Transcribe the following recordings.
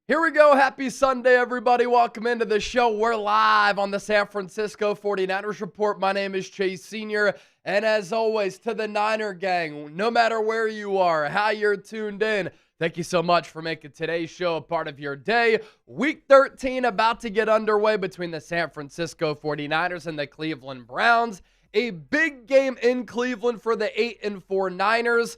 Here we go. Happy Sunday, everybody. Welcome into the show. We're live on the San Francisco 49ers Report. My name is Chase Sr., and as always, to the Niner gang, no matter where you are, how you're tuned in, thank you so much for making today's show a part of your day. Week 13 about to get underway between the San Francisco 49ers and the Cleveland Browns. A big game in Cleveland for the 8-4 Niners.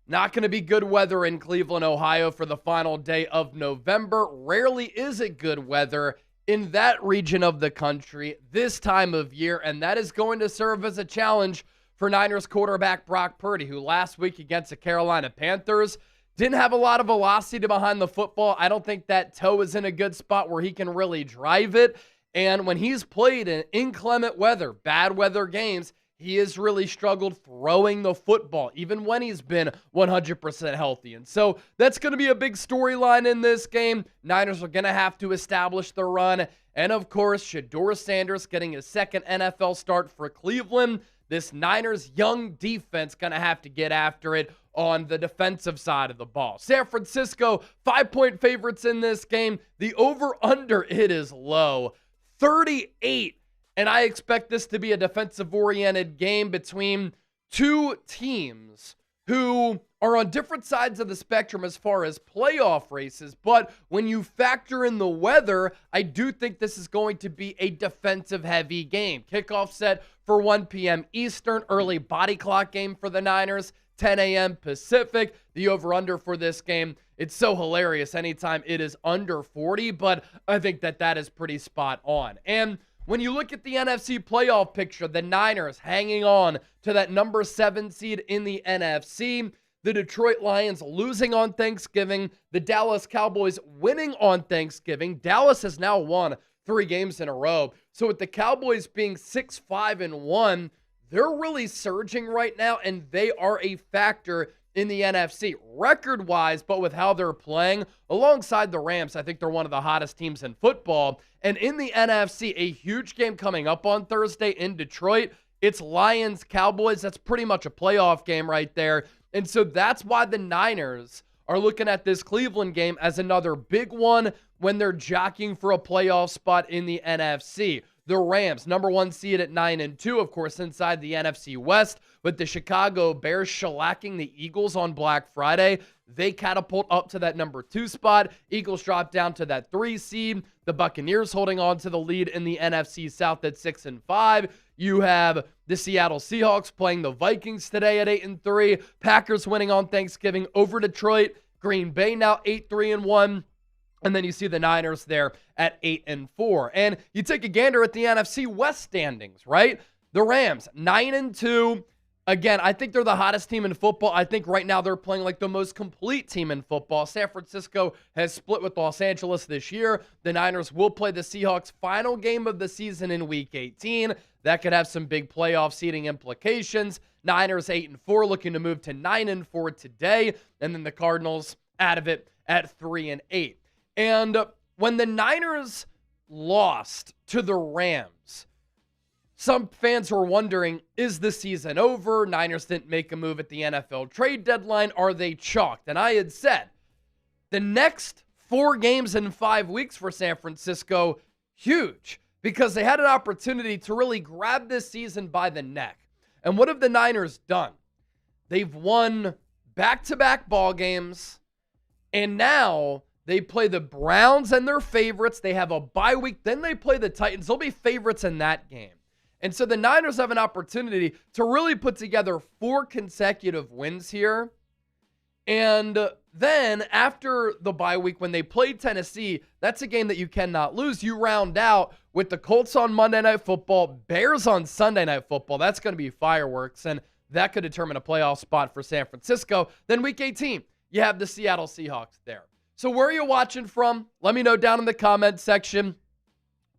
Not going to be good weather in Cleveland, Ohio for the final day of November. Rarely is it good weather in that region of the country this time of year, and that is going to serve as a challenge for Niners quarterback Brock Purdy, who last week against the Carolina Panthers didn't have a lot of velocity behind the football. I don't think that toe is in a good spot where he can really drive it, and when he's played in inclement weather, bad weather games, he has really struggled throwing the football, even when he's been 100% healthy. And so that's going to be a big storyline in this game. Niners are going to have to establish the run. And, of course, Shadour Sanders getting his second NFL start for Cleveland. This Niners young defense going to have to get after it on the defensive side of the ball. San Francisco, 5-point favorites in this game. The over-under, it is low, 38. And I expect this to be a defensive-oriented game between two teams who are on different sides of the spectrum as far as playoff races. But when you factor in the weather, I do think this is going to be a defensive-heavy game. Kickoff set for 1 p.m. Eastern, early body clock game for the Niners, 10 a.m. Pacific. The over-under for this game, it's so hilarious anytime it is under 40, but I think that is pretty spot on. And when you look at the NFC playoff picture, the Niners hanging on to that number 7 seed in the NFC, the Detroit Lions losing on Thanksgiving, the Dallas Cowboys winning on Thanksgiving. Dallas has now won 3 games in a row. So with the Cowboys being 6-5-1, they're really surging right now, and they are a factor in the NFC record-wise, but with how they're playing alongside the Rams, I think they're one of the hottest teams in football. And in the NFC, a huge game coming up on Thursday in Detroit. It's Lions-Cowboys. That's pretty much a playoff game right there. And so that's why the Niners are looking at this Cleveland game as another big one when they're jockeying for a playoff spot in the NFC. The Rams, number 1 seed at 9-2, of course, inside the NFC West, with the Chicago Bears shellacking the Eagles on Black Friday. They catapult up to that number 2 spot. Eagles drop down to that 3 seed. The Buccaneers holding on to the lead in the NFC South at 6-5. You have the Seattle Seahawks playing the Vikings today at 8-3. Packers winning on Thanksgiving over Detroit. Green Bay now 8-3-1. And then you see the Niners there at 8-4. And you take a gander at the NFC West standings, right? The Rams, 9-2. Again, I think they're the hottest team in football. I think right now they're playing like the most complete team in football. San Francisco has split with Los Angeles this year. The Niners will play the Seahawks' final game of the season in Week 18. That could have some big playoff seeding implications. Niners 8-4, looking to move to 9-4 today. And then the Cardinals out of it at 3-8. And when the Niners lost to the Rams, some fans were wondering, is the season over? Niners didn't make a move at the NFL trade deadline. Are they chalked? And I had said, the next 4 games in 5 weeks for San Francisco, huge, because they had an opportunity to really grab this season by the neck. And what have the Niners done? They've won back-to-back ball games, and now they play the Browns and they're favorites. They have a bye week. Then they play the Titans. They'll be favorites in that game. And so the Niners have an opportunity to really put together 4 consecutive wins here. And then after the bye week, when they play Tennessee, that's a game that you cannot lose. You round out with the Colts on Monday Night Football, Bears on Sunday Night Football. That's going to be fireworks, and that could determine a playoff spot for San Francisco. Then Week 18, you have the Seattle Seahawks there. So where are you watching from? Let me know down in the comment section.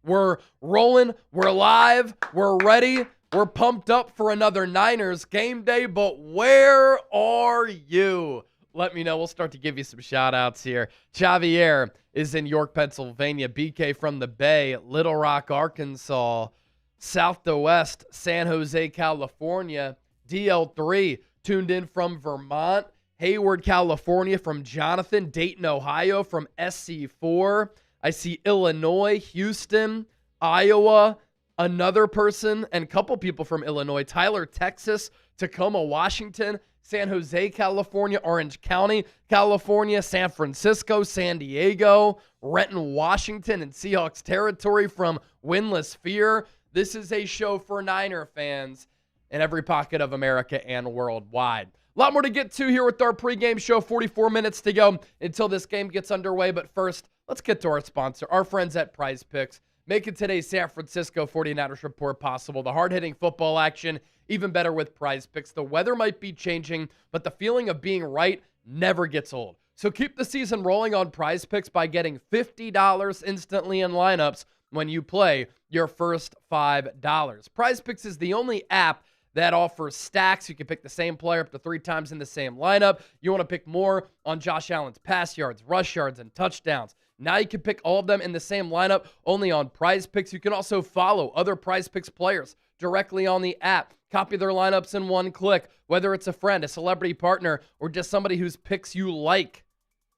We're rolling. We're live. We're ready. We're pumped up for another Niners game day, but where are you? Let me know. We'll start to give you some shout-outs here. Xavier is in York, Pennsylvania. BK from the Bay, Little Rock, Arkansas. South to West, San Jose, California. DL3 tuned in from Vermont. Hayward, California from Jonathan. Dayton, Ohio from SC4. I see Illinois, Houston, Iowa, another person, and a couple people from Illinois. Tyler, Texas, Tacoma, Washington, San Jose, California, Orange County, California, San Francisco, San Diego, Renton, Washington, and Seahawks territory from Winless Fear. This is a show for Niner fans in every pocket of America and worldwide. A lot more to get to here with our pregame show. 44 minutes to go until this game gets underway. But first, let's get to our sponsor, our friends at Prize Picks. Making today's San Francisco 49ers report possible. The hard-hitting football action, even better with Prize Picks. The weather might be changing, but the feeling of being right never gets old. So keep the season rolling on Prize Picks by getting $50 instantly in lineups when you play your first $5. Prize Picks is the only app that offers stacks. You can pick the same player up to 3 times in the same lineup. You want to pick more on Josh Allen's pass yards, rush yards, and touchdowns. Now you can pick all of them in the same lineup only on Prize Picks. You can also follow other Prize Picks players directly on the app. Copy their lineups in one click, whether it's a friend, a celebrity partner, or just somebody whose picks you like.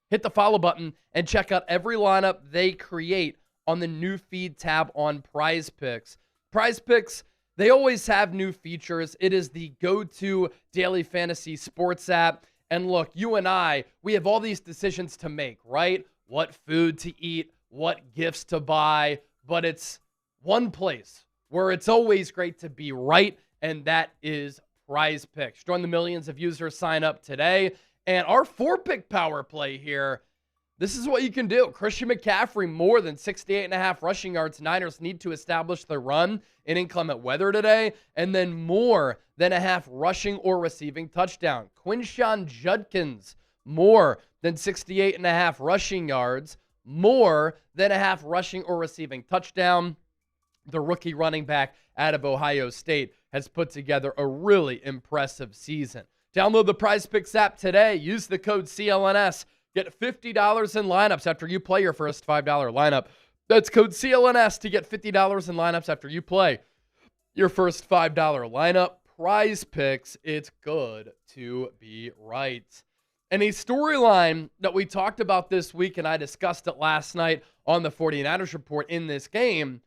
Hit the follow button and check out every lineup they create on the new feed tab on Prize Picks. Prize Picks, they always have new features. It is the go-to daily fantasy sports app. And look, you and I, we have all these decisions to make, right? What food to eat, what gifts to buy, but it's one place where it's always great to be right, and that is Prize Picks. Join the millions of users sign up today. And our 4-pick power play here, this is what you can do. Christian McCaffrey, more than 68.5 rushing yards. Niners need to establish the run in inclement weather today. And then more than a half rushing or receiving touchdown. Quinshon Judkins, more than 68.5 rushing yards. More than a half rushing or receiving touchdown. The rookie running back out of Ohio State has put together a really impressive season. Download the Prize Picks app today. Use the code CLNS. Get $50 in lineups after you play your first $5 lineup. That's code CLNS to get $50 in lineups after you play your first $5 lineup. Prize Picks, it's good to be right. And a storyline that we talked about this week, and I discussed it last night on the 49ers report in this game,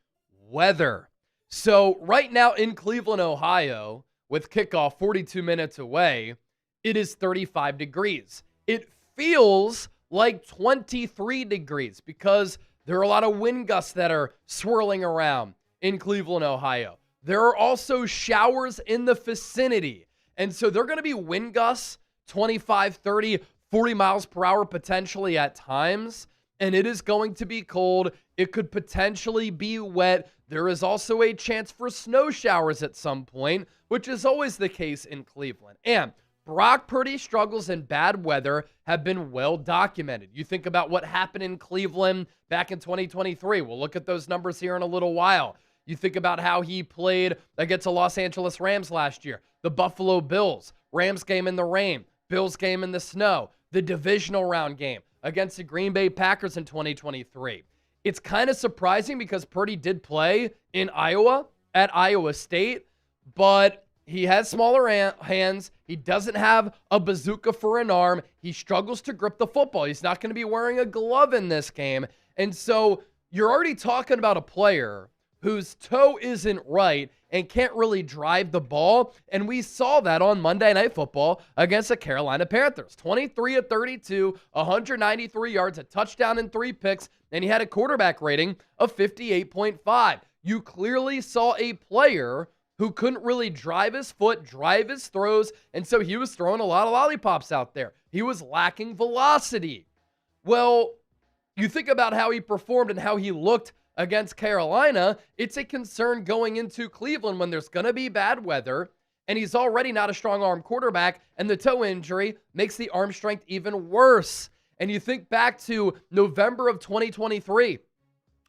weather. So right now in Cleveland, Ohio, with kickoff 42 minutes away, it is 35 degrees. It feels like 23 degrees because there are a lot of wind gusts that are swirling around in Cleveland, Ohio. There are also showers in the vicinity. And so they're going to be wind gusts 25, 30, 40 miles per hour potentially at times. And it is going to be cold. It could potentially be wet. There is also a chance for snow showers at some point, which is always the case in Cleveland. And Brock Purdy's struggles in bad weather have been well documented. You think about what happened in Cleveland back in 2023. We'll look at those numbers here in a little while. You think about how he played against the Los Angeles Rams last year, the Buffalo Bills, Rams game in the rain, Bills game in the snow, the divisional round game against the Green Bay Packers in 2023. It's kind of surprising because Purdy did play in Iowa at Iowa State, but he has smaller hands. He doesn't have a bazooka for an arm. He struggles to grip the football. He's not going to be wearing a glove in this game. And so you're already talking about a player whose toe isn't right and can't really drive the ball. And we saw that on Monday Night Football against the Carolina Panthers. 23 of 32, 193 yards, a touchdown and 3 picks, and he had a quarterback rating of 58.5. You clearly saw a player who couldn't really drive his foot, drive his throws, and so he was throwing a lot of lollipops out there. He was lacking velocity. Well, you think about how he performed and how he looked against Carolina, it's a concern going into Cleveland when there's going to be bad weather, and he's already not a strong-arm quarterback, and the toe injury makes the arm strength even worse. And you think back to November of 2023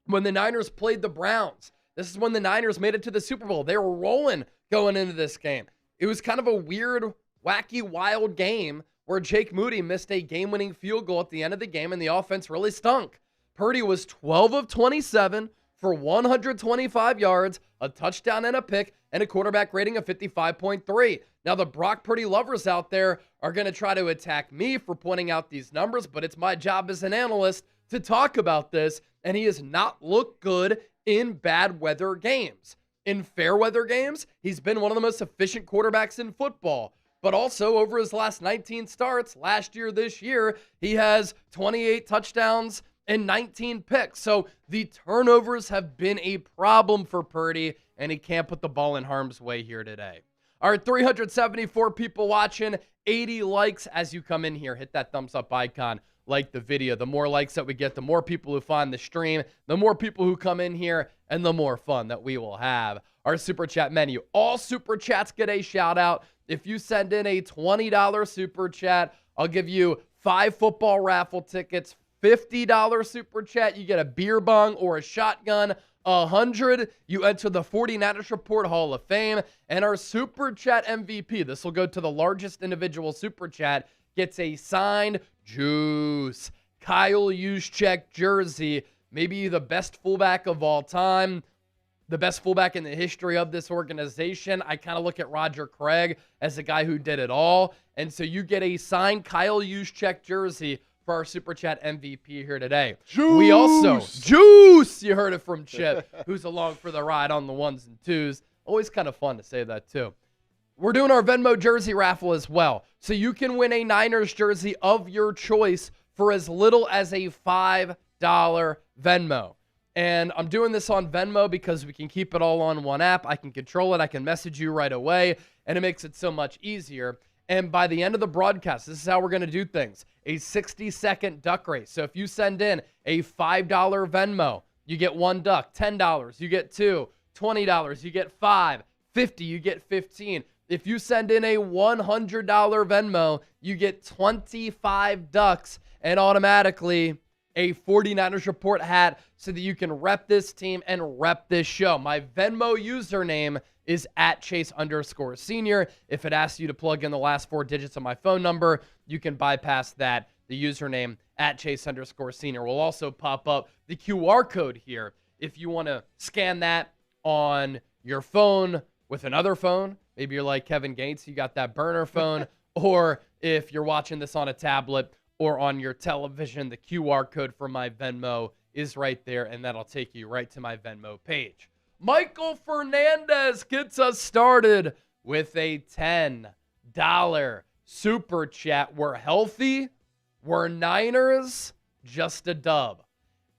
when the Niners played the Browns. This is when the Niners made it to the Super Bowl. They were rolling going into this game. It was kind of a weird, wacky, wild game where Jake Moody missed a game-winning field goal at the end of the game, and the offense really stunk. Purdy was 12 of 27 for 125 yards, a touchdown and a pick, and a quarterback rating of 55.3. Now, the Brock Purdy lovers out there are going to try to attack me for pointing out these numbers, but it's my job as an analyst to talk about this, and he has not looked good in bad weather games. In fair weather games, he's been one of the most efficient quarterbacks in football. But also, over his last 19 starts, last year, this year, he has 28 touchdowns and 19 picks. So the turnovers have been a problem for Purdy, and he can't put the ball in harm's way here today. All right, 374 people watching, 80 likes as you come in here. Hit that thumbs up icon, like the video. The more likes that we get, the more people who find the stream, the more people who come in here, and the more fun that we will have. Our Super Chat menu. All Super Chats get a shout out. If you send in a $20 Super Chat, I'll give you 5 football raffle tickets. $50 Super Chat, you get a beer bong or a shotgun. 100, you enter the 49ers Report Hall of Fame. And our Super Chat MVP, this will go to the largest individual Super Chat, gets a signed Juice Kyle Juszczyk jersey. Maybe the best fullback of all time. The best fullback in the history of this organization. I kind of look at Roger Craig as the guy who did it all. And so you get a signed Kyle Juszczyk jersey for our Super Chat MVP here today. Juice! We also, Juice! You heard it from Chip, who's along for the ride on the ones and twos. Always kind of fun to say that too. We're doing our Venmo jersey raffle as well. So you can win a Niners jersey of your choice for as little as a $5 Venmo. And I'm doing this on Venmo because we can keep it all on one app. I can control it. I can message you right away. And it makes it so much easier. And by the end of the broadcast, this is how we're going to do things. A 60-second duck race. So if you send in a $5 Venmo, you get 1 duck. $10, you get 2. $20, you get 5. $50, you get 15. If you send in a $100 Venmo, you get 25 ducks and automatically a 49ers Report hat so that you can rep this team and rep this show. My Venmo username is @Chase_Senior. If it asks you to plug in the last 4 digits of my phone number, you can bypass that. The username @Chase_Senior will also pop up the QR code here if you want to scan that on your phone with another phone. Maybe you're like Kevin Gates, you got that burner phone, or if you're watching this on a tablet or on your television, the QR code for my Venmo is right there, and that'll take you right to my Venmo page. Michael Fernandez gets us started with a $10 Super Chat. We're healthy. We're Niners. Just a dub.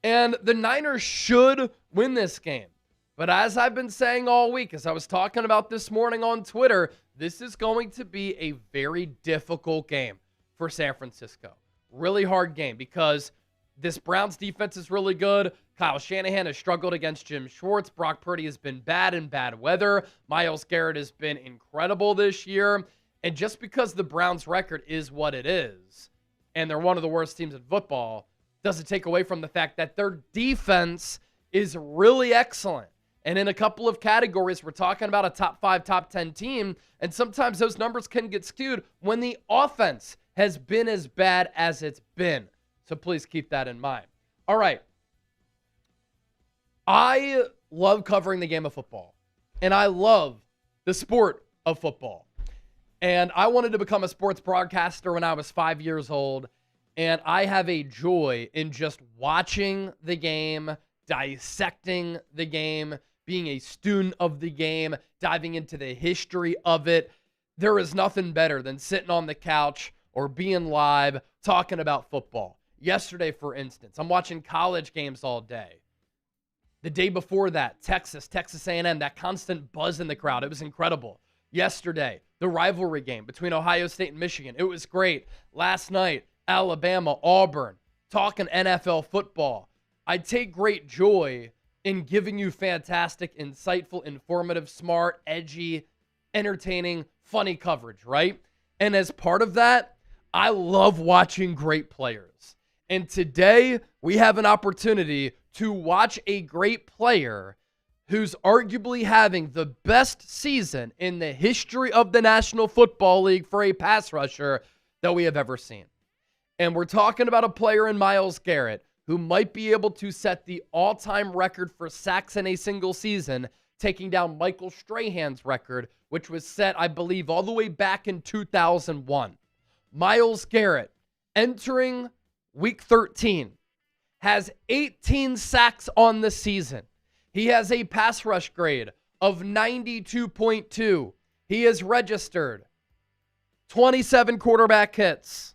And the Niners should win this game. But as I've been saying all week, as I was talking about this morning on Twitter, this is going to be a very difficult game for San Francisco. Really hard game because this Browns defense is really good. Kyle Shanahan has struggled against Jim Schwartz. Brock Purdy has been bad in bad weather. Myles Garrett has been incredible this year. And just because the Browns' record is what it is, and they're one of the worst teams in football, doesn't take away from the fact that their defense is really excellent. And in a couple of categories, we're talking about a top 5, top 10 team, and sometimes those numbers can get skewed when the offense has been as bad as it's been. So please keep that in mind. All right. I love covering the game of football, and I love the sport of football. And I wanted to become a sports broadcaster when I was 5 years old, and I have a joy in just watching the game, dissecting the game, being a student of the game, diving into the history of it. There is nothing better than sitting on the couch or being live talking about football. Yesterday, for instance, I'm watching college games all day. The day before that, Texas A&M, that constant buzz in the crowd. It was incredible. Yesterday, the rivalry game between Ohio State and Michigan. It was great. Last night, Alabama, Auburn, talking NFL football. I take great joy in giving you fantastic, insightful, informative, smart, edgy, entertaining, funny coverage, right? And as part of that, I love watching great players. And today, we have an opportunity to watch a great player who's arguably having the best season in the history of the National Football League for a pass rusher that we have ever seen. And we're talking about a player in Myles Garrett who might be able to set the all-time record for sacks in a single season, taking down Michael Strahan's record, which was set, I believe, all the way back in 2001. Myles Garrett, entering Week 13, has 18 sacks on the season. He has a pass rush grade of 92.2. He has registered 27 quarterback hits.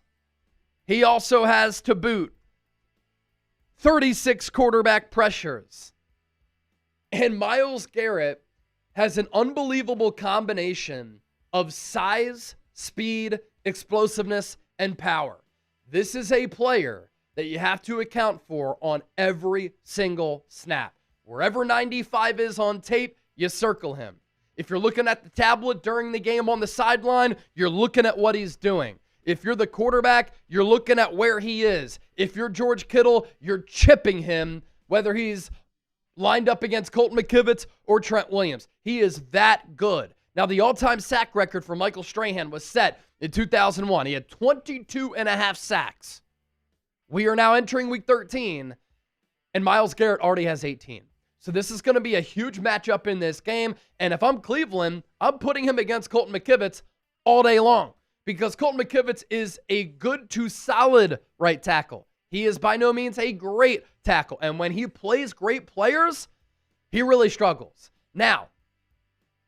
He also has, to boot, 36 quarterback pressures. And Myles Garrett has an unbelievable combination of size, speed, explosiveness, and power. This is a player that you have to account for on every single snap. Wherever 95 is on tape, you circle him. If you're looking at the tablet during the game on the sideline, you're looking at what he's doing. If you're the quarterback, you're looking at where he is. If you're George Kittle, you're chipping him, whether he's lined up against Colton McKivitz or Trent Williams. He is that good. Now, the all-time sack record for Michael Strahan was set in 2001. He had 22 and a half sacks. We are now entering Week 13, and Myles Garrett already has 18. So this is going to be a huge matchup in this game, and if I'm Cleveland, I'm putting him against Colton McKivitz all day long because Colton McKivitz is a good to solid right tackle. He is by no means a great tackle, and when he plays great players, he really struggles. Now,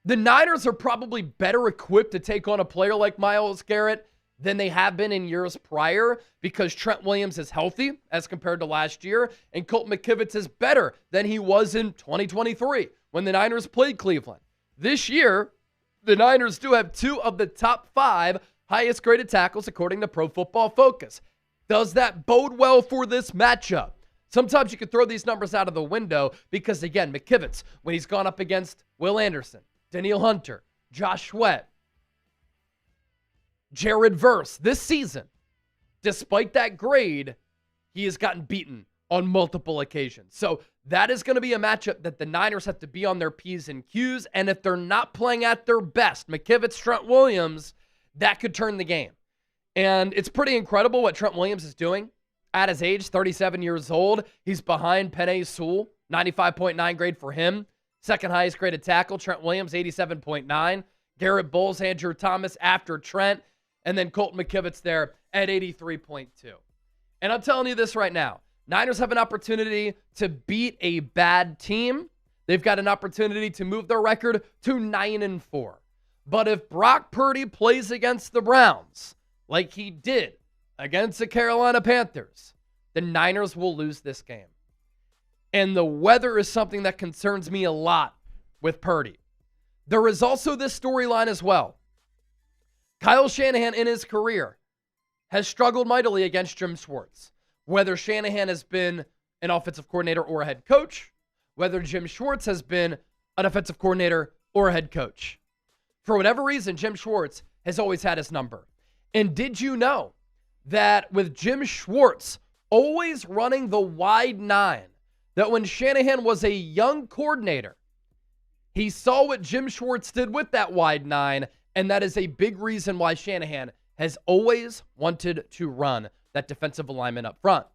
the Niners are probably better equipped to take on a player like Myles Garrett than they have been in years prior because Trent Williams is healthy as compared to last year, and Colton McKivitz is better than he was in 2023 when the Niners played Cleveland. This year, the Niners do have two of the top 5 highest graded tackles according to Pro Football Focus. Does that bode well for this matchup? Sometimes you can throw these numbers out of the window because, again, McKivitz, when he's gone up against Will Anderson, Danielle Hunter, Josh Sweat, Jared Verse this season, despite that grade, he has gotten beaten on multiple occasions. So that is going to be a matchup that the Niners have to be on their P's and Q's, and if they're not playing at their best, McKivitz, Trent Williams, that could turn the game. And it's pretty incredible what Trent Williams is doing at his age, 37 years old. He's behind Penei Sewell, 95.9 grade for him. Second highest graded tackle, Trent Williams, 87.9. Garrett Bowles, Andrew Thomas after Trent. And then Colton McKivitz there at 83.2. And I'm telling you this right now. Niners have an opportunity to beat a bad team. They've got an opportunity to move their record to 9-4. But if Brock Purdy plays against the Browns, like he did against the Carolina Panthers, the Niners will lose this game. And the weather is something that concerns me a lot with Purdy. There is also this storyline as well. Kyle Shanahan in his career has struggled mightily against Jim Schwartz. Whether Shanahan has been an offensive coordinator or a head coach, whether Jim Schwartz has been an offensive coordinator or a head coach. For whatever reason, Jim Schwartz has always had his number. And did you know that with Jim Schwartz always running the wide 9, that when Shanahan was a young coordinator, he saw what Jim Schwartz did with that wide 9, and that is a big reason why Shanahan has always wanted to run that defensive alignment up front.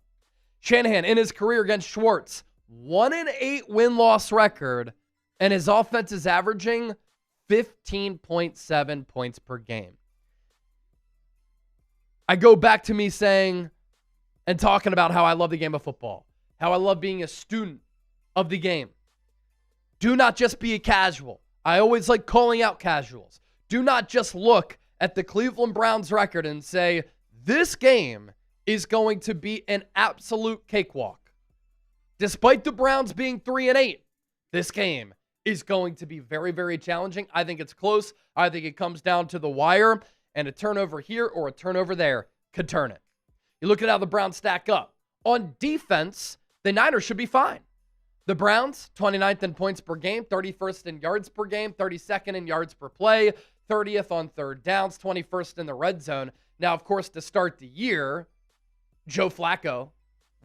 Shanahan, in his career against Schwartz, 1-8 win-loss record, and his offense is averaging 15.7 points per game. I go back to me saying and talking about how I love the game of football, how I love being a student of the game. Do not just be a casual. I always like calling out casuals. Do not just look at the Cleveland Browns record and say, this game is going to be an absolute cakewalk. Despite the Browns being 3-8, this game is going to be very, very challenging. I think it's close. I think it comes down to the wire, and a turnover here or a turnover there could turn it. You look at how the Browns stack up. On defense, the Niners should be fine. The Browns, 29th in points per game, 31st in yards per game, 32nd in yards per play, 30th on third downs, 21st in the red zone. Now, of course, to start the year, Joe Flacco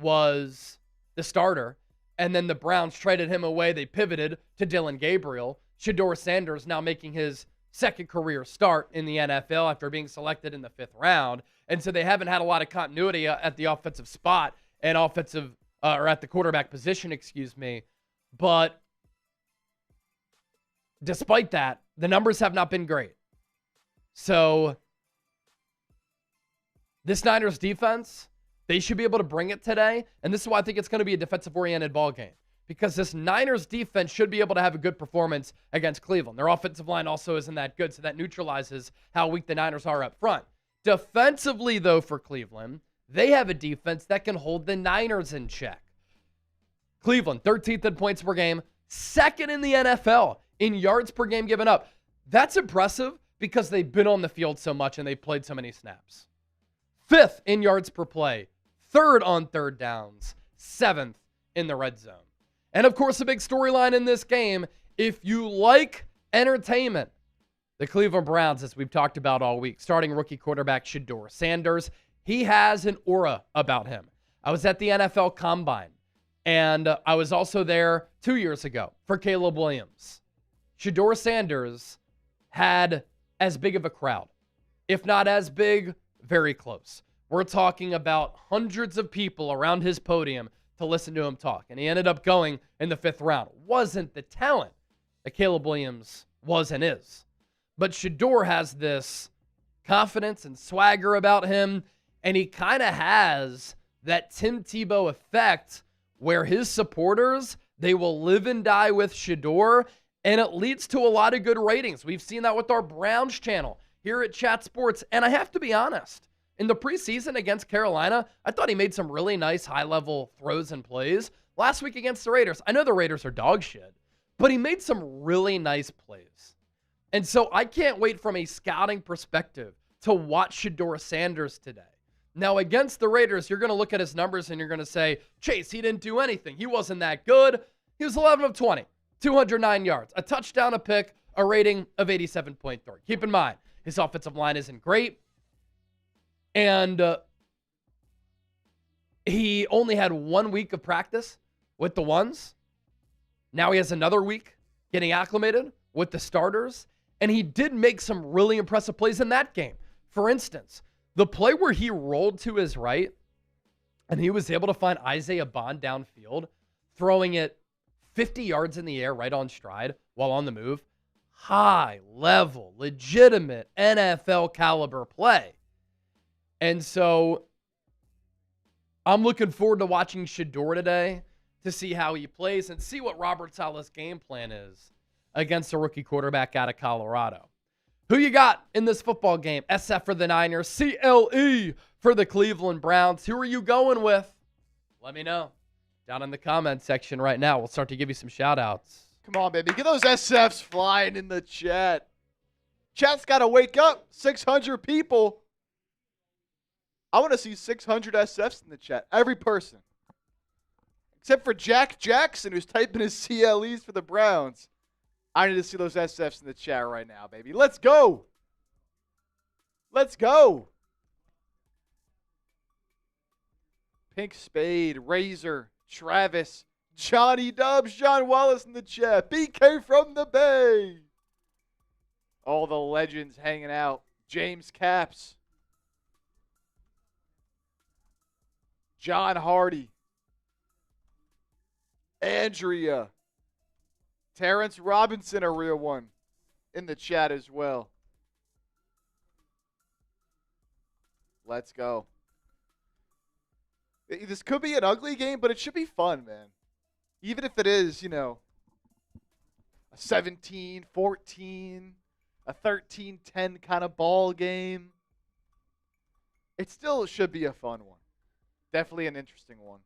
was the starter, and then the Browns traded him away. They pivoted to Dillon Gabriel. Shadour Sanders now making his second career start in the NFL after being selected in the 5th round. And so they haven't had a lot of continuity at the offensive spot and offensive or at the quarterback position, excuse me. But despite that, the numbers have not been great. So this Niners defense, they should be able to bring it today. And this is why I think it's going to be a defensive-oriented ball game. Because this Niners defense should be able to have a good performance against Cleveland. Their offensive line also isn't that good, so that neutralizes how weak the Niners are up front. Defensively, though, for Cleveland, they have a defense that can hold the Niners in check. Cleveland, 13th in points per game, second in the NFL in yards per game given up. That's impressive because they've been on the field so much and they've played so many snaps. 5th in yards per play, 3rd on third downs, 7th in the red zone. And, of course, a big storyline in this game, if you like entertainment, the Cleveland Browns, as we've talked about all week, starting rookie quarterback Shadour Sanders, he has an aura about him. I was at the NFL Combine, and I was also there 2 years ago for Caleb Williams. Shadour Sanders had as big of a crowd. If not as big, very close. We're talking about hundreds of people around his podium to listen to him talk. And he ended up going in the 5th round. Wasn't the talent that Caleb Williams was and is. But Shedeur has this confidence and swagger about him. And he kind of has that Tim Tebow effect where his supporters, they will live and die with Shedeur. And it leads to a lot of good ratings. We've seen that with our Browns channel here at Chat Sports. And I have to be honest, in the preseason against Carolina, I thought he made some really nice high-level throws and plays. Last week against the Raiders, I know the Raiders are dog shit, but he made some really nice plays. And so I can't wait from a scouting perspective to watch Shadour Sanders today. Now, against the Raiders, you're going to look at his numbers and you're going to say, Chase, he didn't do anything. He wasn't that good. He was 11 of 20, 209 yards, a touchdown, a pick, a rating of 87.3. Keep in mind, his offensive line isn't great. And he only had 1 week of practice with the ones. Now he has another week getting acclimated with the starters. And he did make some really impressive plays in that game. For instance, the play where he rolled to his right and he was able to find Isaiah Bond downfield, throwing it 50 yards in the air right on stride while on the move. High level, legitimate NFL caliber play. And so I'm looking forward to watching Shedeur today to see how he plays and see what Robert Saleh's game plan is against a rookie quarterback out of Colorado. Who you got in this football game? SF for the Niners, CLE for the Cleveland Browns. Who are you going with? Let me know down in the comment section right now. We'll start to give you some shout-outs. Come on, baby. Get those SFs flying in the chat. Chat's got to wake up. 600 people. I want to see 600 SFs in the chat. Every person. Except for Jack Jackson, who's typing his CLEs for the Browns. I need to see those SFs in the chat right now, baby. Let's go. Let's go. Pink Spade, Razor, Travis, Johnny Dubs, John Wallace in the chat. BK from the Bay. All the legends hanging out. James Caps. John Hardy. Andrea. Terrence Robinson, a real one, in the chat as well. Let's go. This could be an ugly game, but it should be fun, man. Even if it is, you know, a 17-14, a 13-10 kind of ball game, it still should be a fun one. Definitely an interesting one.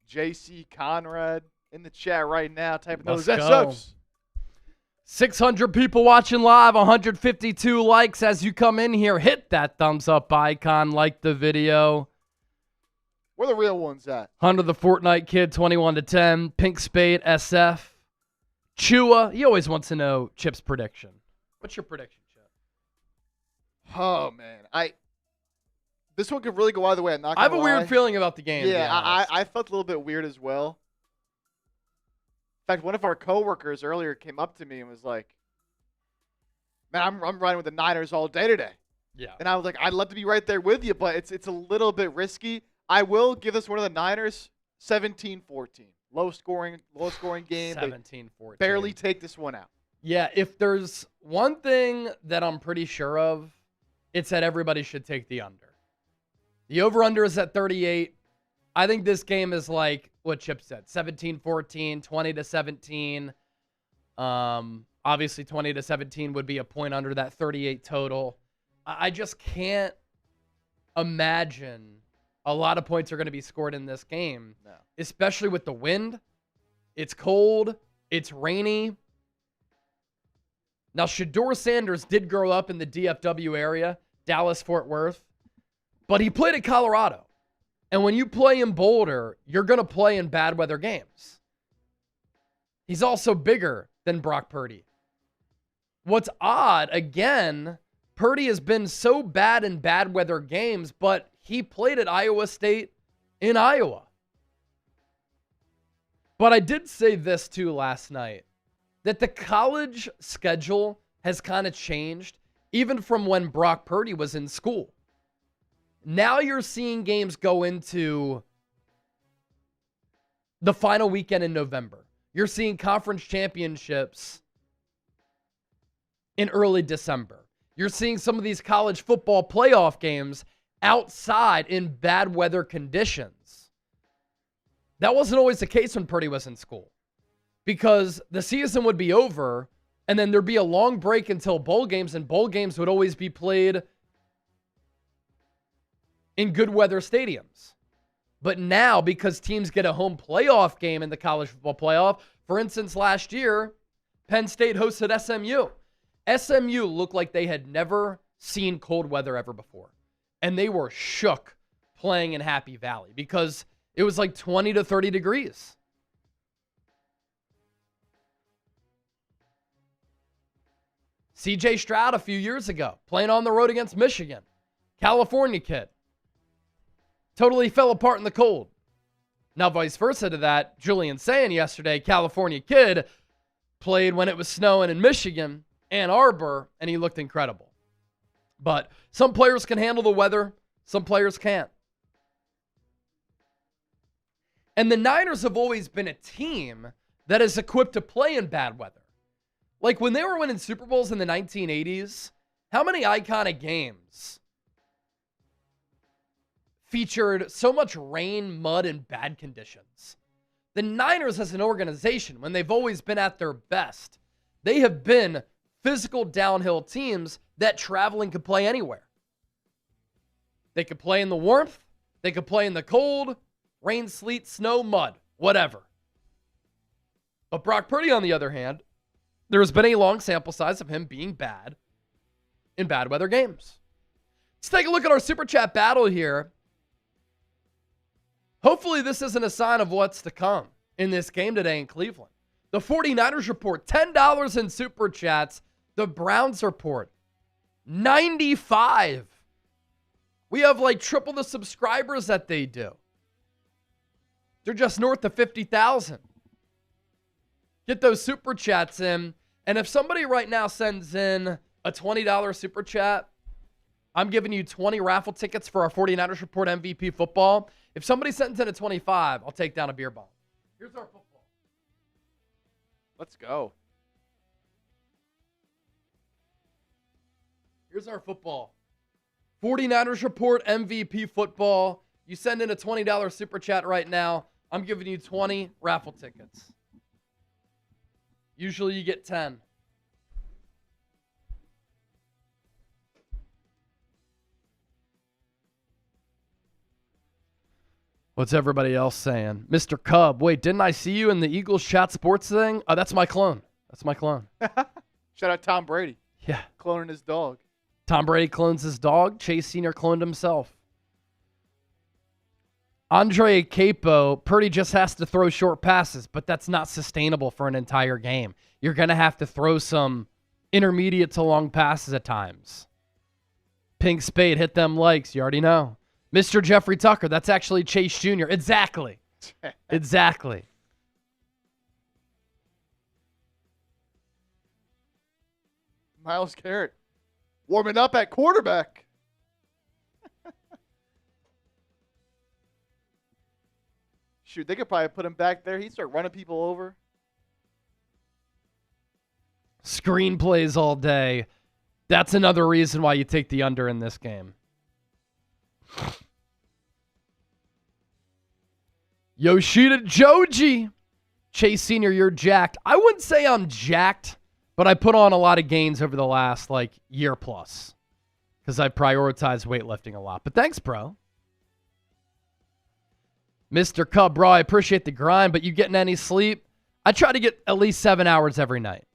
JC Conrad in the chat right now, typing those SFs. 600 people watching live, 152 likes as you come in here. Hit that thumbs up icon, like the video. Where the real ones at? Hunter the Fortnite Kid, 21-10. Pink Spade, SF. Chua, he always wants to know Chip's prediction. What's your prediction, Chip? Oh, man. This one could really go either way. I'm not I have gonna a lie. weird feeling about the game. Yeah, I felt a little bit weird as well. In fact, one of our coworkers earlier came up to me and was like, man, I'm riding with the Niners all day today. Yeah. And I was like, I'd love to be right there with you, but it's a little bit risky. I will give this one of the Niners 17-14. Low scoring game. 17-14. Barely take this one out. Yeah, if there's one thing that I'm pretty sure of, it's that everybody should take the under. The over-under is at 38. I think this game is like what Chip said, 17-14, 20-17. Obviously, 20-17 would be a point under that 38 total. I just can't imagine a lot of points are going to be scored in this game, especially with the wind. It's cold. It's rainy. Now, Shadour Sanders did grow up in the DFW area, Dallas-Fort Worth, but he played at Colorado. And when you play in Boulder, you're going to play in bad weather games. He's also bigger than Brock Purdy. What's odd, again, Purdy has been so bad in bad weather games, but he played at Iowa State in Iowa. But I did say this too last night, that the college schedule has kind of changed, even from when Brock Purdy was in school. Now you're seeing games go into the final weekend in November. You're seeing conference championships in early December. You're seeing some of these college football playoff games outside in bad weather conditions. That wasn't always the case when Purdy was in school, because the season would be over and then there'd be a long break until bowl games, and bowl games would always be played in good weather stadiums. But now, because teams get a home playoff game in the college football playoff, for instance, last year, Penn State hosted SMU. SMU looked like they had never seen cold weather ever before. And they were shook playing in Happy Valley because it was like 20 to 30 degrees. CJ Stroud a few years ago, playing on the road against Michigan. California kid. Totally fell apart in the cold. Now, vice versa to that, Julian saying yesterday, California kid played when it was snowing in Michigan, Ann Arbor, and he looked incredible. But some players can handle the weather, some players can't. And the Niners have always been a team that is equipped to play in bad weather. Like when they were winning Super Bowls in the 1980s, how many iconic games featured so much rain, mud, and bad conditions? The Niners as an organization, when they've always been at their best, they have been physical downhill teams that traveling could play anywhere. They could play in the warmth. They could play in the cold, rain, sleet, snow, mud, whatever. But Brock Purdy, on the other hand, there has been a long sample size of him being bad in bad weather games. Let's take a look at our Super Chat battle here. Hopefully this isn't a sign of what's to come in this game today in Cleveland. The 49ers report, $10 in Super Chats. The Browns report, 95. We have like triple the subscribers that they do. They're just north of 50,000. Get those Super Chats in. And if somebody right now sends in a $20 Super Chat, I'm giving you 20 raffle tickets for our 49ers Report MVP football. If somebody sends in a 25, I'll take down a beer bomb. Here's our football. Let's go. Here's our football. 49ers Report MVP football. You send in a $20 Super Chat right now, I'm giving you 20 raffle tickets. Usually you get 10. What's everybody else saying? Mr. Cub, wait, didn't I see you in the Eagles Chat Sports thing? Oh, that's my clone. That's my clone. Shout out Tom Brady. Yeah. Cloning his dog. Tom Brady clones his dog. Chase Sr. cloned himself. Andre Capo, Purdy just has to throw short passes, but that's not sustainable for an entire game. You're going to have to throw some intermediate to long passes at times. Pink Spade, hit them likes. You already know. Mr. Jeffrey Tucker, that's actually Chase Jr. Exactly. Exactly. Myles Garrett warming up at quarterback. Shoot, they could probably put him back there. He'd start running people over. Screenplays all day. That's another reason why you take the under in this game. Yoshida Joji. Chase Sr., you're jacked. I wouldn't say I'm jacked, but I put on a lot of gains over the last, year plus because I prioritize weightlifting a lot. But thanks, bro. Mr. Cub, bro, I appreciate the grind, but you getting any sleep? I try to get at least 7 hours every night.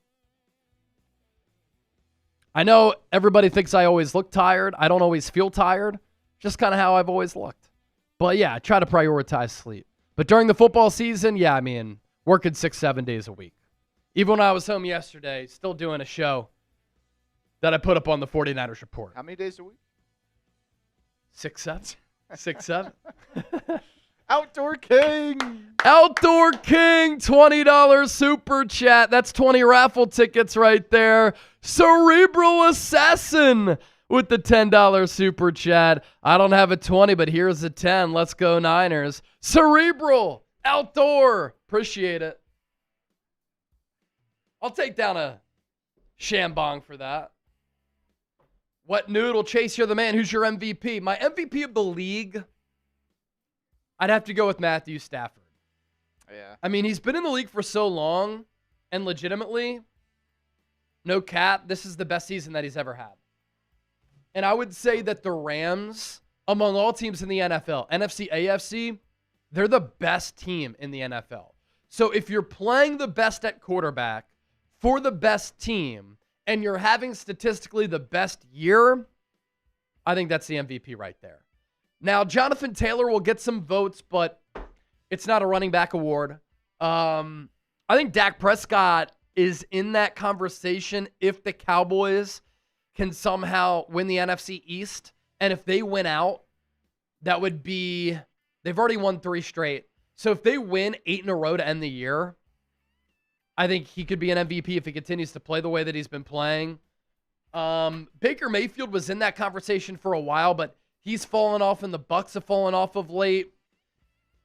I know everybody thinks I always look tired. I don't always feel tired. Just kind of how I've always looked. But yeah, I try to prioritize sleep. But during the football season, yeah, I mean, working 6-7 days a week. Even when I was home yesterday, still doing a show that I put up on the 49ers Report. How many days a week? 6-7. 6-7. Outdoor King. Outdoor King, $20 super chat. That's 20 raffle tickets right there. Cerebral Assassin with the $10 super chat. I don't have a 20, but here's a 10. Let's go Niners. Cerebral, outdoor. Appreciate it. I'll take down a shambong for that. What noodle? Chase, you're the man. Who's your MVP? My MVP of the league, I'd have to go with Matthew Stafford. Yeah. I mean, he's been in the league for so long, and legitimately, no cap, this is the best season that he's ever had. And I would say that the Rams, among all teams in the NFL, NFC, AFC, they're the best team in the NFL. So if you're playing the best at quarterback for the best team, and you're having statistically the best year, I think that's the MVP right there. Now, Jonathan Taylor will get some votes, but it's not a running back award. I think Dak Prescott is in that conversation if the Cowboys can somehow win the NFC East. And if they win out, that would be, they've already won 3 straight. So if they win 8 in a row to end the year, I think he could be an MVP if he continues to play the way that he's been playing. Baker Mayfield was in that conversation for a while, but he's fallen off and the Bucs have fallen off of late.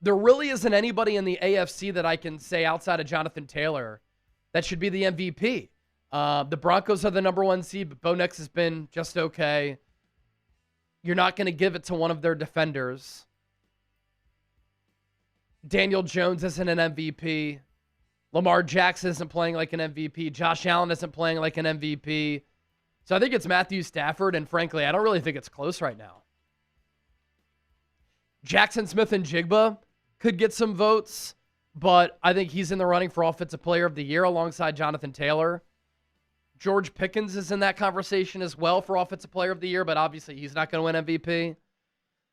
There really isn't anybody in the AFC that I can say outside of Jonathan Taylor that should be the MVP. The Broncos are the number 1 seed, but Bo Nix has been just okay. You're not going to give it to one of their defenders. Daniel Jones isn't an MVP. Lamar Jackson isn't playing like an MVP. Josh Allen isn't playing like an MVP. So I think it's Matthew Stafford, and frankly, I don't really think it's close right now. Jackson Smith and Jigba could get some votes, but I think he's in the running for Offensive Player of the Year alongside Jonathan Taylor. George Pickens is in that conversation as well for Offensive Player of the Year, but obviously he's not going to win MVP.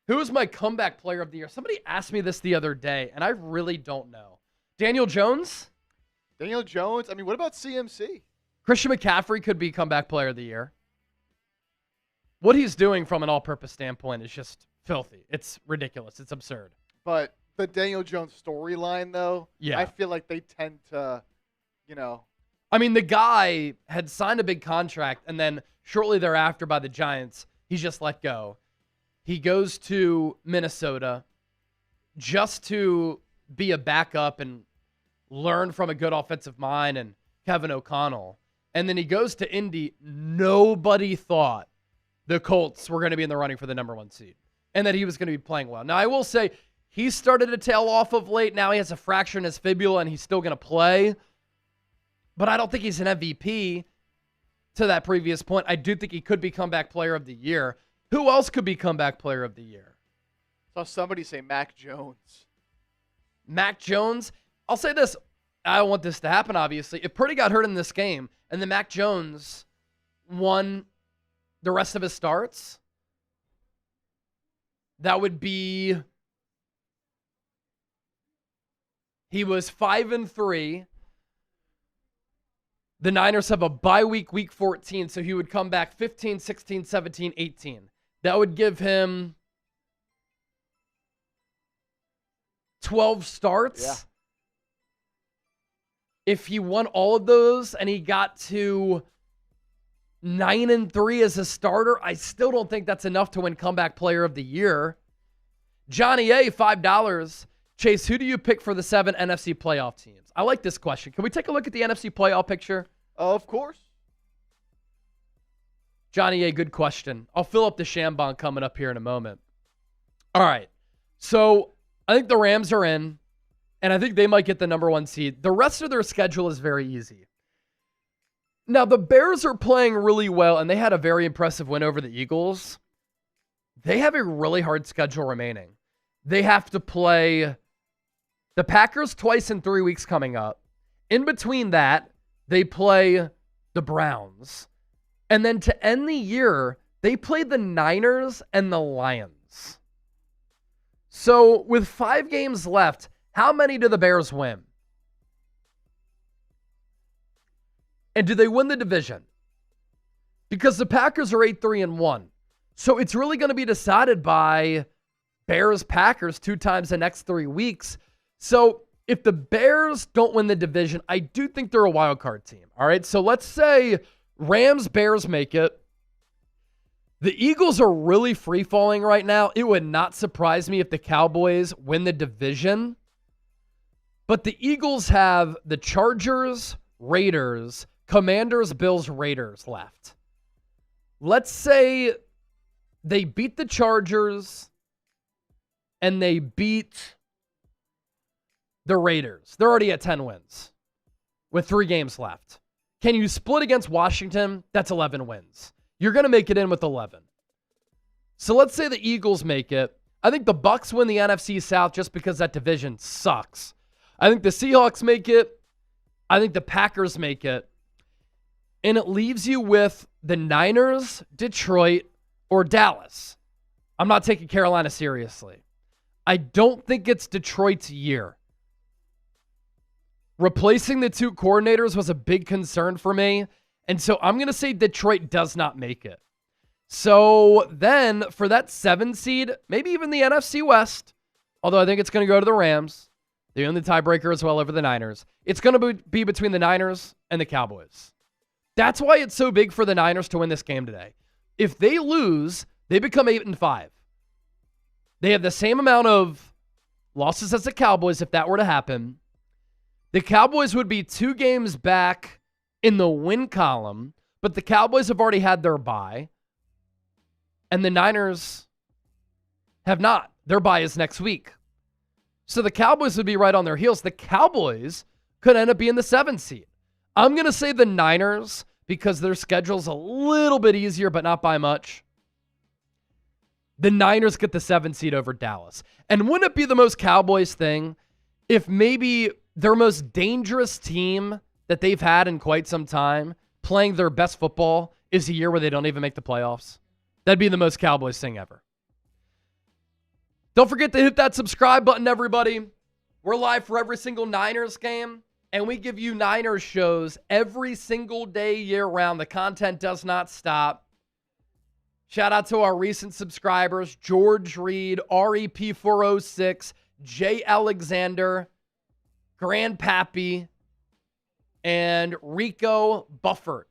Who is my comeback player of the year? Somebody asked me this the other day, and I really don't know. Daniel Jones? Daniel Jones? I mean, what about CMC? Christian McCaffrey could be comeback player of the year. What he's doing from an all-purpose standpoint is just filthy. It's ridiculous. It's absurd. But the Daniel Jones storyline, though, yeah, I feel like they tend to, I mean, the guy had signed a big contract, and then shortly thereafter by the Giants, he's just let go. He goes to Minnesota just to be a backup and learn from a good offensive mind and Kevin O'Connell. And then he goes to Indy. Nobody thought the Colts were going to be in the running for the number 1 seed and that he was going to be playing well. Now, I will say he started to tail off of late. Now he has a fracture in his fibula and he's still going to play. But I don't think he's an MVP to that previous point. I do think he could be comeback player of the year. Who else could be comeback player of the year? Saw somebody say Mac Jones. Mac Jones? I'll say this. I don't want this to happen, obviously. If Purdy got hurt in this game and then Mac Jones won the rest of his starts, that would be, he was 5-3. The Niners have a bye week, week 14, so he would come back 15, 16, 17, 18. That would give him 12 starts. Yeah. If he won all of those and he got to 9-3 as a starter, I still don't think that's enough to win comeback player of the year. Johnny A, $5. Chase, who do you pick for the 7 NFC playoff teams? I like this question. Can we take a look at the NFC playoff picture? Of course. Johnny A, good question. I'll fill up the Shambon coming up here in a moment. All right. So I think the Rams are in, and I think they might get the number 1 seed. The rest of their schedule is very easy. Now, the Bears are playing really well, and they had a very impressive win over the Eagles. They have a really hard schedule remaining. They have to play the Packers twice in 3 weeks coming up. In between that, they play the Browns. And then to end the year, they play the Niners and the Lions. So with 5 games left, how many do the Bears win? And do they win the division? Because the Packers are 8-3-1. So it's really going to be decided by Bears-Packers 2 times the next 3 weeks. So if the Bears don't win the division, I do think they're a wild card team. All right, so let's say Rams-Bears make it. The Eagles are really free-falling right now. It would not surprise me if the Cowboys win the division. But the Eagles have the Chargers, Raiders, Commanders, Bills, Raiders left. Let's say they beat the Chargers and they beat the Raiders. They're already at 10 wins with 3 games left. Can you split against Washington? That's 11 wins. You're going to make it in with 11. So let's say the Eagles make it. I think the Bucs win the NFC South just because that division sucks. I think the Seahawks make it. I think the Packers make it. And it leaves you with the Niners, Detroit, or Dallas. I'm not taking Carolina seriously. I don't think it's Detroit's year. Replacing the 2 coordinators was a big concern for me. And so I'm going to say Detroit does not make it. So then for that 7 seed, maybe even the NFC West, although I think it's going to go to the Rams. They own the tiebreaker as well over the Niners. It's going to be between the Niners and the Cowboys. That's why it's so big for the Niners to win this game today. If they lose, they become 8-5. They have the same amount of losses as the Cowboys if that were to happen. The Cowboys would be 2 games back in the win column, but the Cowboys have already had their bye, and the Niners have not. Their bye is next week. So the Cowboys would be right on their heels. The Cowboys could end up being the 7th seed. I'm going to say the Niners because their schedule's a little bit easier, but not by much. The Niners get the 7th seed over Dallas. And wouldn't it be the most Cowboys thing if maybe their most dangerous team that they've had in quite some time playing their best football is a year where they don't even make the playoffs? That'd be the most Cowboys thing ever. Don't forget to hit that subscribe button, everybody. We're live for every single Niners game, and we give you Niners shows every single day year-round. The content does not stop. Shout out to our recent subscribers, George Reed, REP406, Jay Alexander, Grandpappy, and Rico Buffert.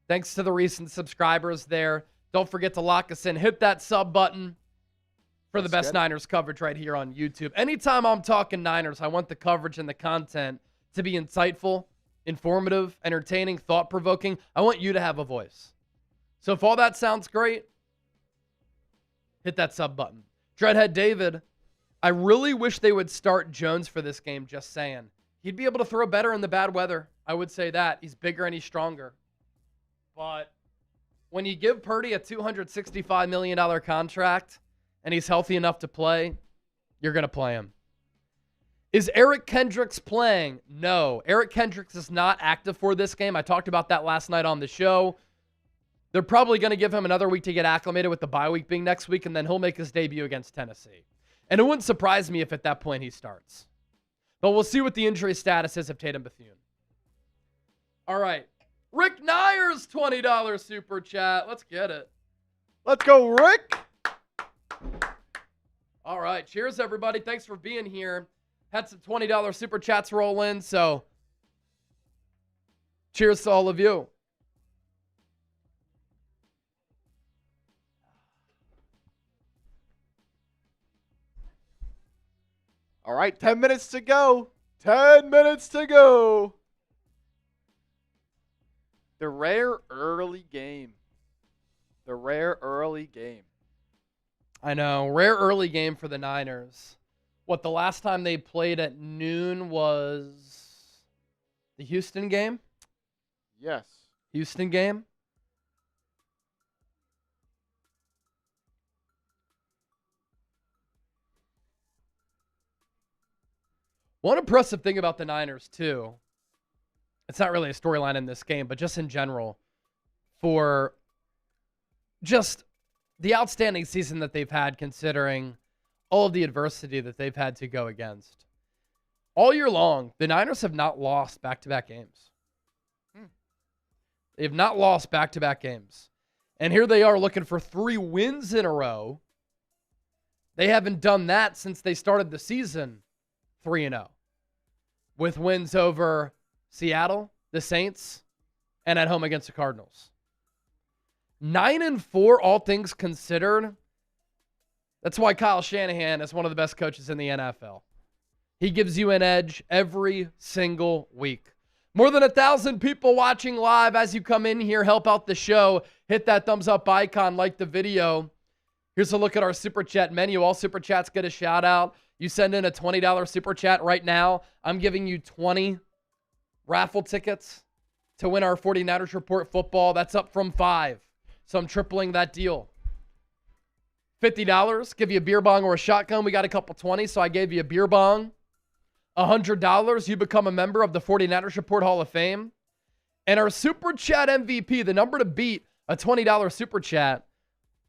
Thanks to the recent subscribers there. Don't forget to lock us in. Hit that sub button for the best Niners coverage right here on YouTube. Anytime I'm talking Niners, I want the coverage and the content to be insightful, informative, entertaining, thought-provoking. I want you to have a voice. So if all that sounds great, hit that sub button. Dreadhead David, I really wish they would start Jones for this game, just saying. He'd be able to throw better in the bad weather. I would say that. He's bigger and he's stronger. But when you give Purdy a $265 million contract and he's healthy enough to play, you're going to play him. Is Eric Kendricks playing? No. Eric Kendricks is not active for this game. I talked about that last night on the show. They're probably going to give him another week to get acclimated with the bye week being next week, and then he'll make his debut against Tennessee. And it wouldn't surprise me if at that point he starts. But we'll see what the injury status is of Tatum Bethune. All right. Rick Nyers, $20 super chat. Let's get it. Let's go, Rick. All right. Cheers, everybody. Thanks for being here. Had some $20 super chats roll in, so cheers to all of you. All All right, 10 minutes to go. 10 minutes to go. The rare early game. The rare early game. I know. Rare early game for the Niners. The last time they played at noon was the Houston game? Yes. Houston game? One impressive thing about the Niners, too, it's not really a storyline in this game, but just in general, for just the outstanding season that they've had, considering all of the adversity that they've had to go against. All year long, the Niners have not lost back-to-back games. They have not lost back-to-back games. And here they are looking for 3 wins in a row. They haven't done that since they started the season 3-0. With wins over Seattle, the Saints, and at home against the Cardinals. 9-4, all things considered. That's why Kyle Shanahan is one of the best coaches in the NFL. He gives you an edge every single week. More than 1,000 people watching live. As you come in here, help out the show. Hit that thumbs up icon, like the video. Here's a look at our Super Chat menu. All Super Chats get a shout out. You send in a $20 Super Chat right now. I'm giving you 20 raffle tickets to win our 49ers Report football. That's up from 5. So I'm tripling that deal. $50, give you a beer bong or a shotgun. We got a couple 20, so I gave you a beer bong. $100, you become a member of the 49ers Report Hall of Fame. And our Super Chat MVP, the number to beat a $20 Super Chat,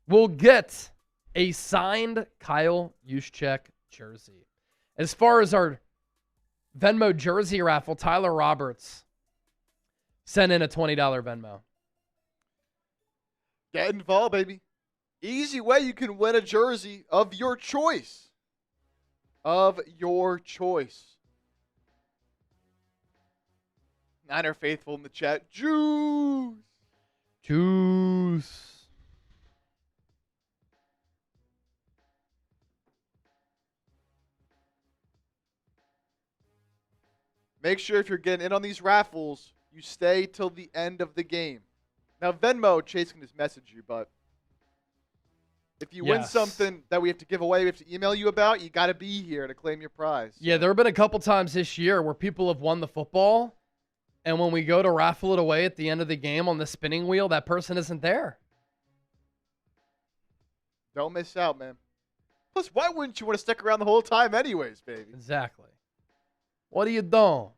will get a signed Kyle Juszczyk jersey. As far as our Venmo jersey raffle, Tyler Roberts sent in a $20 Venmo. Get involved, baby. Easy way you can win a jersey of your choice. Of your choice. Niner faithful in the chat. Juice. Juice. Make sure if you're getting in on these raffles, you stay till the end of the game. Now, Venmo, Chase can just message you, but if you win something that we have to give away, we have to email you about, you got to be here to claim your prize. Yeah, there have been a couple times this year where people have won the football, and when we go to raffle it away at the end of the game on the spinning wheel, that person isn't there. Don't miss out, man. Plus, why wouldn't you want to stick around the whole time anyways, baby? Exactly. What are you doing?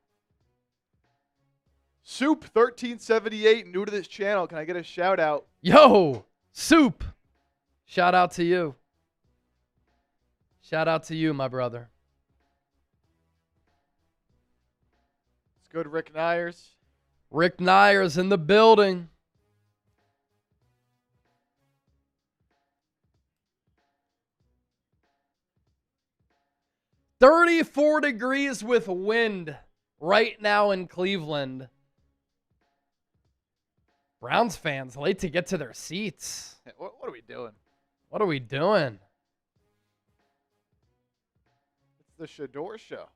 Soup1378, new to this channel. Can I get a shout out? Yo, Soup. Shout out to you. Shout out to you, my brother. Let's go to Rick Nyers. Rick Nyers in the building. $34 degrees with wind right now in Cleveland. Browns fans late to get to their seats. What are we doing? What are we doing? It's the Shedeur show.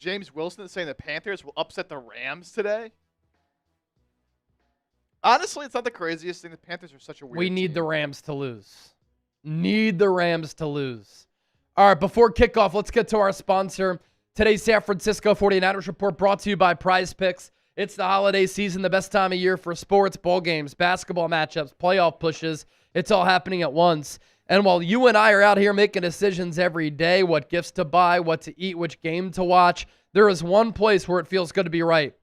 James Wilson is saying the Panthers will upset the Rams today. Honestly, it's not the craziest thing. The Panthers are such a weird We need team. the Rams to lose. Need the Rams to lose. All right, before kickoff, let's get to our sponsor. Today's San Francisco 49ers Report brought to you by Prize Picks. It's the holiday season, the best time of year for sports, ball games, basketball matchups, playoff pushes. It's all happening at once. And while you and I are out here making decisions every day, what gifts to buy, what to eat, which game to watch, there is one place where it feels good to be right.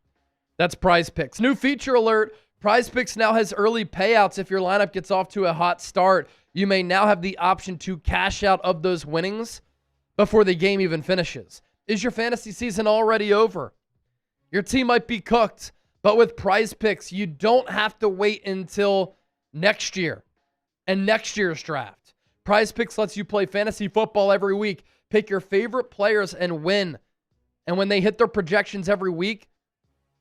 That's Prize Picks. New feature alert. Prize Picks now has early payouts if your lineup gets off to a hot start. You may now have the option to cash out of those winnings before the game even finishes. Is your fantasy season already over? Your team might be cooked, but with Prize Picks, you don't have to wait until next year and next year's draft. Prize Picks lets you play fantasy football every week, pick your favorite players, and win. And when they hit their projections every week,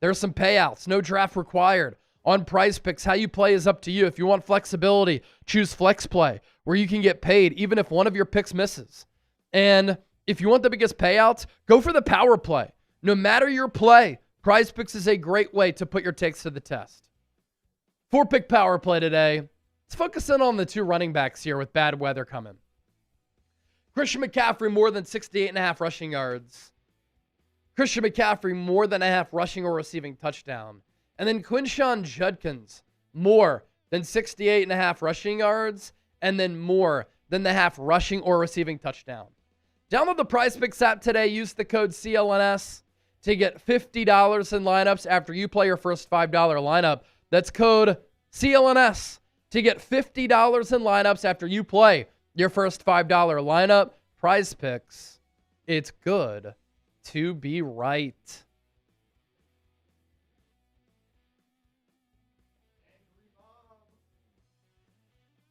there's some payouts. No draft required. On Prize Picks, how you play is up to you. If you want flexibility, choose Flex Play, where you can get paid even if one of your picks misses. And if you want the biggest payouts, go for the power play. No matter your play, PrizePicks is a great way to put your takes to the test. 4-pick power play today. Let's focus in on the 2 running backs here with bad weather coming. Christian McCaffrey, more than 68.5 rushing yards. Christian McCaffrey, more than a half rushing or receiving touchdown. And then Quinshon Judkins, more than 68.5 rushing yards, and then more than the half rushing or receiving touchdown. Download the PrizePicks app today. Use the code CLNS to get $50 in lineups after you play your first $5 lineup. That's code CLNS to get $50 in lineups after you play your first $5 lineup. PrizePicks, it's good to be right.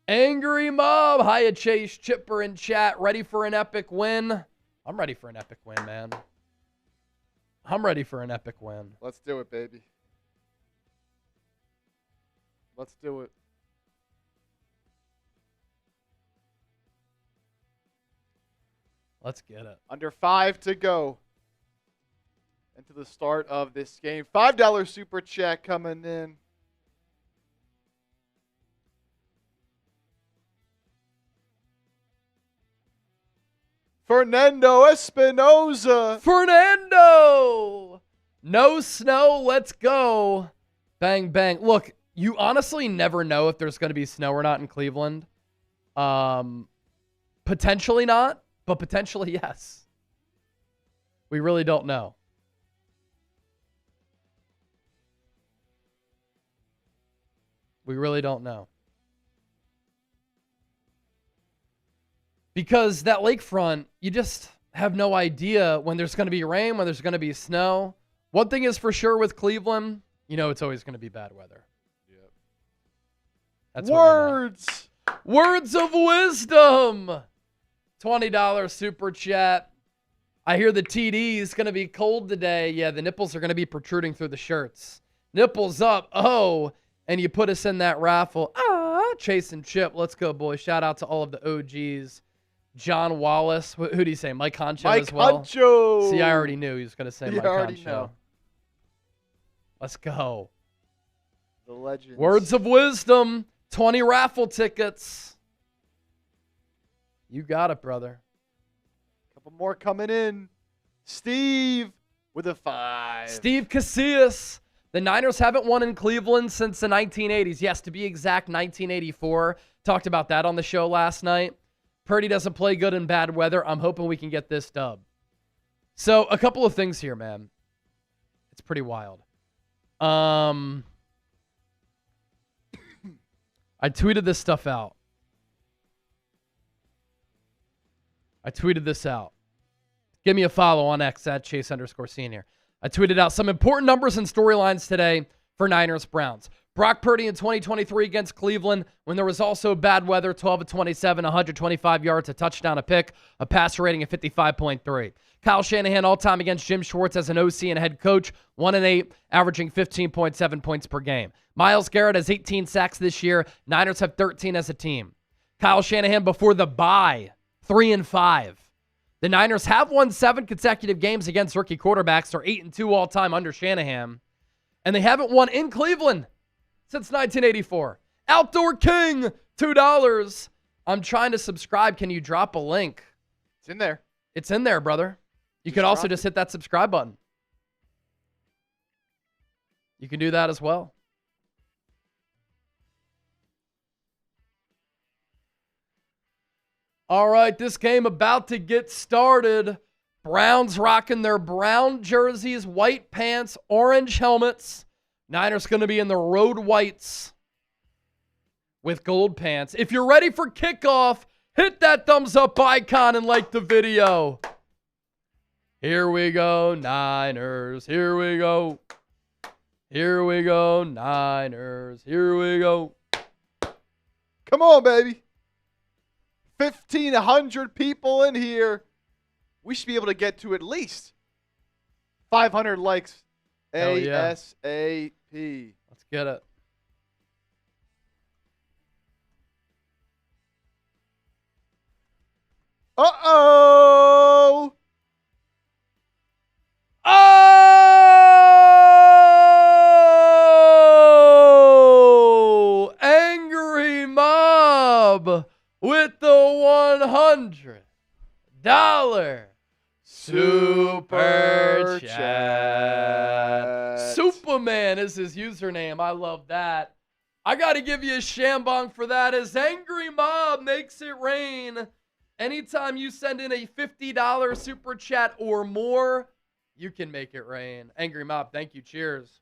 Angry Mom. Hiya, Chase, Chipper in chat. Ready for an epic win? I'm ready for an epic win, man. I'm ready for an epic win. Let's do it, baby. Let's do it. Let's get it. Under 5 to go into the start of this game. $5 super chat coming in. Fernando Espinoza. Fernando! No snow, let's go. Bang, bang. Look, you honestly never know if there's going to be snow or not in Cleveland. Potentially not, but potentially yes. We really don't know. We really don't know. Because that lakefront, you just have no idea when there's going to be rain, when there's going to be snow. One thing is for sure with Cleveland, you know it's always going to be bad weather. Yep. That's Words. Words of wisdom. $20 super chat. I hear the TD is going to be cold today. Yeah, the nipples are going to be protruding through the shirts. Nipples up. Oh, and you put us in that raffle. Chase and Chip. Let's go, boys. Shout out to all of the OGs. John Wallace. Who do you say? Mike Honcho as well? Mike Honcho. See, I already knew he was going to say Mike Honcho. Know. Let's go. The legends. Words of wisdom. 20 raffle tickets. You got it, brother. Couple more coming in. Steve with a 5. Steve Casillas. The Niners haven't won in Cleveland since the 1980s. Yes, to be exact, 1984. Talked about that on the show last night. Purdy doesn't play good in bad weather. I'm hoping we can get this dub. So, a couple of things here, man. It's pretty wild. I tweeted this stuff out. Give me a follow on X at Chase_Senior. I tweeted out some important numbers and storylines today for Niners-Browns. Brock Purdy in 2023 against Cleveland when there was also bad weather, 12 of 27, 125 yards, a touchdown, a pick, a passer rating of 55.3. Kyle Shanahan all-time against Jim Schwartz as an OC and head coach, 1-8, averaging 15.7 points per game. Myles Garrett has 18 sacks this year. Niners have 13 as a team. Kyle Shanahan before the bye, 3-5. The Niners have won 7 consecutive games against rookie quarterbacks. They're 8-2 all-time under Shanahan. And they haven't won in Cleveland since 1984. Outdoor King, $2. I'm trying to subscribe. Can you drop a link? It's in there. It's in there, brother. You could also just hit that subscribe button. You can do that as well. All right, this game about to get started. Browns rocking their brown jerseys, white pants, orange helmets. Niners going to be in the road whites with gold pants. If you're ready for kickoff, hit that thumbs up icon and like the video. Here we go, Niners. Here we go. Here we go, Niners. Here we go. Come on, baby. 1,500 people in here. We should be able to get to at least 500 likes. Hell yeah. ASAP. Let's get it. Uh-oh. Oh! Angry Mob with the $100 Super Chat. Superman is his username. I love that. I got to give you a shambong for that, as Angry Mob makes it rain. Anytime you send in a $50 Super Chat or more, you can make it rain. Angry Mob, thank you. Cheers.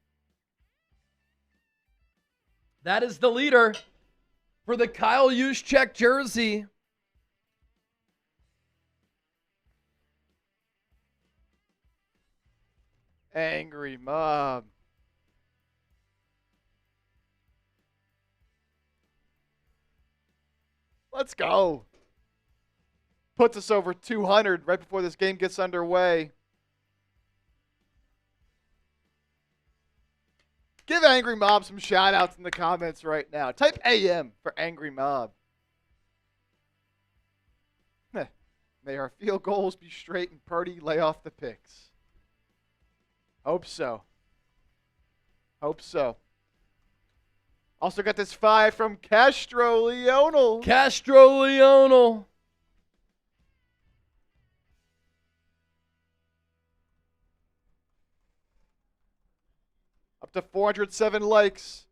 That is the leader for the Kyle Juszczyk jersey. Angry Mob. Let's go. Puts us over 200 right before this game gets underway. Give Angry Mob some shout-outs in the comments right now. Type AM for Angry Mob. May our field goals be straight and Purdy lay off the picks. Hope so. Hope so. Also got this 5 from Castro Leonel. Castro Leonel. Up to 407 likes.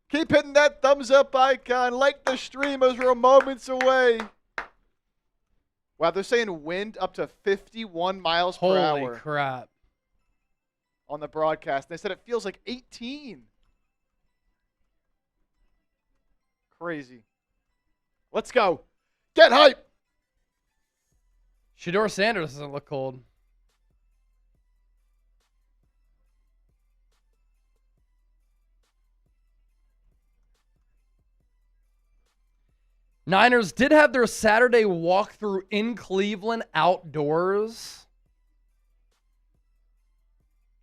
Keep hitting that thumbs up icon. Like the stream as we're moments away. Wow, they're saying wind up to 51 miles per hour. Holy crap. On the broadcast. They said it feels like 18. Crazy. Let's go. Get hype. Shadour Sanders doesn't look cold. Niners did have their Saturday walkthrough in Cleveland outdoors,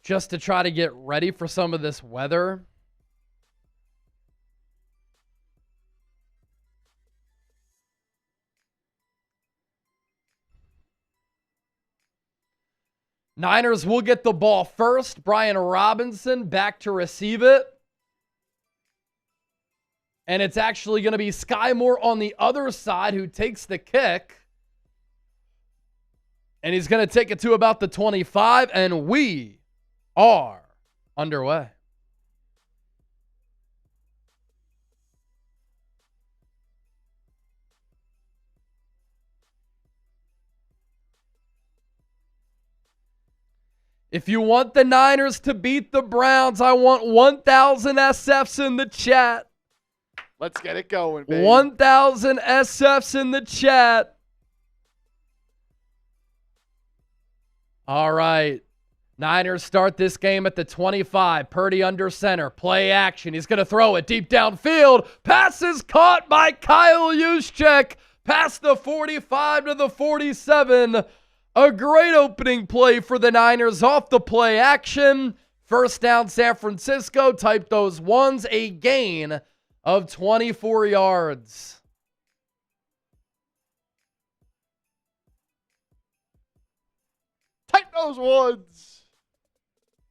just to try to get ready for some of this weather. Niners will get the ball first. Brian Robinson back to receive it. And it's actually going to be Sky Moore on the other side who takes the kick. And he's going to take it to about the 25, and we are underway. If you want the Niners to beat the Browns, I want 1,000 SFs in the chat. Let's get it going, baby. 1,000 SFs in the chat. All right. Niners start this game at the 25. Purdy under center. Play action. He's going to throw it deep downfield. Pass is caught by Kyle Juszczyk. Past the 45 to the 47. A great opening play for the Niners off the play action. First down, San Francisco. Type those ones. A gain of 24 yards. Type those ones.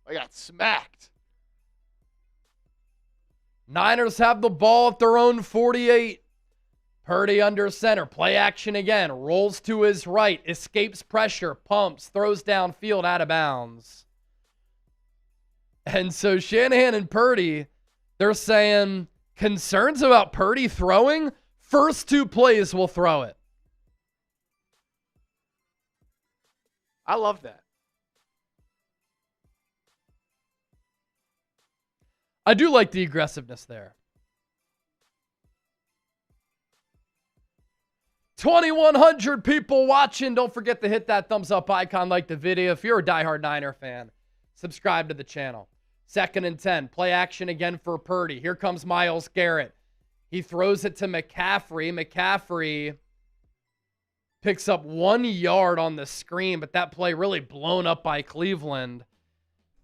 I got smacked. Niners have the ball at their own 48. Purdy under center. Play action again. Rolls to his right. Escapes pressure. Pumps. Throws downfield out of bounds. And so Shanahan and Purdy, they're saying concerns about Purdy throwing? First two plays will throw it. I love that. I do like the aggressiveness there. 2,100 people watching. Don't forget to hit that thumbs up icon, like the video. If you're a diehard Niner fan, subscribe to the channel. 2nd and 10. Play action again for Purdy. Here comes Myles Garrett. He throws it to McCaffrey. McCaffrey picks up 1 yard on the screen, but that play really blown up by Cleveland.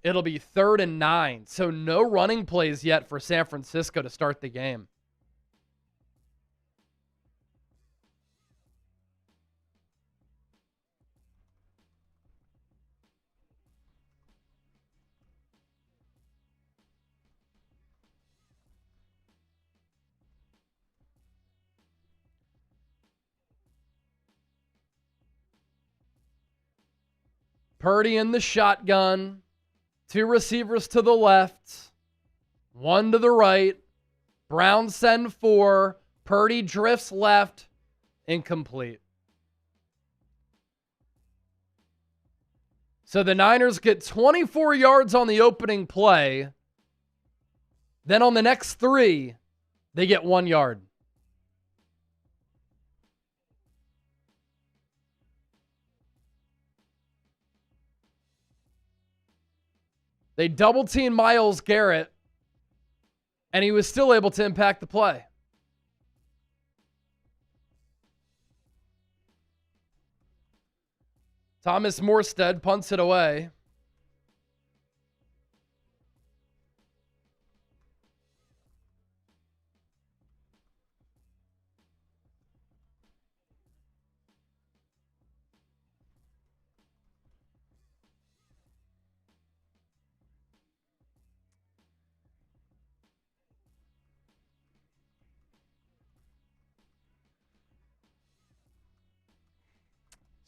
It'll be 3rd and 9. So no running plays yet for San Francisco to start the game. Purdy in the shotgun. 2 receivers to the left. 1 to the right. Browns send 4. Purdy drifts left. Incomplete. So the Niners get 24 yards on the opening play. Then on the next 3, they get 1 yard. They double team Myles Garrett, and he was still able to impact the play. Thomas Morstead punts it away.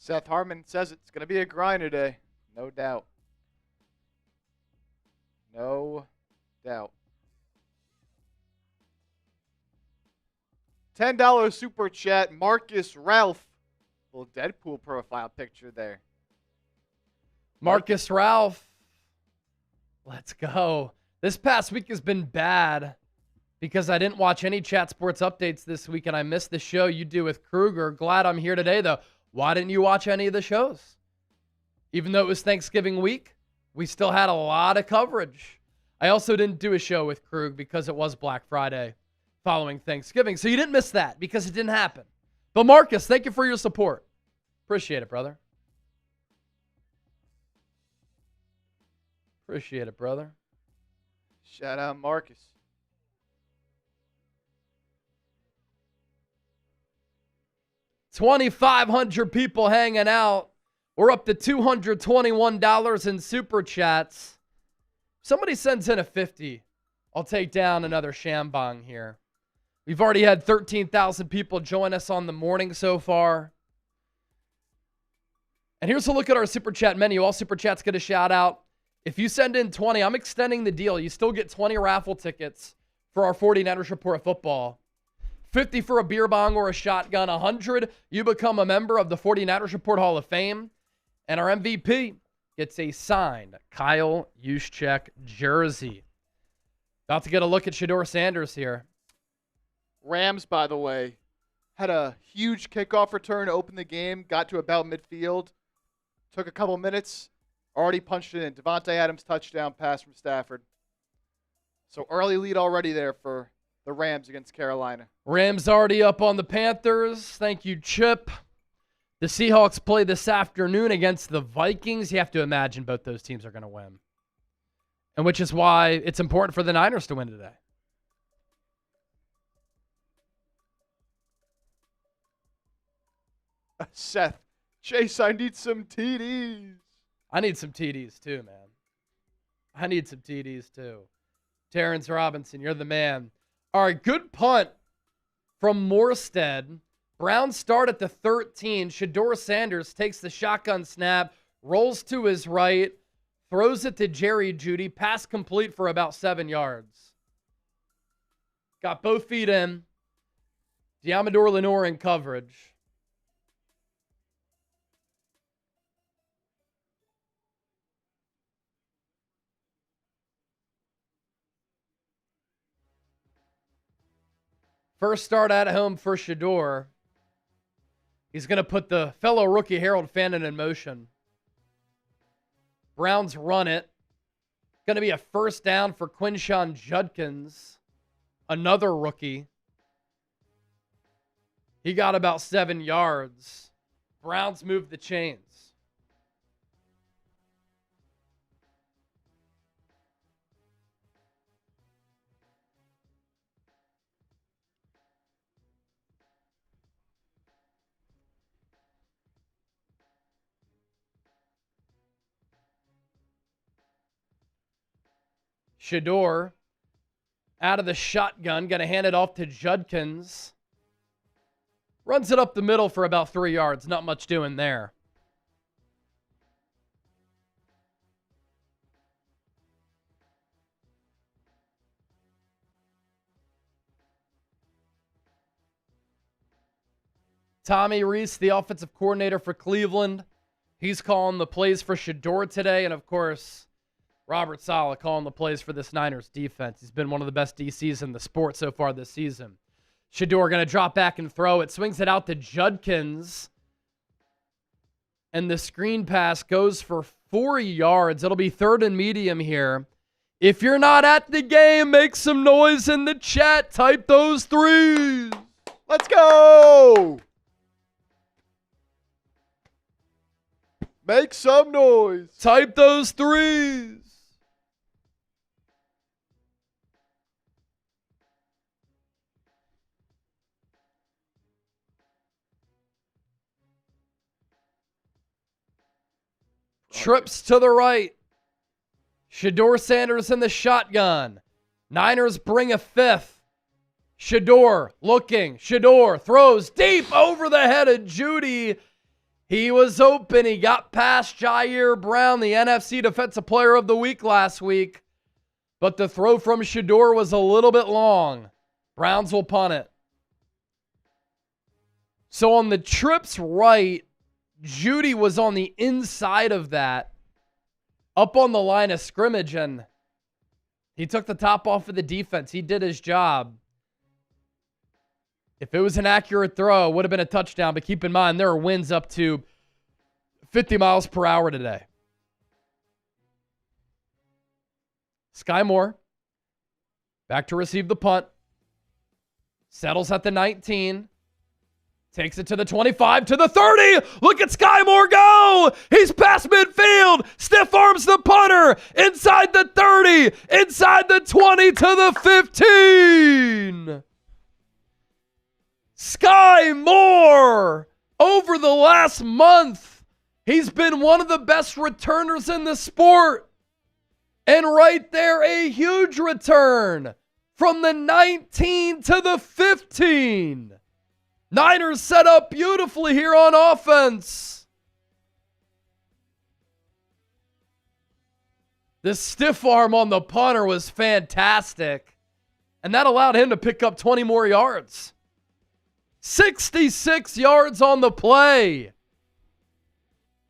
Seth Harmon says it's going to be a grind today. No doubt. No doubt. $10 super chat. Marcus Ralph. Little Deadpool profile picture there. Marcus Ralph. Let's go. This past week has been bad because I didn't watch any Chat Sports updates this week and I missed the show you do with Kruger. Glad I'm here today, though. Why didn't you watch any of the shows? Even though it was Thanksgiving week, we still had a lot of coverage. I also didn't do a show with Krug because it was Black Friday following Thanksgiving. So you didn't miss that because it didn't happen. But Marcus, thank you for your support. Appreciate it, brother. Appreciate it, brother. Shout out Marcus. $2,500 people hanging out. We're up to $221 in super chats. Somebody sends in a 50. I'll take down another shambong here. We've already had 13,000 people join us on the morning so far. And here's a look at our super chat menu. All super chats get a shout out. If you send in 20, I'm extending the deal. You still get 20 raffle tickets for our 49ers Report of Football. 50 for a beer bong or a shotgun. 100, you become a member of the 49ers Report Hall of Fame. And our MVP gets a signed Kyle Juszczyk jersey. About to get a look at Shadour Sanders here. Rams, by the way, had a huge kickoff return to open the game. Got to about midfield. Took a couple minutes. Already punched it in. Devontae Adams touchdown pass from Stafford. So early lead already there for the Rams against Carolina. Rams already up on the Panthers. Thank you, Chip. The Seahawks play this afternoon against the Vikings. You have to imagine both those teams are going to win. And which is why it's important for the Niners to win today. Seth, Chase, I need some TDs. I need some TDs too, man. I need some TDs too. Terrence Robinson, you're the man. All right, good punt from Morstead. Browns start at the 13. Shadour Sanders takes the shotgun snap, rolls to his right, throws it to Jerry Jeudy. Pass complete for about 7 yards. Got both feet in. Diamador Lenore in coverage. First start at home for Shedeur. He's going to put the fellow rookie Harold Fannin in motion. Browns run it. Going to be a first down for Quinshon Judkins, another rookie. He got about 7 yards. Browns move the chains. Shedeur out of the shotgun, going to hand it off to Judkins. Runs it up the middle for about 3 yards. Not much doing there. Tommy Reese, the offensive coordinator for Cleveland. He's calling the plays for Shedeur today. And, of course, Robert Saleh calling the plays for this Niners defense. He's been one of the best DCs in the sport so far this season. Shedeur going to drop back and throw it. Swings it out to Judkins. And the screen pass goes for 4 yards. It'll be 3rd and medium here. If you're not at the game, make some noise in the chat. Type those 3s. Let's go! Make some noise. Type those 3s. Trips to the right. Shadour Sanders in the shotgun. Niners bring a 5th. Shedeur looking. Shedeur throws deep over the head of Judy. He was open. He got past Jair Brown, the NFC Defensive Player of the Week last week. But the throw from Shedeur was a little bit long. Browns will punt it. So on the trips right, Judy was on the inside of that, up on the line of scrimmage, and he took the top off of the defense. He did his job. If it was an accurate throw, it would have been a touchdown, but keep in mind, there are winds up to 50 miles per hour today. Sky Moore, back to receive the punt. Settles at the 19. Takes it to the 25, to the 30. Look at Sky Moore go. He's past midfield. Stiff arms the punter. Inside the 30. Inside the 20 to the 15. Sky Moore, over the last month, he's been one of the best returners in the sport. And right there, a huge return from the 19 to the 15. Niners set up beautifully here on offense. The stiff arm on the punter was fantastic. And that allowed him to pick up 20 more yards. 66 yards on the play.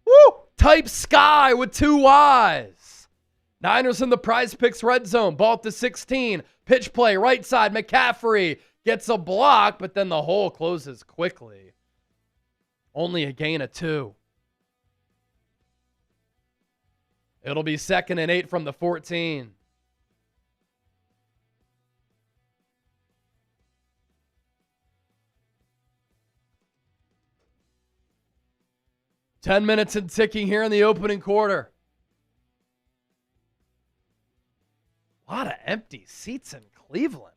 Woo! Type Sky with 2 Ys. Niners in the Prize Picks red zone. Ball at the 16. Pitch play right side. McCaffrey gets a block, but then the hole closes quickly. Only a gain of 2. It'll be 2nd and 8 from the 14. Ten minutes and ticking here in the opening quarter. A lot of empty seats in Cleveland.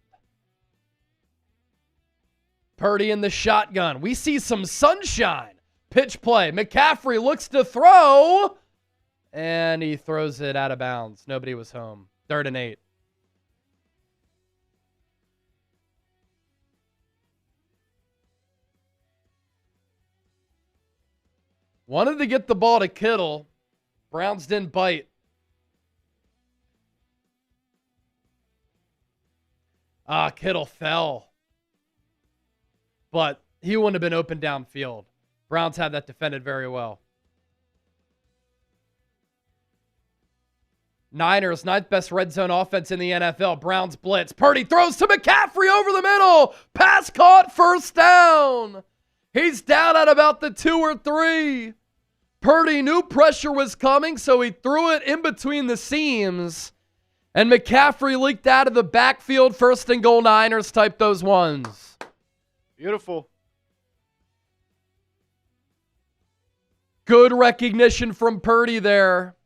Purdy in the shotgun. We see some sunshine. Pitch play. McCaffrey looks to throw. And he throws it out of bounds. Nobody was home. 3rd and 8. Wanted to get the ball to Kittle. Browns didn't bite. Kittle fell. But he wouldn't have been open downfield. Browns had that defended very well. Niners, 9th best red zone offense in the NFL. Browns blitz. Purdy throws to McCaffrey over the middle. Pass caught, 1st down. He's down at about the 2 or 3. Purdy knew pressure was coming, so he threw it in between the seams. And McCaffrey leaked out of the backfield. 1st and goal, Niners. Type those 1s. Beautiful. Good recognition from Purdy there.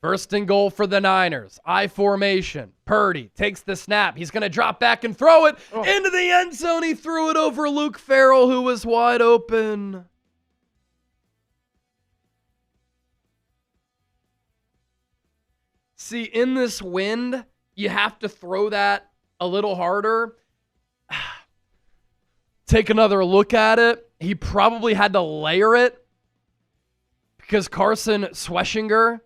First and goal for the Niners. I formation. Purdy takes the snap. He's going to drop back and throw it into the end zone. He threw it over Luke Farrell, who was wide open. See, in this wind, you have to throw that a little harder. Take another look at it. He probably had to layer it because Carson Schweschinger,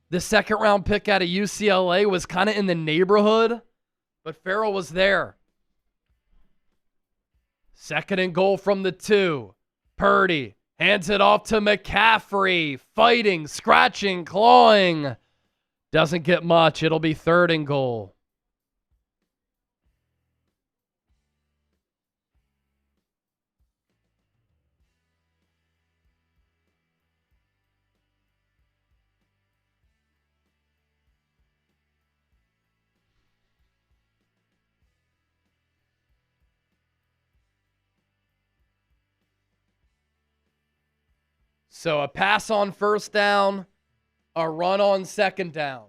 the 2nd round pick out of UCLA, was kind of in the neighborhood but Farrell was there. 2nd and goal from the 2. Purdy hands it off to McCaffrey. Fighting, scratching, clawing. Doesn't get much. It'll be 3rd and goal. So a pass on 1st down, a run on 2nd down.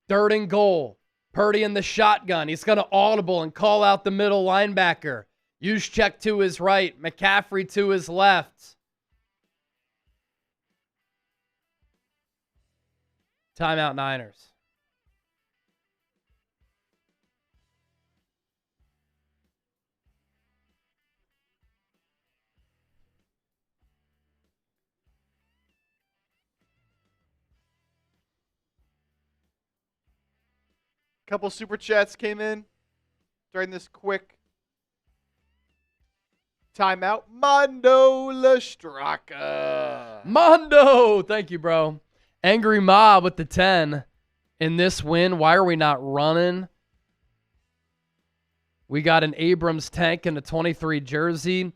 3rd and goal. Purdy in the shotgun. He's going to audible and call out the middle linebacker. Juszczyk to his right. McCaffrey to his left. Timeout Niners. Couple super chats came in during this quick timeout. Mondo Lestraka. Mondo! Thank you, bro. Angry Mob with the 10 in this win. Why are we not running? We got an Abrams tank and a 23 jersey.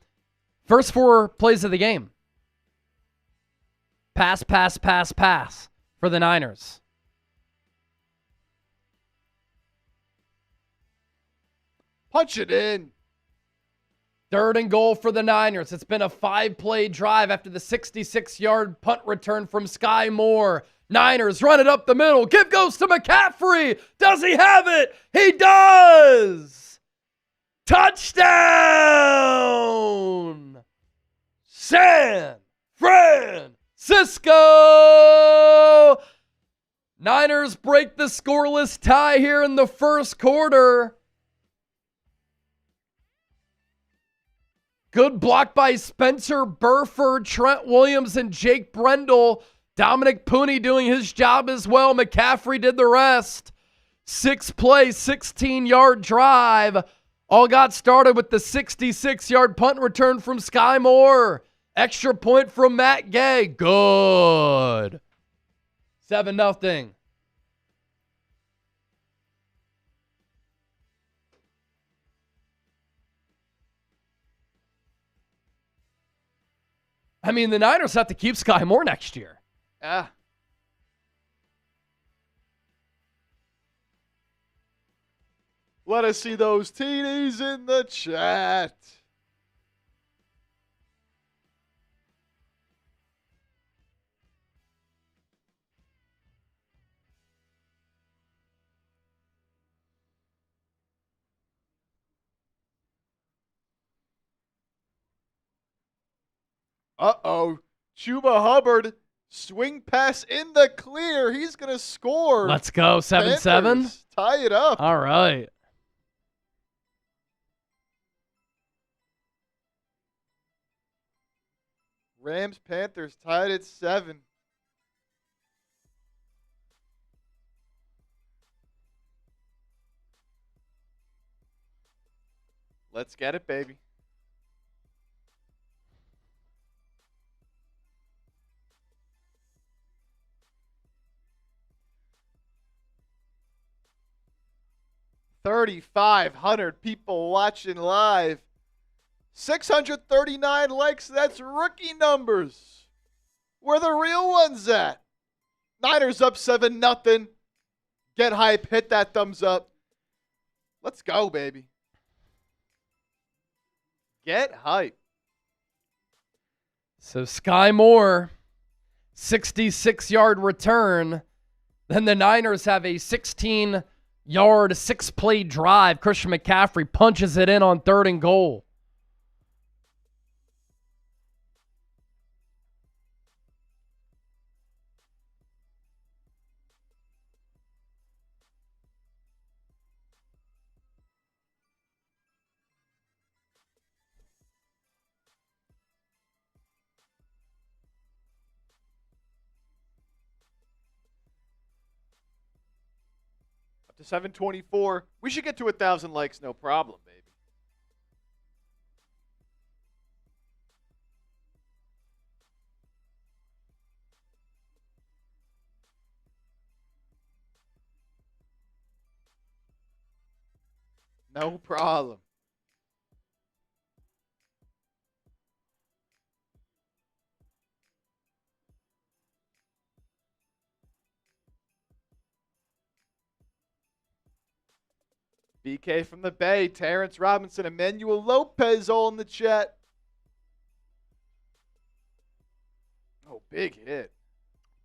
First 4 plays of the game. Pass, pass, pass, pass for the Niners. Punch it in. 3rd and goal for the Niners. It's been a 5-play drive after the 66-yard punt return from Sky Moore. Niners run it up the middle. Give goes to McCaffrey. Does he have it? He does. Touchdown. San Francisco. Niners break the scoreless tie here in the 1st quarter. Good block by Spencer Burford, Trent Williams, and Jake Brendel. Dominic Pooney doing his job as well. McCaffrey did the rest. 6-play, 16-yard drive. All got started with the 66-yard punt return from Sky Moore. Extra point from Matt Gay. Good. 7-0. I mean, the Niners have to keep Sky Moore next year. Yeah. Let us see those TDs in the chat. Uh-oh. Chuba Hubbard, swing pass in the clear. He's going to score. Let's go. 7-7. Panthers tie it up. All right. Rams-Panthers tied at 7. Let's get it, baby. $3,500 people watching live. 639 likes. That's rookie numbers. Where the real ones at? Niners up 7-0. Get hype. Hit that thumbs up. Let's go, baby. Get hype. So Sky Moore, 66-yard return. Then the Niners have a 16-yard, 6-play drive. Christian McCaffrey punches it in on 3rd and goal. Up to 724. We should get to 1,000 likes, no problem, baby. No problem. BK from the Bay, Terrence Robinson, Emmanuel Lopez all in the chat. Oh, big hit.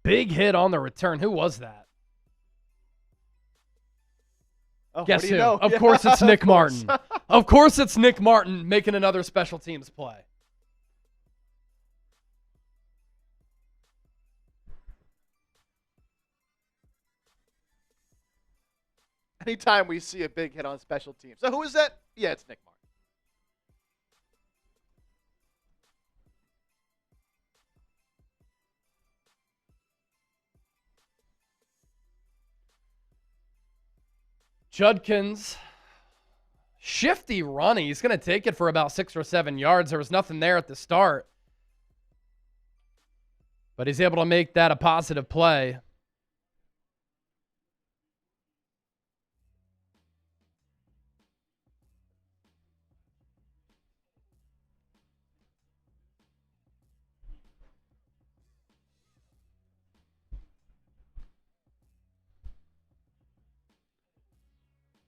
Big hit on the return. Who was that? Oh, Guess what do who? you know? Of Yeah, course it's Nick of course. Martin. Of course it's Nick Martin making another special teams play. Anytime we see a big hit on special teams. So who is that? Yeah, it's Nick Martin. Judkins, shifty run. He's going to take it for about 6 or 7 yards. There was nothing there at the start. But he's able to make that a positive play.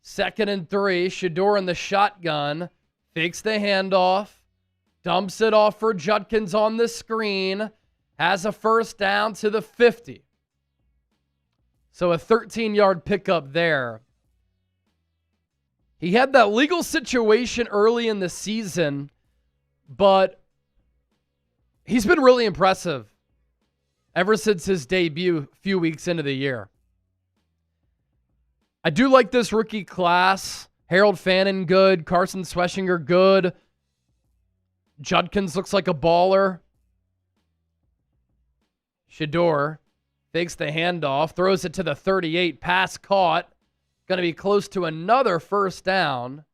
Second and 3, Shedeur in the shotgun, fakes the handoff, dumps it off for Judkins on the screen, has a first down to the 50. So a 13-yard pickup there. He had that legal situation early in the season, but he's been really impressive ever since his debut a few weeks into the year. I do like this rookie class. Harold Fannin, good. Carson Sweshinger, good. Judkins looks like a baller. Shedeur fakes the handoff, throws it to the 38, pass caught. Going to be close to another first down.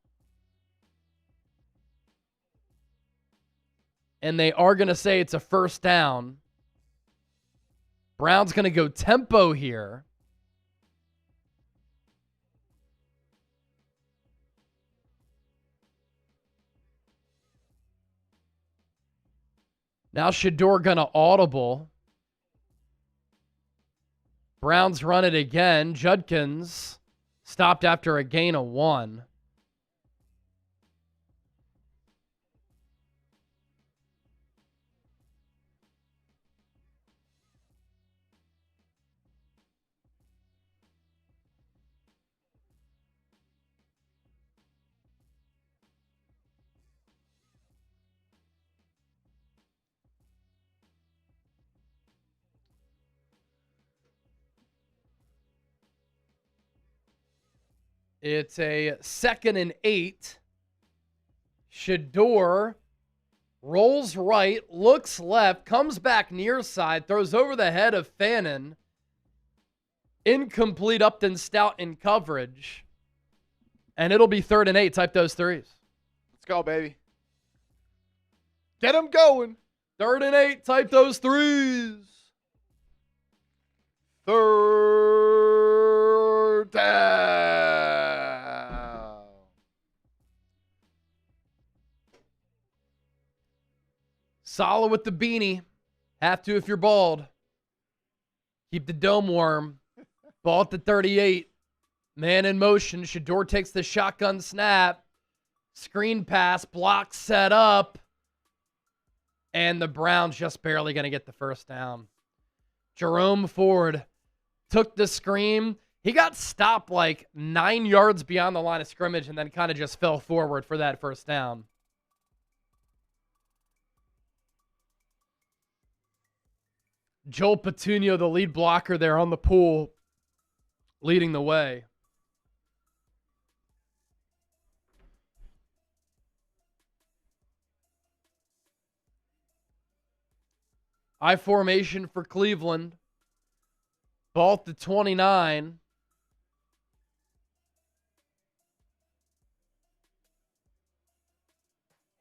And they are going to say it's a first down. Brown's going to go tempo here. Now Shedeur going to audible. Browns run it again. Judkins stopped after a gain of 1. It's a 2nd and 8. Shedeur rolls right, looks left, comes back near side, throws over the head of Fannin. Incomplete. Upton Stout in coverage. And it'll be 3rd and 8. Type those threes. Let's go, baby. Get them going. 3rd and 8. Type those threes. 3rd down. Solid with the beanie. Have to if you're bald. Keep the dome warm. Ball at the 38. Man in motion. Shedeur takes the shotgun snap. Screen pass. Block set up. And the Browns just barely going to get the first down. Jerome Ford took the screen. He got stopped like 9 yards beyond the line of scrimmage and then kind of just fell forward for that first down. Joel Petunia, the lead blocker there on the pool, leading the way. I formation for Cleveland. Ball at the 29.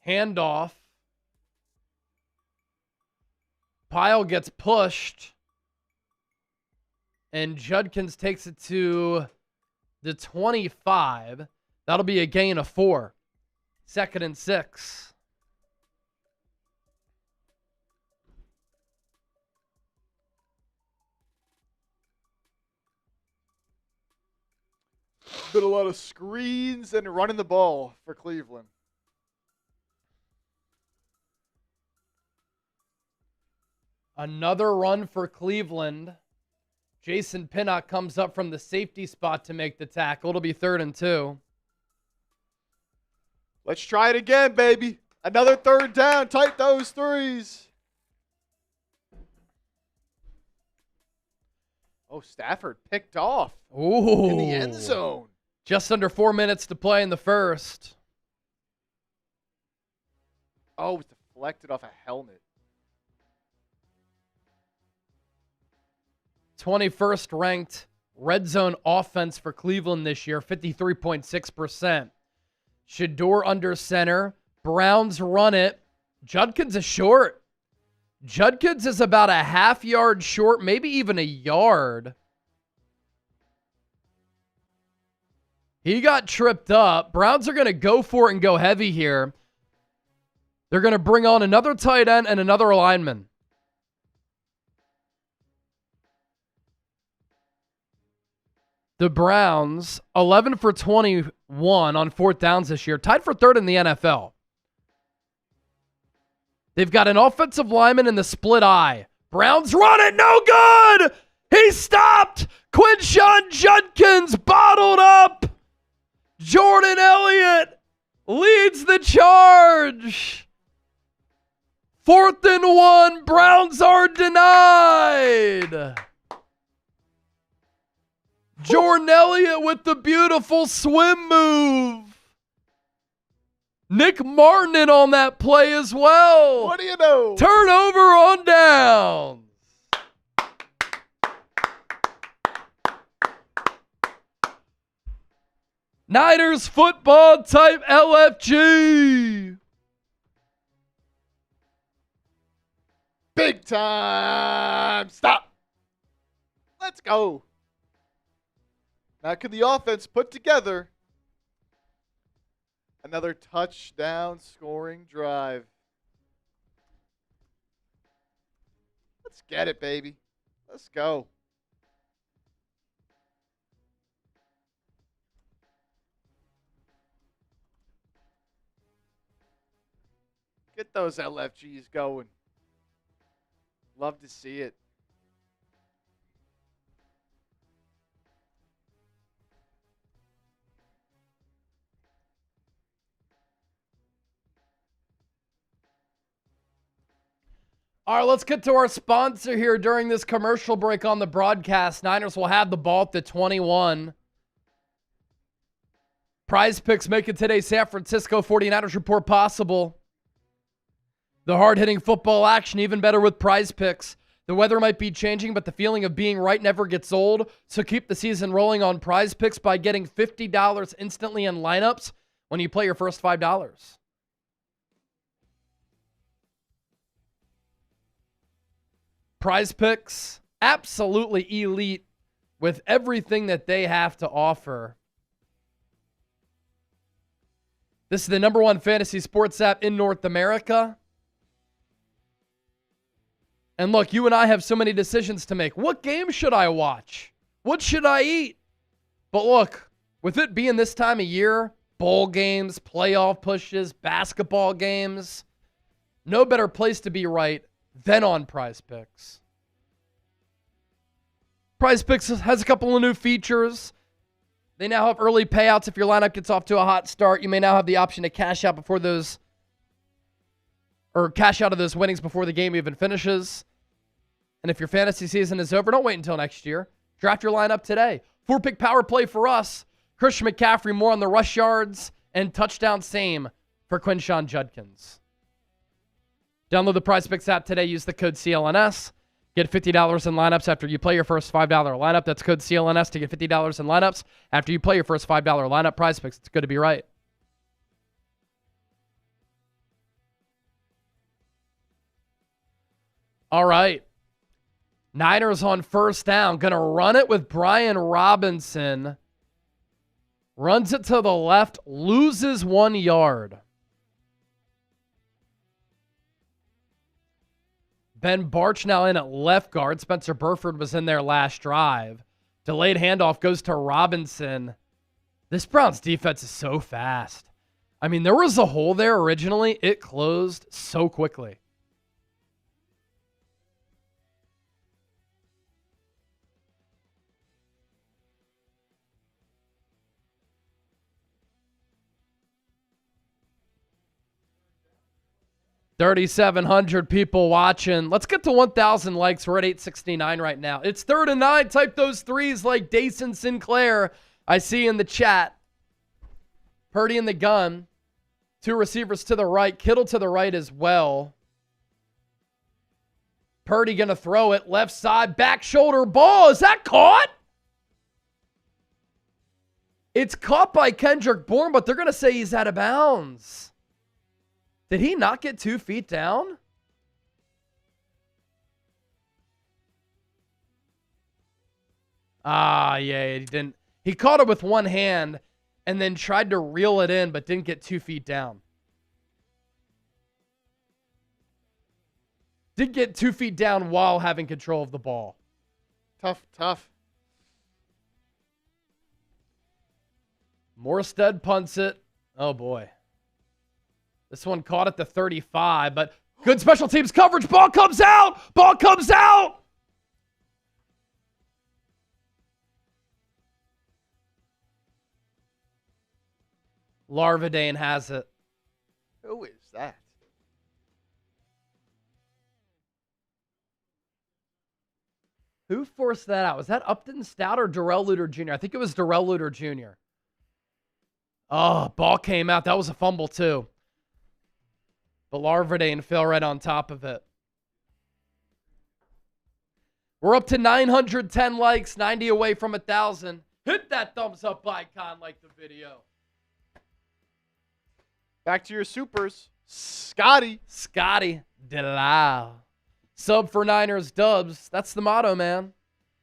Handoff. Pile gets pushed. And Judkins takes it to the 25. That'll be a gain of 4. 2nd and 6. Been a lot of screens and running the ball for Cleveland. Another run for Cleveland. Jason Pinnock comes up from the safety spot to make the tackle. It'll be 3rd and 2. Let's try it again, baby. Another 3rd down. Tight those threes. Oh, Stafford picked off. Ooh. In the end zone. Just under 4 minutes to play in the first. Oh, it deflected off a helmet. 21st ranked red zone offense for Cleveland this year, 53.6%. Shedeur under center. Browns run it. Judkins is short. Judkins is about a half yard short, maybe even a yard. He got tripped up. Browns are going to go for it and go heavy here. They're going to bring on another tight end and another lineman. The Browns, 11 for 21 on 4th downs this year, tied for 3rd in the NFL. They've got an offensive lineman in the split eye. Browns run it, no good! He stopped! Quinshon Judkins bottled up! Jordan Elliott leads the charge! 4th and 1, Browns are denied! Jordan Elliott with the beautiful swim move. Nick Martin in on that play as well. What do you know? Turnover on downs. Niners football type LFG. Big time. Stop. Let's go. Now, can the offense put together another touchdown scoring drive? Let's get it, baby. Let's go. Get those LFGs going. Love to see it. All right, let's get to our sponsor here during this commercial break on the broadcast. Niners will have the ball at the 21. Prize Picks making today's San Francisco 49ers report possible. The hard-hitting football action even better with Prize Picks. The weather might be changing, but the feeling of being right never gets old. So keep the season rolling on Prize Picks by getting $50 instantly in lineups when you play your first $5. Prize Picks, absolutely elite with everything that they have to offer. This is the #1 fantasy sports app in North America. And look, you and I have so many decisions to make. What game should I watch? What should I eat? But look, with it being this time of year, bowl games, playoff pushes, basketball games, no better place to be right than on Prize Picks. Prize Picks has a couple of new features. They now have early payouts if your lineup gets off to a hot start. You may now have the option to cash out before those, or cash out of those winnings before the game even finishes. And if your fantasy season is over, don't wait until next year. Draft your lineup today. 4-pick power play for us. Christian McCaffrey more on the rush yards and touchdown same for Quinshon Judkins. Download the Prize Picks app today. Use the code CLNS. Get $50 in lineups after you play your first $5 lineup. That's code CLNS to get $50 in lineups after you play your first $5 lineup. Prize Picks. It's good to be right. All right. Niners on first down. Going to run it with Brian Robinson. Runs it to the left. Loses 1 yard. Ben Barch now in at left guard. Spencer Burford was in there last drive. Delayed handoff goes to Robinson. This Browns defense is so fast. I mean, there was a hole there originally. It closed so quickly. $3,700 people watching. Let's get to 1,000 likes. We're at 869 right now. It's 3rd and 9. Type those threes like Dason Sinclair. I see in the chat. Purdy in the gun. 2 receivers to the right. Kittle to the right as well. Purdy going to throw it. Left side. Back shoulder ball. Is that caught? It's caught by Kendrick Bourne, but they're going to say he's out of bounds. Did he not get 2 feet down? Yeah, he didn't. He caught it with one hand and then tried to reel it in, but didn't get 2 feet down. Did get 2 feet down while having control of the ball. Tough. Morstead punts it. Oh, boy. This one caught at the 35, but good special teams coverage. Ball comes out. Ball comes out. Larvadane has it. Who is that? Who forced that out? Was that Upton Stout or Darrell Luter Jr.? I think it was Darrell Luter Jr. Oh, ball came out. That was a fumble, too. But Larvadane fell right on top of it. We're up to 910 likes, 90 away from 1,000. Hit that thumbs up icon, like the video. Back to your supers. Scotty DeLisle. Sub for Niners dubs. That's the motto, man.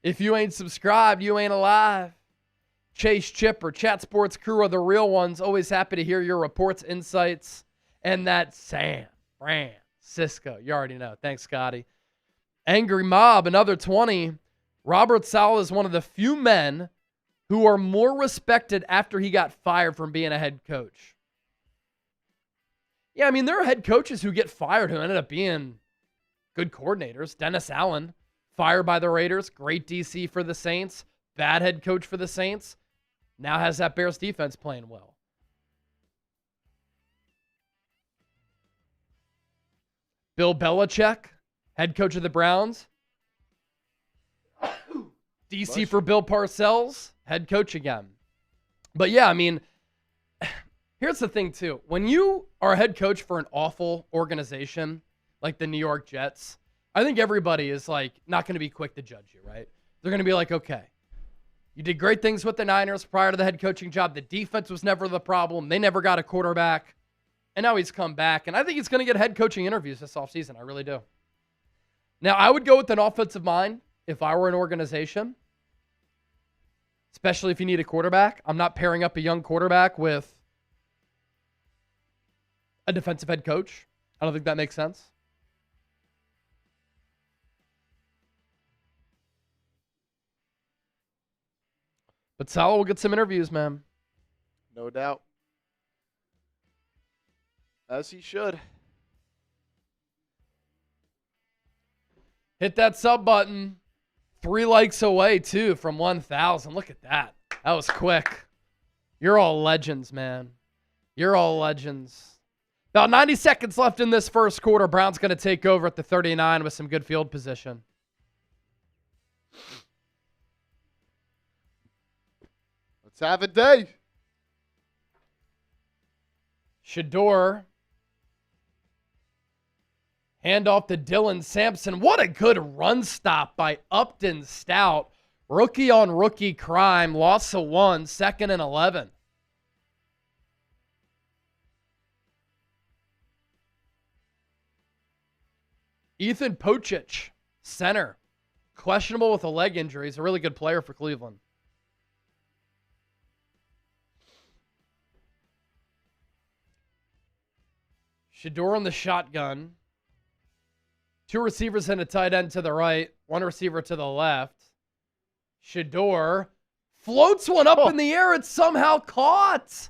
If you ain't subscribed, you ain't alive. Chase Chipper, Chat Sports crew are the real ones. Always happy to hear your reports, insights, and that San Francisco. You already know. Thanks, Scotty. Angry Mob, another 20. Robert Saleh is one of the few men who are more respected after he got fired from being a head coach. Yeah, I mean, there are head coaches who get fired who ended up being good coordinators. Dennis Allen, fired by the Raiders. Great DC for the Saints. Bad head coach for the Saints. Now has that Bears defense playing well. Bill Belichick, head coach of the Browns. DC for Bill Parcells, head coach again. But yeah, I mean, here's the thing too. When you are a head coach for an awful organization like the New York Jets, I think everybody is like not going to be quick to judge you, right? They're going to be like, okay, you did great things with the Niners prior to the head coaching job. The defense was never the problem. They never got a quarterback. And now he's come back. And I think he's going to get head coaching interviews this offseason. I really do. Now, I would go with an offensive mind if I were an organization, especially if you need a quarterback. I'm not pairing up a young quarterback with a defensive head coach. I don't think that makes sense. But Saleh will get some interviews, man. No doubt. As he should. Hit that sub button. 3 likes away, too, from 1,000. Look at that. That was quick. You're all legends, man. You're all legends. About 90 seconds left in this first quarter. Brown's going to take over at the 39 with some good field position. Let's have a day. Shedeur. Handoff to Dylan Sampson. What a good run stop by Upton Stout. Rookie on rookie crime. Loss of 1, 2nd and 11. Ethan Pocic, center. Questionable with a leg injury. He's a really good player for Cleveland. Shedeur on the shotgun. 2 receivers and a tight end to the right. 1 receiver to the left. Shedeur floats one up in the air. It's somehow caught.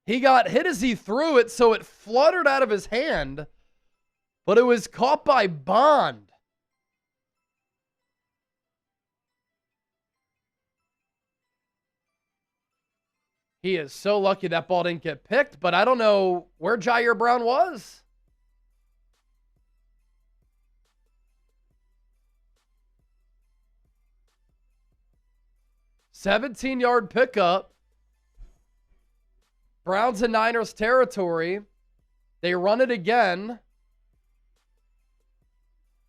He got hit as he threw it, so it fluttered out of his hand. But it was caught by Bond. He is so lucky that ball didn't get picked, but I don't know where Jair Brown was. $17-yard pickup. Browns in Niners territory. They run it again.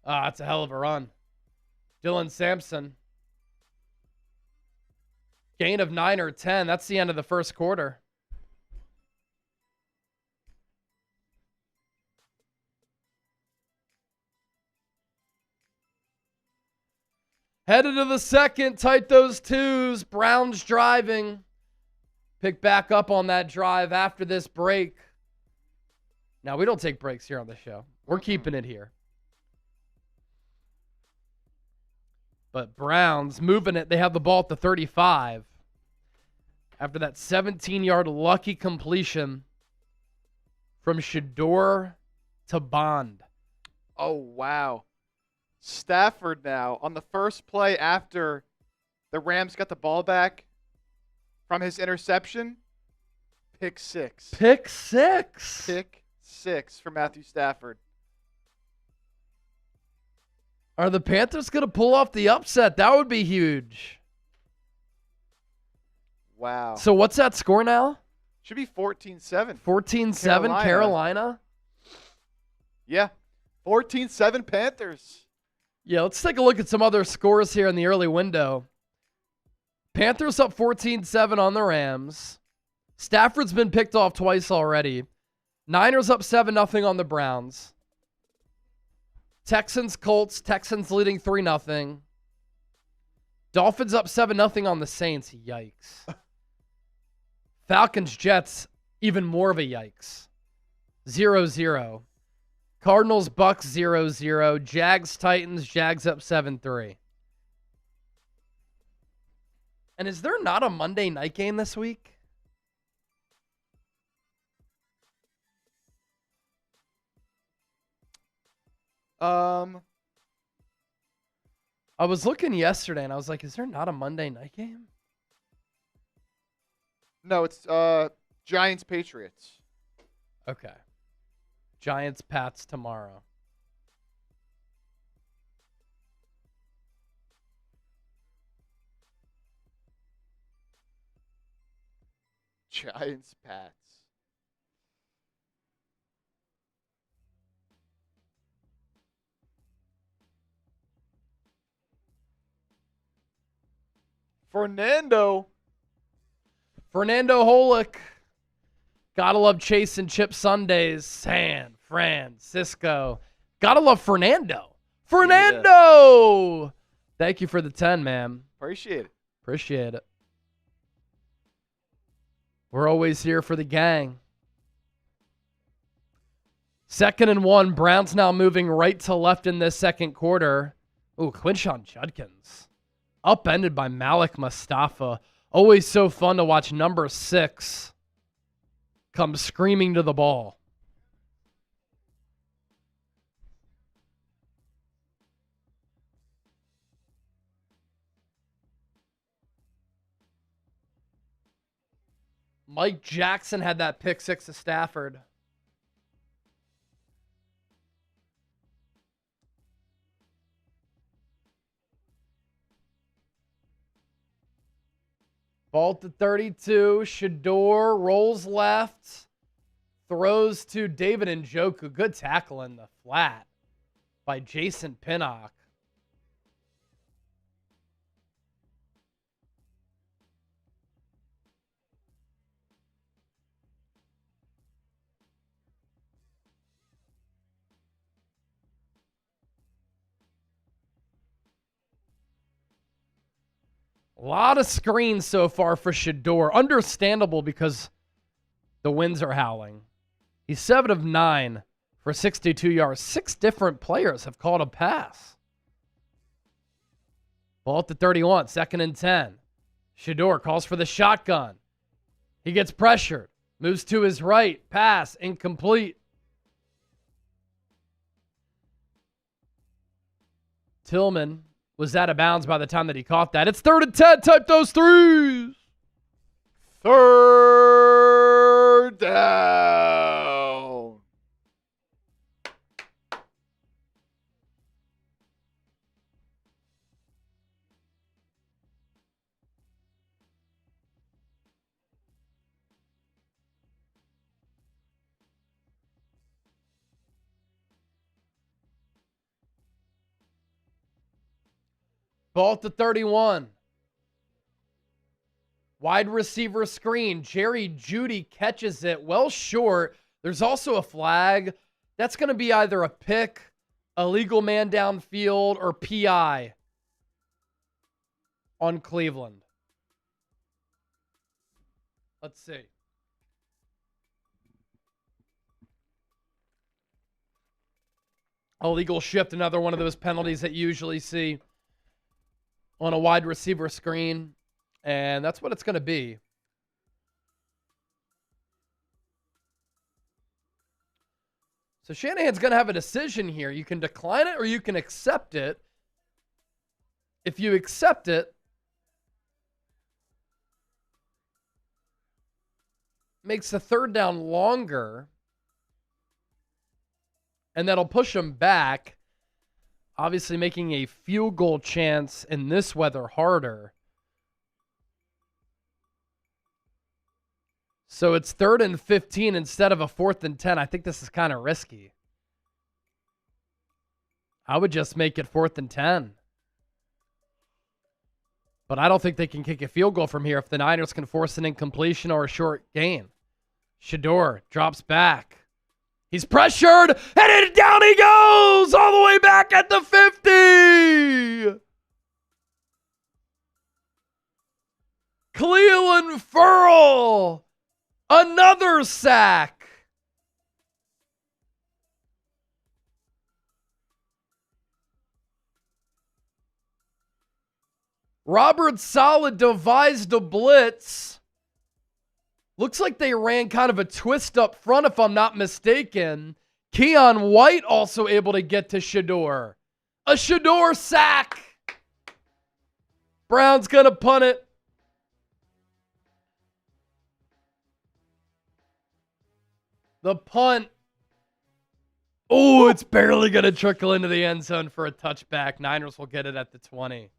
That's a hell of a run. Dylan Sampson. Gain of 9 or 10. That's the end of the first quarter. Headed to the second. Tight those twos. Browns driving. Pick back up on that drive after this break. Now, we don't take breaks here on the show. We're keeping it here. But Browns moving it. They have the ball at the 35. After that 17-yard lucky completion from Shedeur to Bond. Oh, wow. Stafford now on the first play after the Rams got the ball back from his interception. Pick six. Pick six. Pick six for Matthew Stafford. Are the Panthers going to pull off the upset? That would be huge. Wow. So what's that score now? Should be 14-7. 14-7 Carolina. Yeah. 14-7 Panthers. Yeah, let's take a look at some other scores here in the early window. Panthers up 14-7 on the Rams. Stafford's been picked off twice already. Niners up 7-0 on the Browns. Texans, Colts. Texans leading 3-0. Dolphins up 7-0 on the Saints. Yikes. Falcons, Jets, even more of a yikes. 0-0. Cardinals, Bucks, 0-0. Jags, Titans. Jags up 7-3. And is there not a Monday night game this week? I was looking yesterday and I was like, is there not a Monday night game? No, it's Giants Patriots. Okay. Giants Pats tomorrow. Giants Pats. Fernando Holick. Gotta love Chase and Chip Sundays. San Francisco. Gotta love Fernando. Yeah. Thank you for the 10, man. Appreciate it. We're always here for the gang. 2nd and 1. Browns now moving right to left in this second quarter. Ooh, Quinshon Judkins. Upended by Malik Mustafa. Always so fun to watch number 6 come screaming to the ball. Mike Jackson had that pick 6 to Stafford. Ball to 32. Shedeur rolls left. Throws to David Njoku. Good tackle in the flat by Jason Pinnock. A lot of screens so far for Shedeur. Understandable because the winds are howling. He's 7 of 9 for 62 yards. 6 different players have caught a pass. Ball at the 31, 2nd and 10. Shedeur calls for the shotgun. He gets pressured. Moves to his right. Pass incomplete. Tillman was out of bounds by the time that he caught that. It's 3rd and 10. Type those threes. 3rd down. Ball at the 31. Wide receiver screen. Jerry Jeudy catches it well short. There's also a flag. That's going to be either a pick, a legal man downfield, or PI on Cleveland. Let's see. Illegal shift, another one of those penalties that you usually see on a wide receiver screen, and that's what it's going to be. So Shanahan's going to have a decision here. You can decline it or you can accept it. If you accept it, makes the 3rd down longer, and that'll push them back. Obviously making a field goal chance in this weather harder. So it's 3rd and 15 instead of a 4th and 10. I think this is kind of risky. I would just make it 4th and 10. But I don't think they can kick a field goal from here if the Niners can force an incompletion or a short gain. Shedeur drops back. He's pressured, and down he goes, all the way back at the 50. Cleveland Ferrell, another sack. Robert Saleh devised a blitz. Looks like they ran kind of a twist up front, if I'm not mistaken. Keon White also able to get to Shedeur. A Shedeur sack. Brown's going to punt it. The punt. Oh, it's barely going to trickle into the end zone for a touchback. Niners will get it at the 20.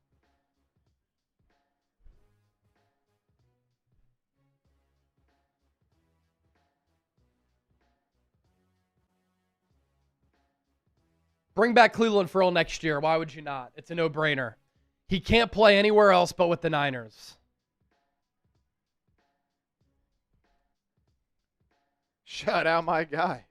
Bring back Cleveland Ferrell next year. Why would you not? It's a no-brainer. He can't play anywhere else but with the Niners. Shout out my guy.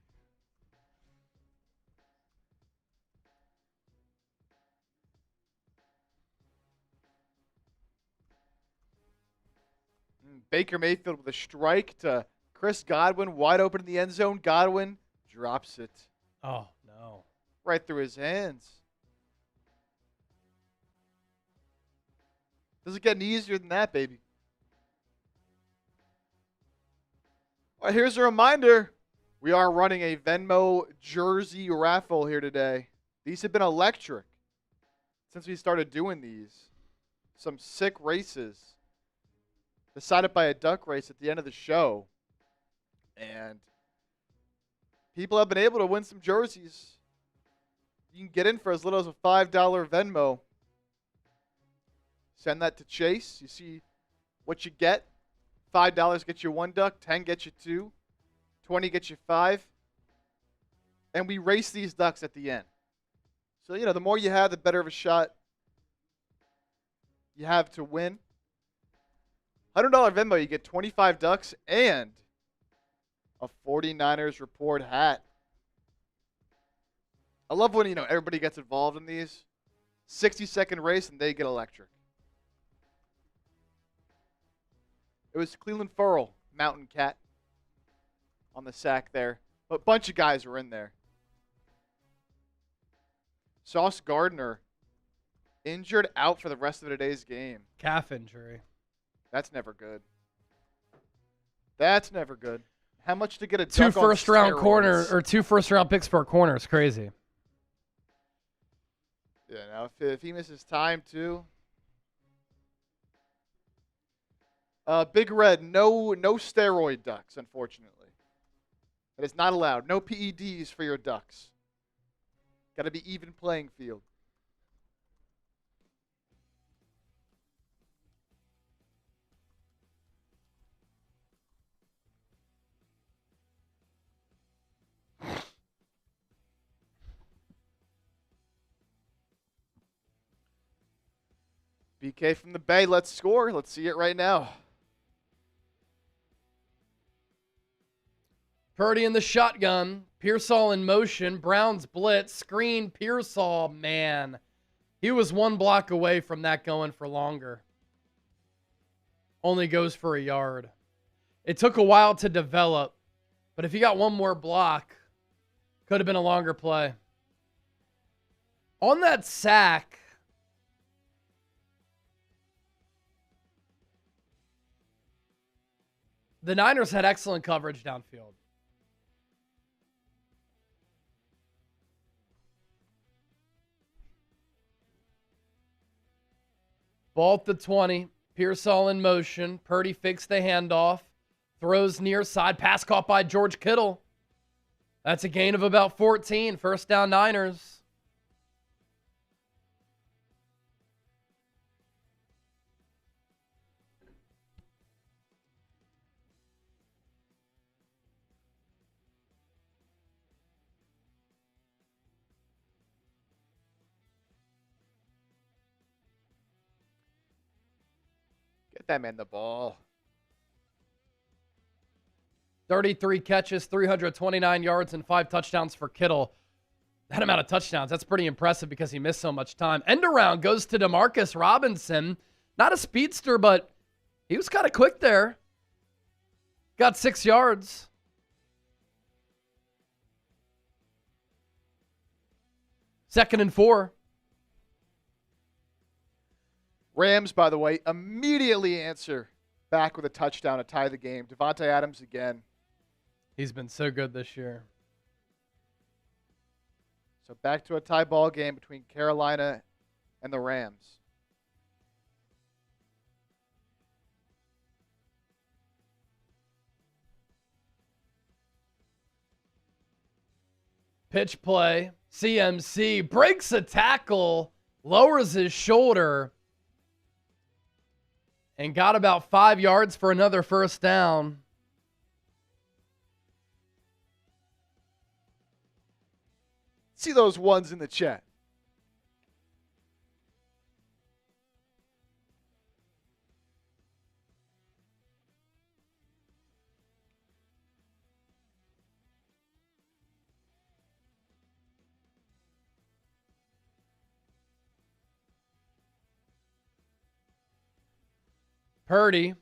Baker Mayfield with a strike to Chris Godwin, wide open in the end zone. Godwin drops it. Oh, no. Right through his hands. Doesn't get any easier than that, baby. All right, here's a reminder. We are running a Venmo jersey raffle here today. These have been electric since we started doing these. Some sick races. Decided by a duck race at the end of the show. And people have been able to win some jerseys. You can get in for as little as a $5 Venmo. Send that to Chase. You see what you get. $5 gets you 1 duck. 10 gets you 2. 20 gets you 5. And we race these ducks at the end. So, the more you have, the better of a shot you have to win. $100 Venmo, you get 25 ducks and a 49ers report hat. I love when, everybody gets involved in these. 60-second race and they get electric. It was Cleveland Furl, Mountain Cat, on the sack there. But a bunch of guys were in there. Sauce Gardner injured, out for the rest of today's game. Calf injury. That's never good. That's never good. How much to get a Two duck on first-round steroids? corner or 2 first-round picks for a corner is crazy. Yeah, now if he misses time too. Big Red, no steroid ducks, unfortunately. That is not allowed. No PEDs for your ducks. Got to be even playing field. BK from the Bay, let's score. Let's see it right now. Purdy in the shotgun. Pearsall in motion. Brown's blitz. Screen. Pearsall, man. He was 1 block away from that going for longer. Only goes for a yard. It took a while to develop, but if he got 1 more block, could have been a longer play. On that sack, the Niners had excellent coverage downfield. Ball at the 20. Pearsall in motion. Purdy fakes the handoff. Throws near side. Pass caught by George Kittle. That's a gain of about 14. First down Niners. Get that man the ball. 33 catches, 329 yards, and 5 touchdowns for Kittle. That amount of touchdowns, that's pretty impressive because he missed so much time. End around goes to Demarcus Robinson. Not a speedster, but he was kind of quick there. Got 6 yards. Second and 4. Rams, by the way, immediately answer back with a touchdown to tie the game. Devontae Adams again. He's been so good this year. So back to a tie ball game between Carolina and the Rams. Pitch play. CMC breaks a tackle, lowers his shoulder, and got about 5 yards for another first down. See those ones in the chat. Purdy,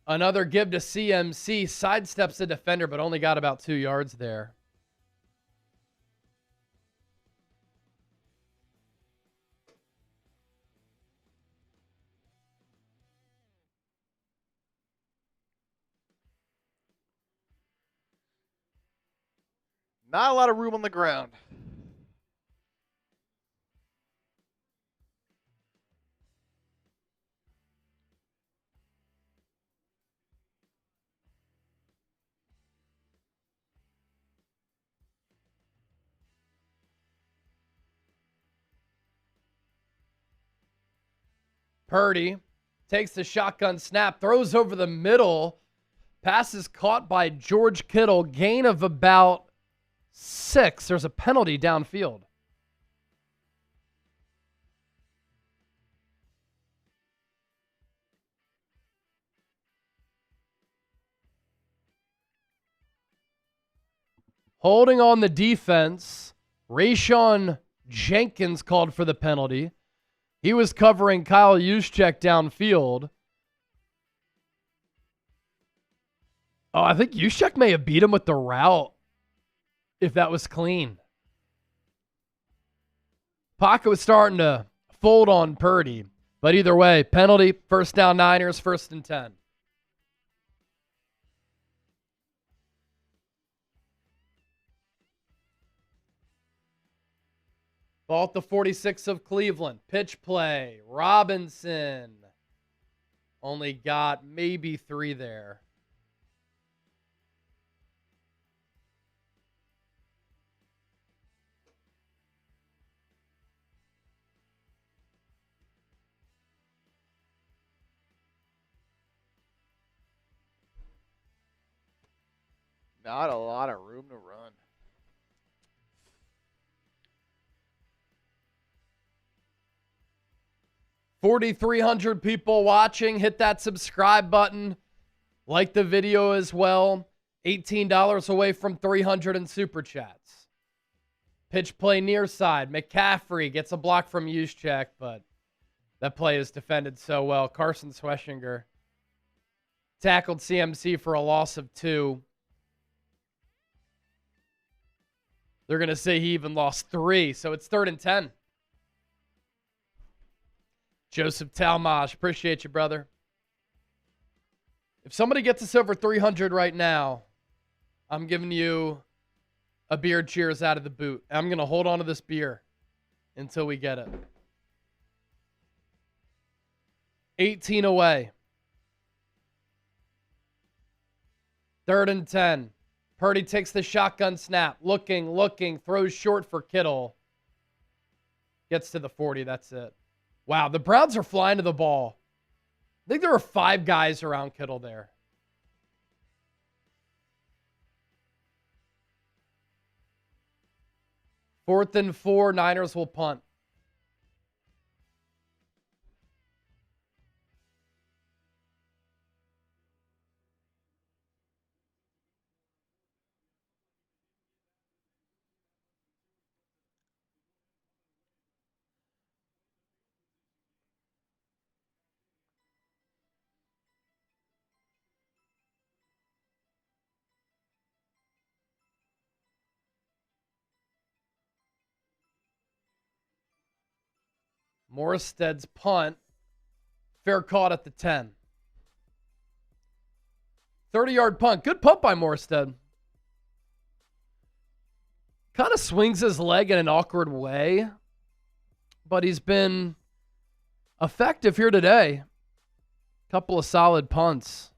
another give to CMC, sidesteps the defender, but only got about 2 yards there. Not a lot of room on the ground. Purdy takes the shotgun snap, throws over the middle. Pass is caught by George Kittle. Gain of about 6. There's a penalty downfield. Holding on the defense, Rayshon Jenkins called for the penalty. He was covering Kyle Juszczyk downfield. Oh, I think Juszczyk may have beat him with the route if that was clean. Pocket was starting to fold on Purdy. But either way, penalty, first down Niners, 1st and 10. Ball at the 46 of Cleveland. Pitch play. Robinson. Only got maybe 3 there. Not a lot of room to run. $4,300 people watching. Hit that subscribe button. Like the video as well. $18 away from 300 in Super Chats. Pitch play near side. McCaffrey gets a block from Juszczyk, but that play is defended so well. Carson Schweschinger tackled CMC for a loss of 2. They're going to say he even lost 3, so it's 3rd and 10. Joseph Talmage, appreciate you, brother. If somebody gets us over 300 right now, I'm giving you a beer cheers out of the boot. I'm going to hold on to this beer until we get it. 18 away. 3rd and 10. Purdy takes the shotgun snap. Looking, throws short for Kittle. Gets to the 40, that's it. Wow, the Browns are flying to the ball. I think there were 5 guys around Kittle there. 4th and 4, Niners will punt. Morstead's punt. Fair caught at the 10. 30-yard punt. Good punt by Morstead. Kind of swings his leg in an awkward way, but he's been effective here today. Couple of solid punts.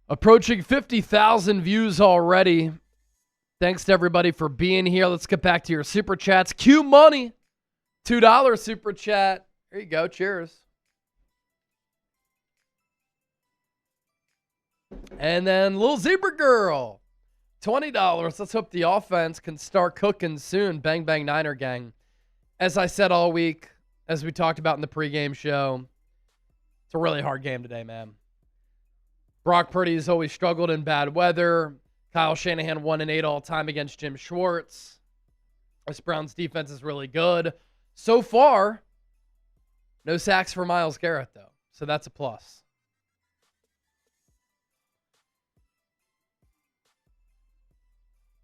Approaching 50,000 views already. Thanks to everybody for being here. Let's get back to your Super Chats. Q Money, $2 Super Chat. There you go. Cheers. And then Little Zebra Girl, $20. Let's hope the offense can start cooking soon. Bang, bang, Niner gang. As I said all week, as we talked about in the pregame show, it's a really hard game today, man. Brock Purdy has always struggled in bad weather. Kyle Shanahan 1-8 all time against Jim Schwartz. This Browns defense is really good. So far, no sacks for Myles Garrett, though. So that's a plus.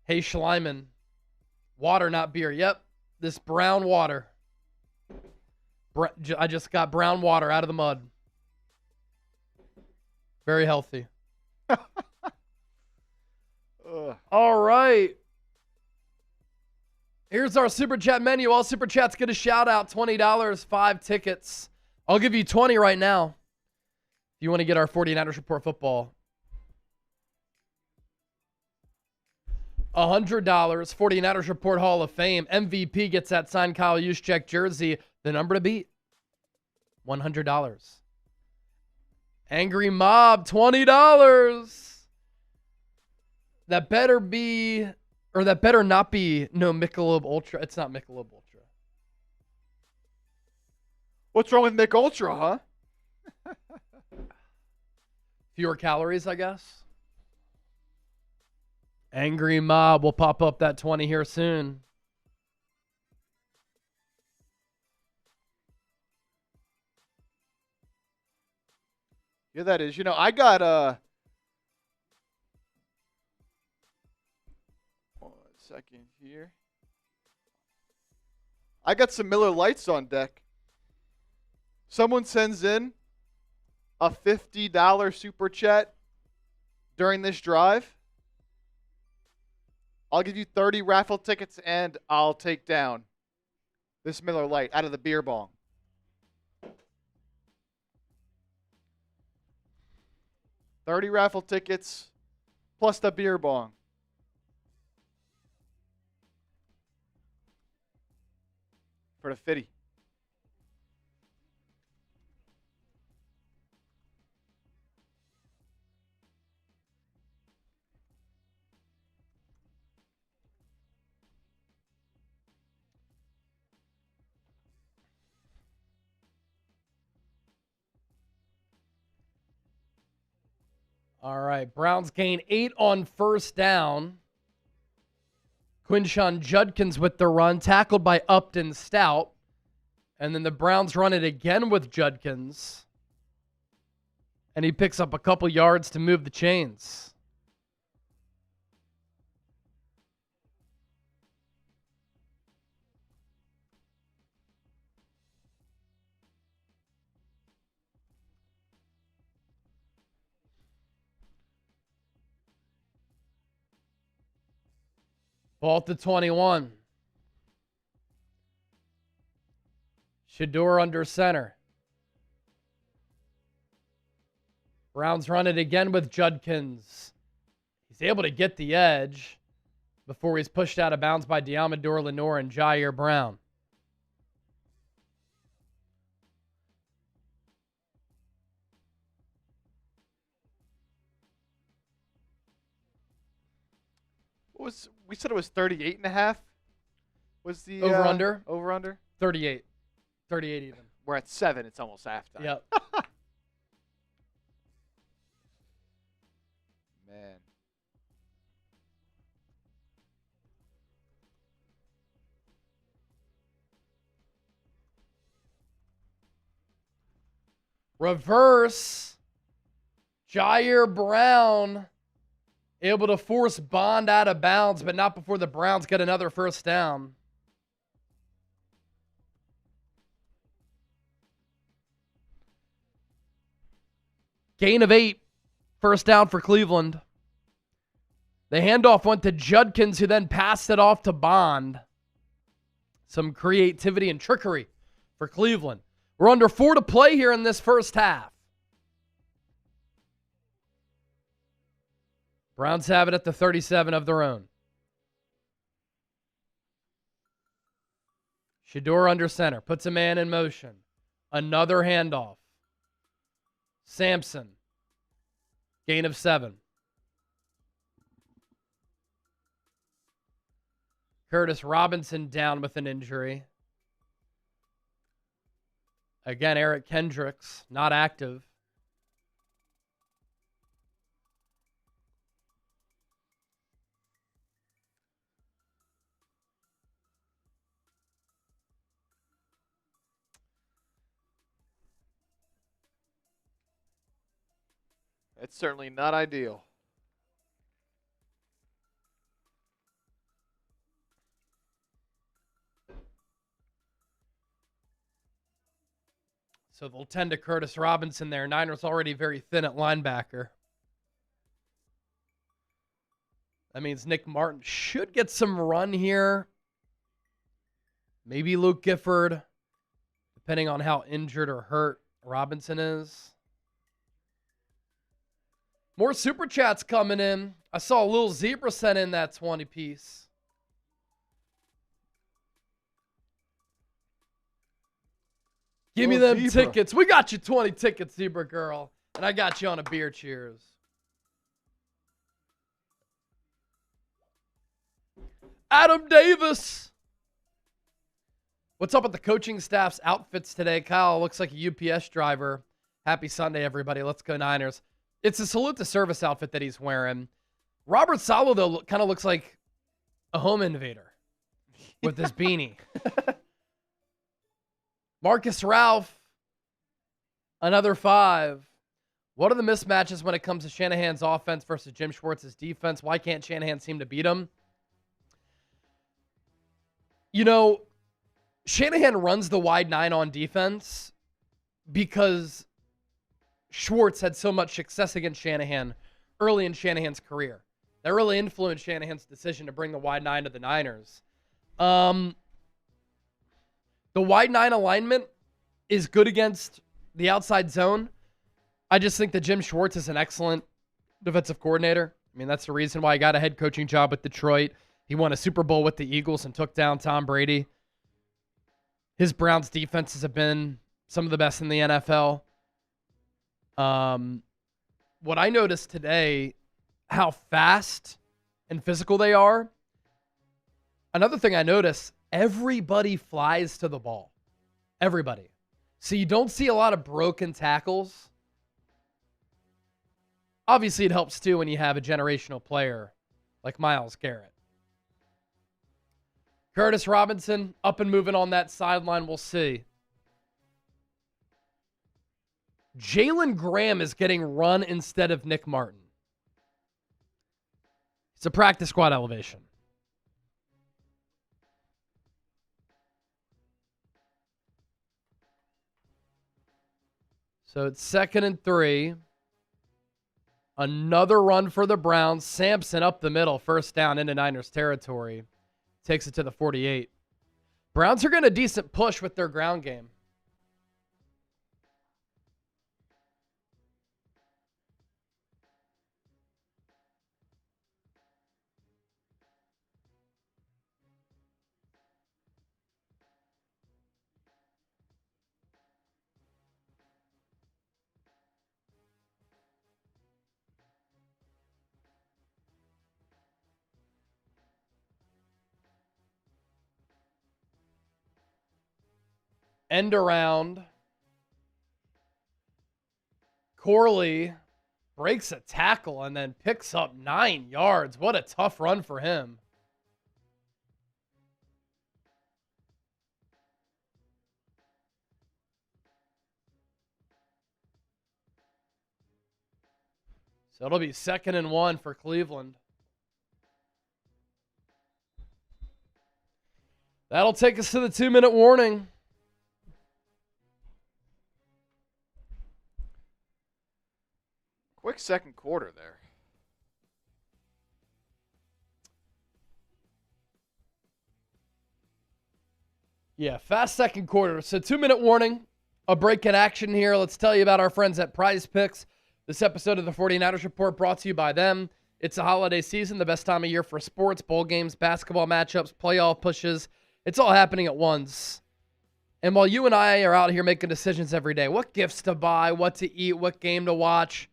Hey, Schleiman. Water, not beer. Yep, this brown water. I just got brown water out of the mud. Very healthy. All right. Here's our Super Chat menu. All Super Chats get a shout out. $20, 5 tickets. I'll give you 20 right now. If you want to get our 49ers Report football. $100, 49ers Report Hall of Fame. MVP gets that signed Kyle Juszczyk jersey. The number to beat, $100. Angry Mob, $20. That better be, or that better not be, no Michelob Ultra. It's not Michelob Ultra. What's wrong with Mick Ultra, huh? Fewer calories, I guess. Angry Mob will pop up that 20 here soon. Yeah, that is. I got 1 second here. I got some Miller Lights on deck. Someone sends in a $50 super chat during this drive. I'll give you 30 raffle tickets and I'll take down this Miller Lite out of the beer bong. $30 raffle tickets plus the beer bong. For the 50. All right, Browns gain 8 on first down. Quinshon Judkins with the run, tackled by Upton Stout. And then the Browns run it again with Judkins. And he picks up a couple yards to move the chains. Ball to 21. Shedeur under center. Browns run it again with Judkins. He's able to get the edge before he's pushed out of bounds by Deommodore Lenoir and Jair Brown. We said it was 38.5. Was the Over-under? Over-under? 38. 38 even. We're at 7. It's almost halftime. Yep. Man. Reverse. Jair Brown able to force Bond out of bounds, but not before the Browns get another first down. Gain of 8. First down for Cleveland. The handoff went to Judkins, who then passed it off to Bond. Some creativity and trickery for Cleveland. We're under 4 to play here in this first half. Browns have it at the 37 of their own. Shedeur under center. Puts a man in motion. Another handoff. Sampson. Gain of 7. Curtis Robinson down with an injury. Again, Eric Kendricks not active. It's certainly not ideal. So they'll tend to Curtis Robinson there. Niners already very thin at linebacker. That means Nick Martin should get some run here. Maybe Luke Gifford, depending on how injured or hurt Robinson is. More super chats coming in. I saw a little Zebra sent in that 20 piece. Give me them tickets. We got you 20 tickets, Zebra girl. And I got you on a beer cheers. Adam Davis. What's up with the coaching staff's outfits today? Kyle looks like a UPS driver. Happy Sunday, everybody. Let's go Niners. It's a salute to service outfit that he's wearing. Robert Saleh, though, kind of looks like a home invader with this beanie. Marcus Ralph, another 5. What are the mismatches when it comes to Shanahan's offense versus Jim Schwartz's defense? Why can't Shanahan seem to beat him? You know, Shanahan runs the wide 9 on defense because Schwartz had so much success against Shanahan early in Shanahan's career. That really influenced Shanahan's decision to bring the wide 9 to the Niners. The wide 9 alignment is good against the outside zone. I just think that Jim Schwartz is an excellent defensive coordinator. I mean, that's the reason why he got a head coaching job with Detroit. He won a Super Bowl with the Eagles and took down Tom Brady. His Browns defenses have been some of the best in the NFL. What I noticed today, how fast and physical they are. Another thing I noticed, everybody flies to the ball. Everybody. So you don't see a lot of broken tackles. Obviously, it helps too when you have a generational player like Myles Garrett. Curtis Robinson up and moving on that sideline. We'll see. Jalen Graham is getting run instead of Nick Martin. It's a practice squad elevation. So it's 2nd and 3. Another run for the Browns. Sampson up the middle. First down into Niners territory. Takes it to the 48. Browns are getting a decent push with their ground game. End around. Corley breaks a tackle and then picks up 9 yards. What a tough run for him. So it'll be 2nd and 1 for Cleveland. That'll take us to the 2-minute warning. Quick second quarter there. Yeah, fast second quarter. So 2-minute warning, a break in action here. Let's tell you about our friends at Prize Picks. This episode of the 49ers Report brought to you by them. It's a holiday season, the best time of year for sports, bowl games, basketball matchups, playoff pushes. It's all happening at once. And while you and I are out here making decisions every day, what gifts to buy, what to eat, what game to watch,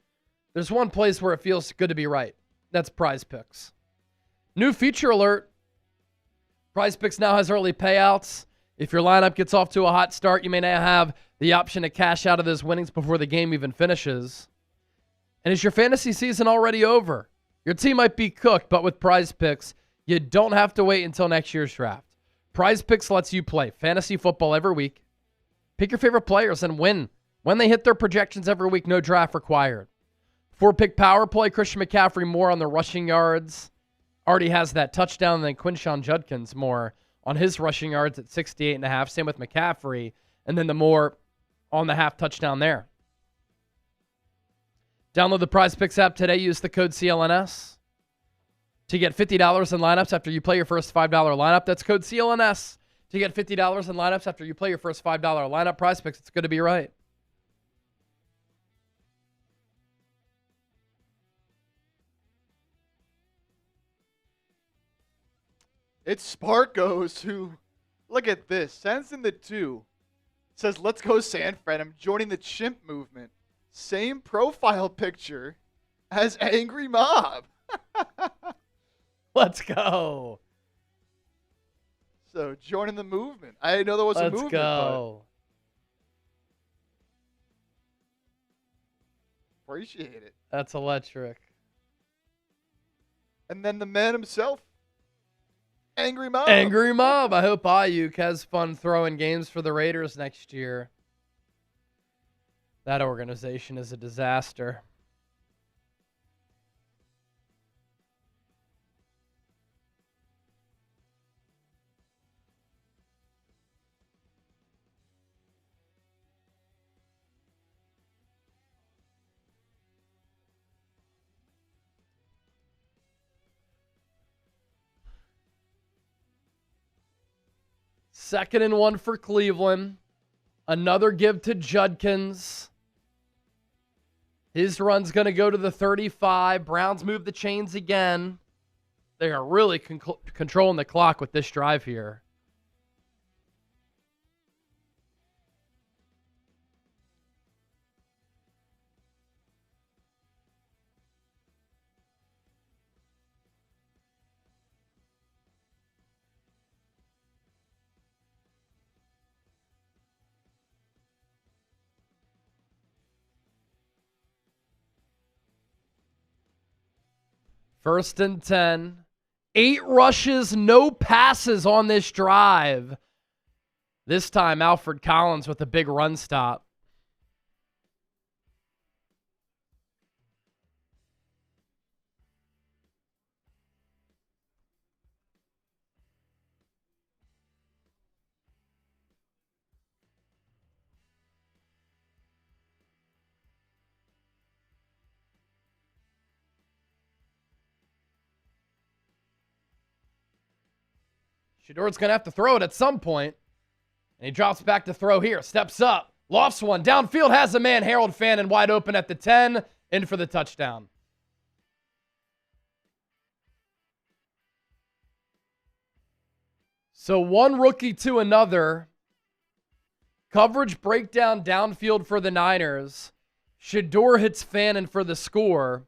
there's one place where it feels good to be right. That's Prize Picks. New feature alert. Prize Picks now has early payouts. If your lineup gets off to a hot start, you may now have the option to cash out of those winnings before the game even finishes. And is your fantasy season already over? Your team might be cooked, but with Prize Picks, you don't have to wait until next year's draft. Prize Picks lets you play fantasy football every week. Pick your favorite players and win when they hit their projections every week, no draft required. 4-pick power play, Christian McCaffrey more on the rushing yards. Already has that touchdown, and then Quinshon Judkins more on his rushing yards at 68.5. Same with McCaffrey. And then the more on the half touchdown there. Download the Prize Picks app today. Use the code CLNS to get $50 in lineups after you play your first $5 lineup. That's code CLNS to get $50 in lineups after you play your first $5 lineup. Prize Picks, it's good to be right. It's Sparkos who, look at this, sends in the 2. Says, let's go San Fran. I'm joining the chimp movement. Same profile picture as Angry Mob. Let's go. So, joining the movement. I didn't know there was a movement. Let's go. Appreciate it. That's electric. And then the man himself, Angry Mob. Angry Mob. I hope Ayuk has fun throwing games for the Raiders next year. That organization is a disaster. Second and 1 for Cleveland. Another give to Judkins. His run's going to go to the 35. Browns move the chains again. They are really controlling the clock with this drive here. First and 10. 8 rushes, no passes on this drive. This time, Alfred Collins with a big run stop. Shedeur's going to have to throw it at some point. And he drops back to throw here. Steps up. Lofts one. Downfield has a man. Harold Fannin wide open at the 10. In for the touchdown. So one rookie to another. Coverage breakdown downfield for the Niners. Shedeur hits Fannin for the score.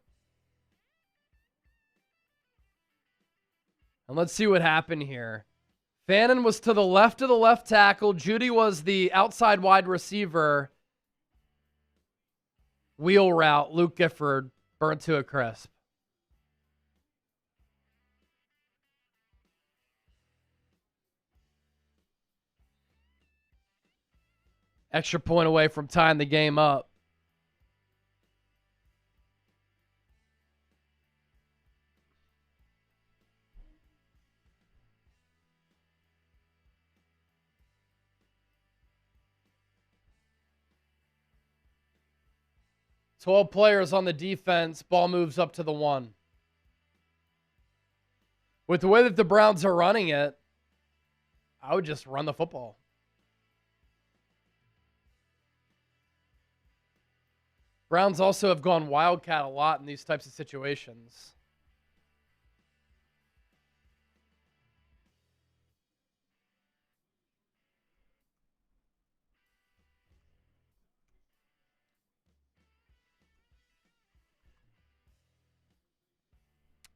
And let's see what happened here. Fannin was to the left of the left tackle. Judy was the outside wide receiver. Wheel route. Luke Gifford burnt to a crisp. Extra point away from tying the game up. Twelve players on the defense. Ball moves up to the 1. With the way that the Browns are running it, I would just run the football. Browns also have gone wildcat a lot in these types of situations.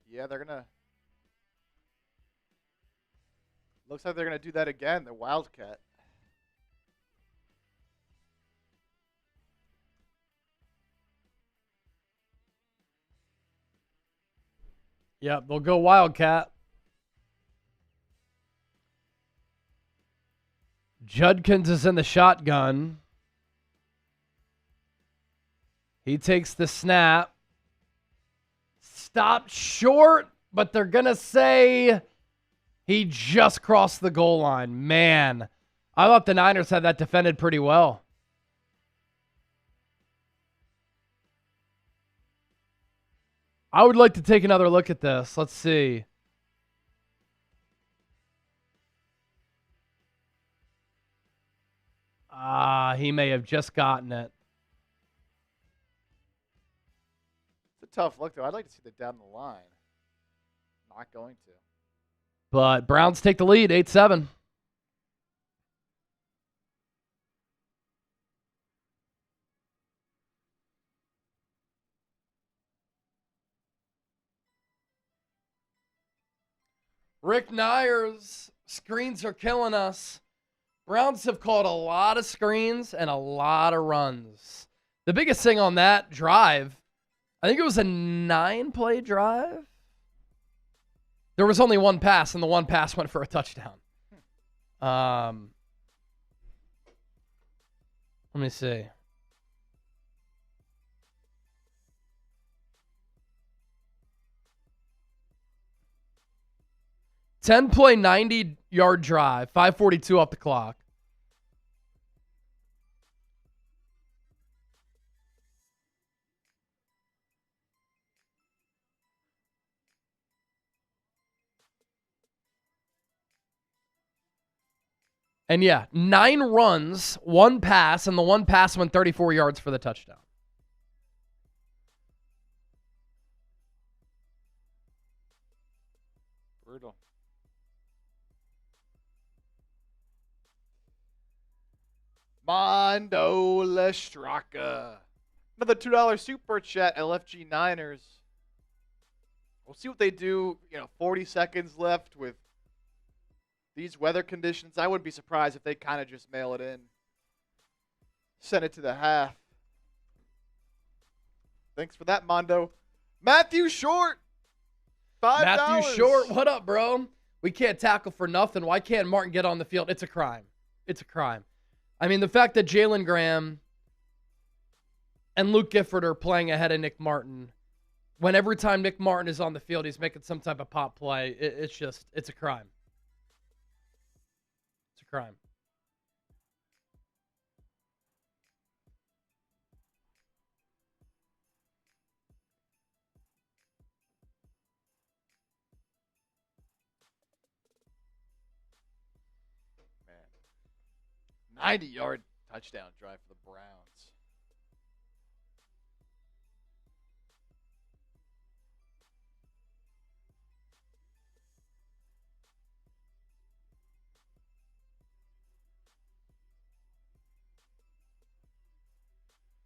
Yeah, they're going to... Looks like they're going to do that again, the wildcat. Yep, they'll go wildcat. Judkins is in the shotgun. He takes the snap. Stopped short, but they're going to say he just crossed the goal line. Man, I thought the Niners had that defended pretty well. I would like to take another look at this. Let's see. He may have just gotten it. It's a tough look, though. I'd like to see that down the line. Not going to. But Browns take the lead, 8-7. Rick Nyers, screens are killing us. Browns have called a lot of screens and a lot of runs. The biggest thing on that drive, I think it was a 9-play drive. There was only one pass, and the one pass went for a touchdown. Let me see. 10-play, 90-yard drive, 5:42 off the clock. And yeah, 9 runs, 1 pass, and the 1 pass went 34 yards for the touchdown. Brutal. Mondo Lestraka. Another $2 super chat, LFG Niners. We'll see what they do. 40 seconds left with these weather conditions. I wouldn't be surprised if they kind of just mail it in. Send it to the half. Thanks for that, Mondo. Matthew Short. $5. Matthew Short, what up, bro? We can't tackle for nothing. Why can't Martin get on the field? It's a crime. It's a crime. I mean, the fact that Jalen Graham and Luke Gifford are playing ahead of Nick Martin, when every time Nick Martin is on the field, he's making some type of pop play, it's a crime. It's a crime. Man. 90-yard touchdown drive for the Browns.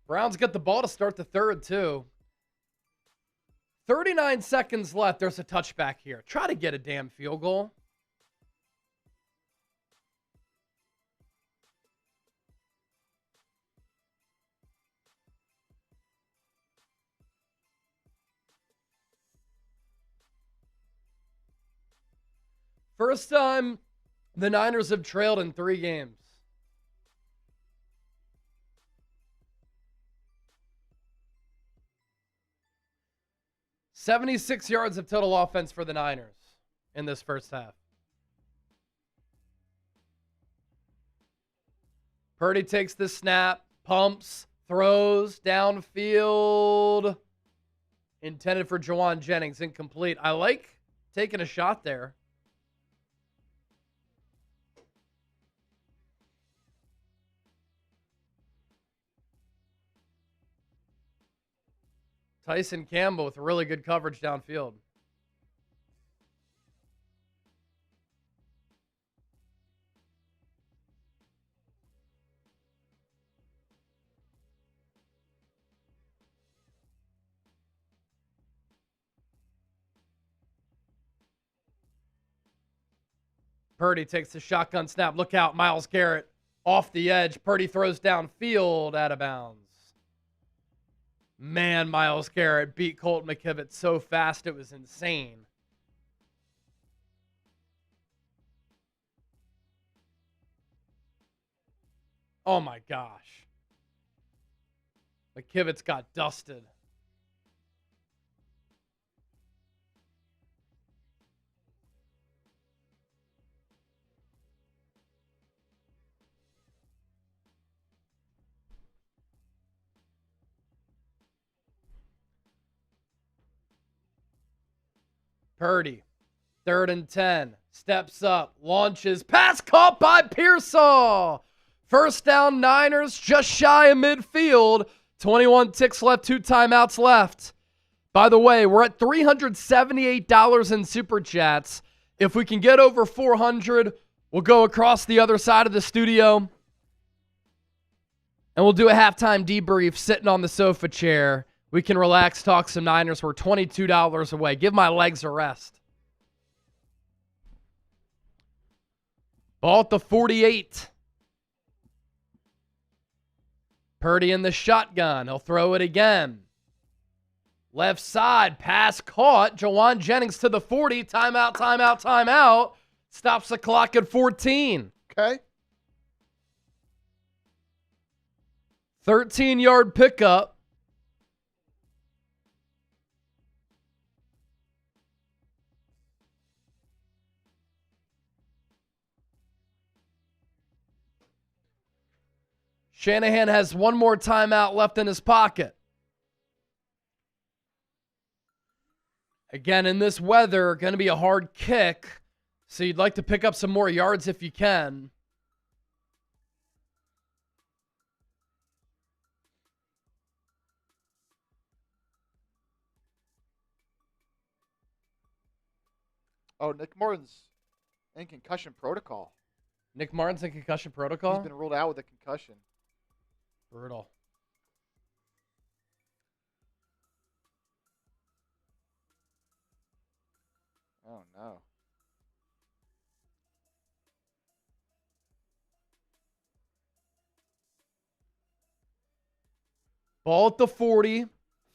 Browns get the ball to start the third, too. 39 seconds left. There's a touchback here. Try to get a damn field goal. First time the Niners have trailed in 3 games. $76 yards of total offense for the Niners in this first half. Purdy takes the snap, pumps, throws, downfield. Intended for Jawan Jennings, incomplete. I like taking a shot there. Tyson Campbell with really good coverage downfield. Purdy takes the shotgun snap. Look out, Myles Garrett off the edge. Purdy throws downfield, out of bounds. Man, Myles Garrett beat Colt McKivitz so fast it was insane. Oh my gosh. McKivitz got dusted. Purdy, 3rd and 10, steps up, launches, pass caught by Pearsall. First down, Niners, just shy of midfield. 21 ticks left, 2 timeouts left. By the way, we're at $378 in Super Chats. If we can get over 400, we'll go across the other side of the studio. And we'll do a halftime debrief sitting on the sofa chair. We can relax, talk some Niners. We're $22 away. Give my legs a rest. Ball at the 48. Purdy in the shotgun. He'll throw it again. Left side, pass caught. Jawan Jennings to the 40. Timeout, timeout, timeout. Stops the clock at 14. Okay. 13-yard pickup. Shanahan has one more timeout left in his pocket. Again, in this weather, going to be a hard kick, so you'd like to pick up some more yards if you can. Oh, Nick Martin's in concussion protocol. Nick Martin's in concussion protocol? He's been ruled out with a concussion. Brutal. Oh, no. Ball at the 40.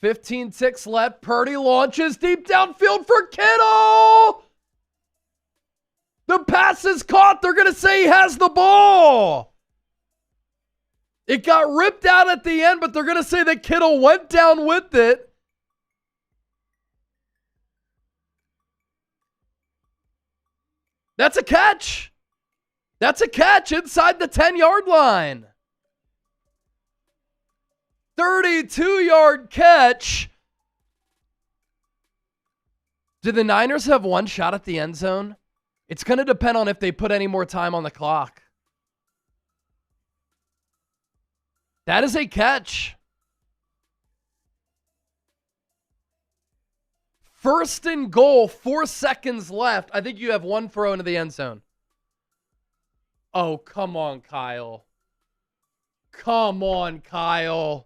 15 ticks left. Purdy launches deep downfield for Kittle. The pass is caught. They're going to say he has the ball. It got ripped out at the end, but they're going to say that Kittle went down with it. That's a catch. That's a catch inside the 10-yard line. 32-yard catch. Do the Niners have one shot at the end zone? It's going to depend on if they put any more time on the clock. That is a catch. First and goal, 4 seconds left. I think you have one throw into the end zone. Oh, come on, Kyle. Come on, Kyle.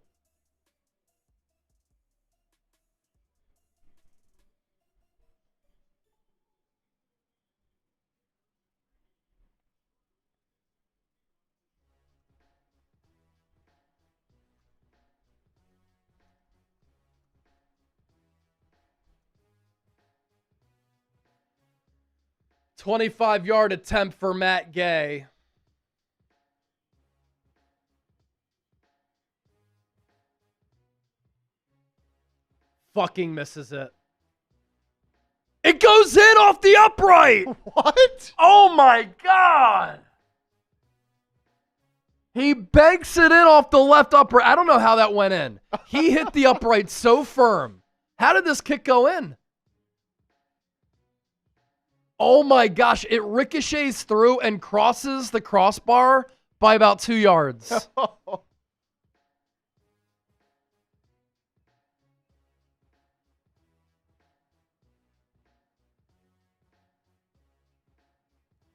$25-yard attempt for Matt Gay. Fucking misses it. It goes in off the upright. What? Oh my God. He banks it in off the left upright. I don't know how that went in. He hit the upright so firm. How did this kick go in? Oh my gosh, it ricochets through and crosses the crossbar by about 2 yards.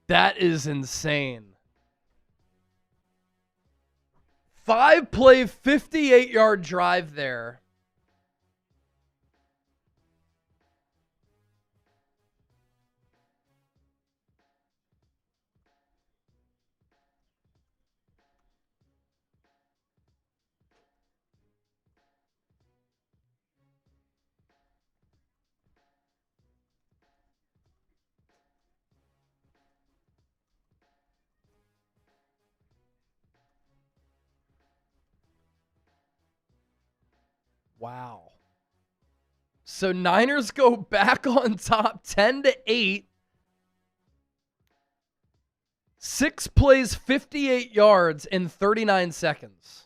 That is insane. 5-play, 58-yard drive there. Wow. So Niners go back on top 10-8. 6 plays, 58 yards in 39 seconds.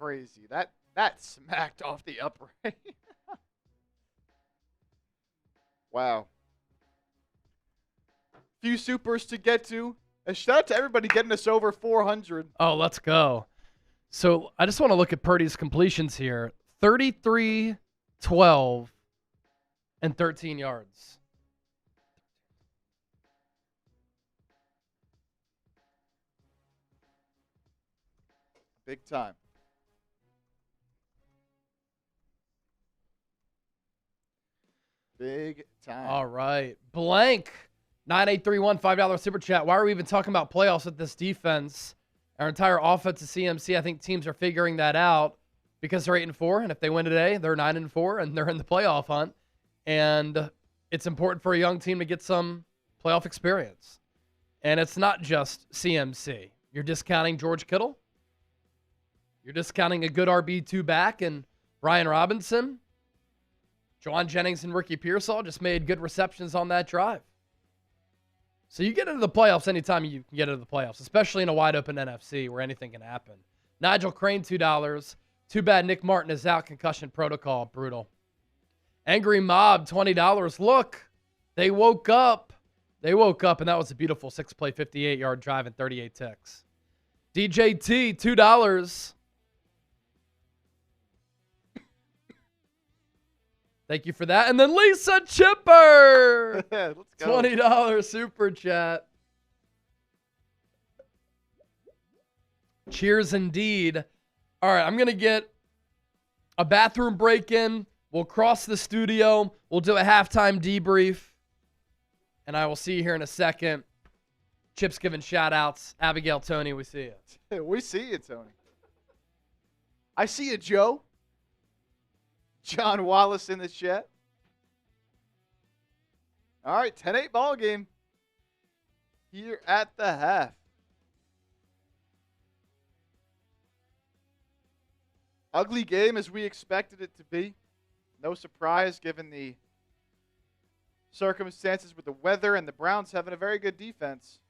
Crazy. That smacked off the upright. Wow. Few supers to get to. A shout out to everybody getting us over 400. Oh, let's go. So I just want to look at Purdy's completions here. 33, 12, and 13 yards. Big time. Big time. All right. Blank. 9831, $5 super chat. Why are we even talking about playoffs with this defense? Our entire offense is CMC. I think teams are figuring that out because they're 8-4, and if they win today, they're 9-4, and they're in the playoff hunt. And it's important for a young team to get some playoff experience. And it's not just CMC. You're discounting George Kittle. You're discounting a good RB2 back and Brian Robinson. Juwan Jennings and Ricky Pearsall just made good receptions on that drive. So you get into the playoffs anytime you can get into the playoffs, especially in a wide-open NFC where anything can happen. Nigel Crane, $2. Too bad Nick Martin is out. Concussion protocol. Brutal. Angry Mob, $20. Look, they woke up. They woke up, and that was a beautiful 6-play, 58-yard drive and 38 ticks. DJT, $2. Thank you for that. And then Lisa Chipper, Let's go. $20 super chat. Cheers indeed. All right, I'm going to get a bathroom break in. We'll cross the studio. We'll do a halftime debrief. And I will see you here in a second. Chip's giving shout-outs. Abigail, Tony, we see you. We see you, Tony. I see you, Joe. John Wallace in the chat. All right, 10-8 ball game here at the half. Ugly game as we expected it to be. No surprise given the circumstances with the weather and the Browns having a very good defense.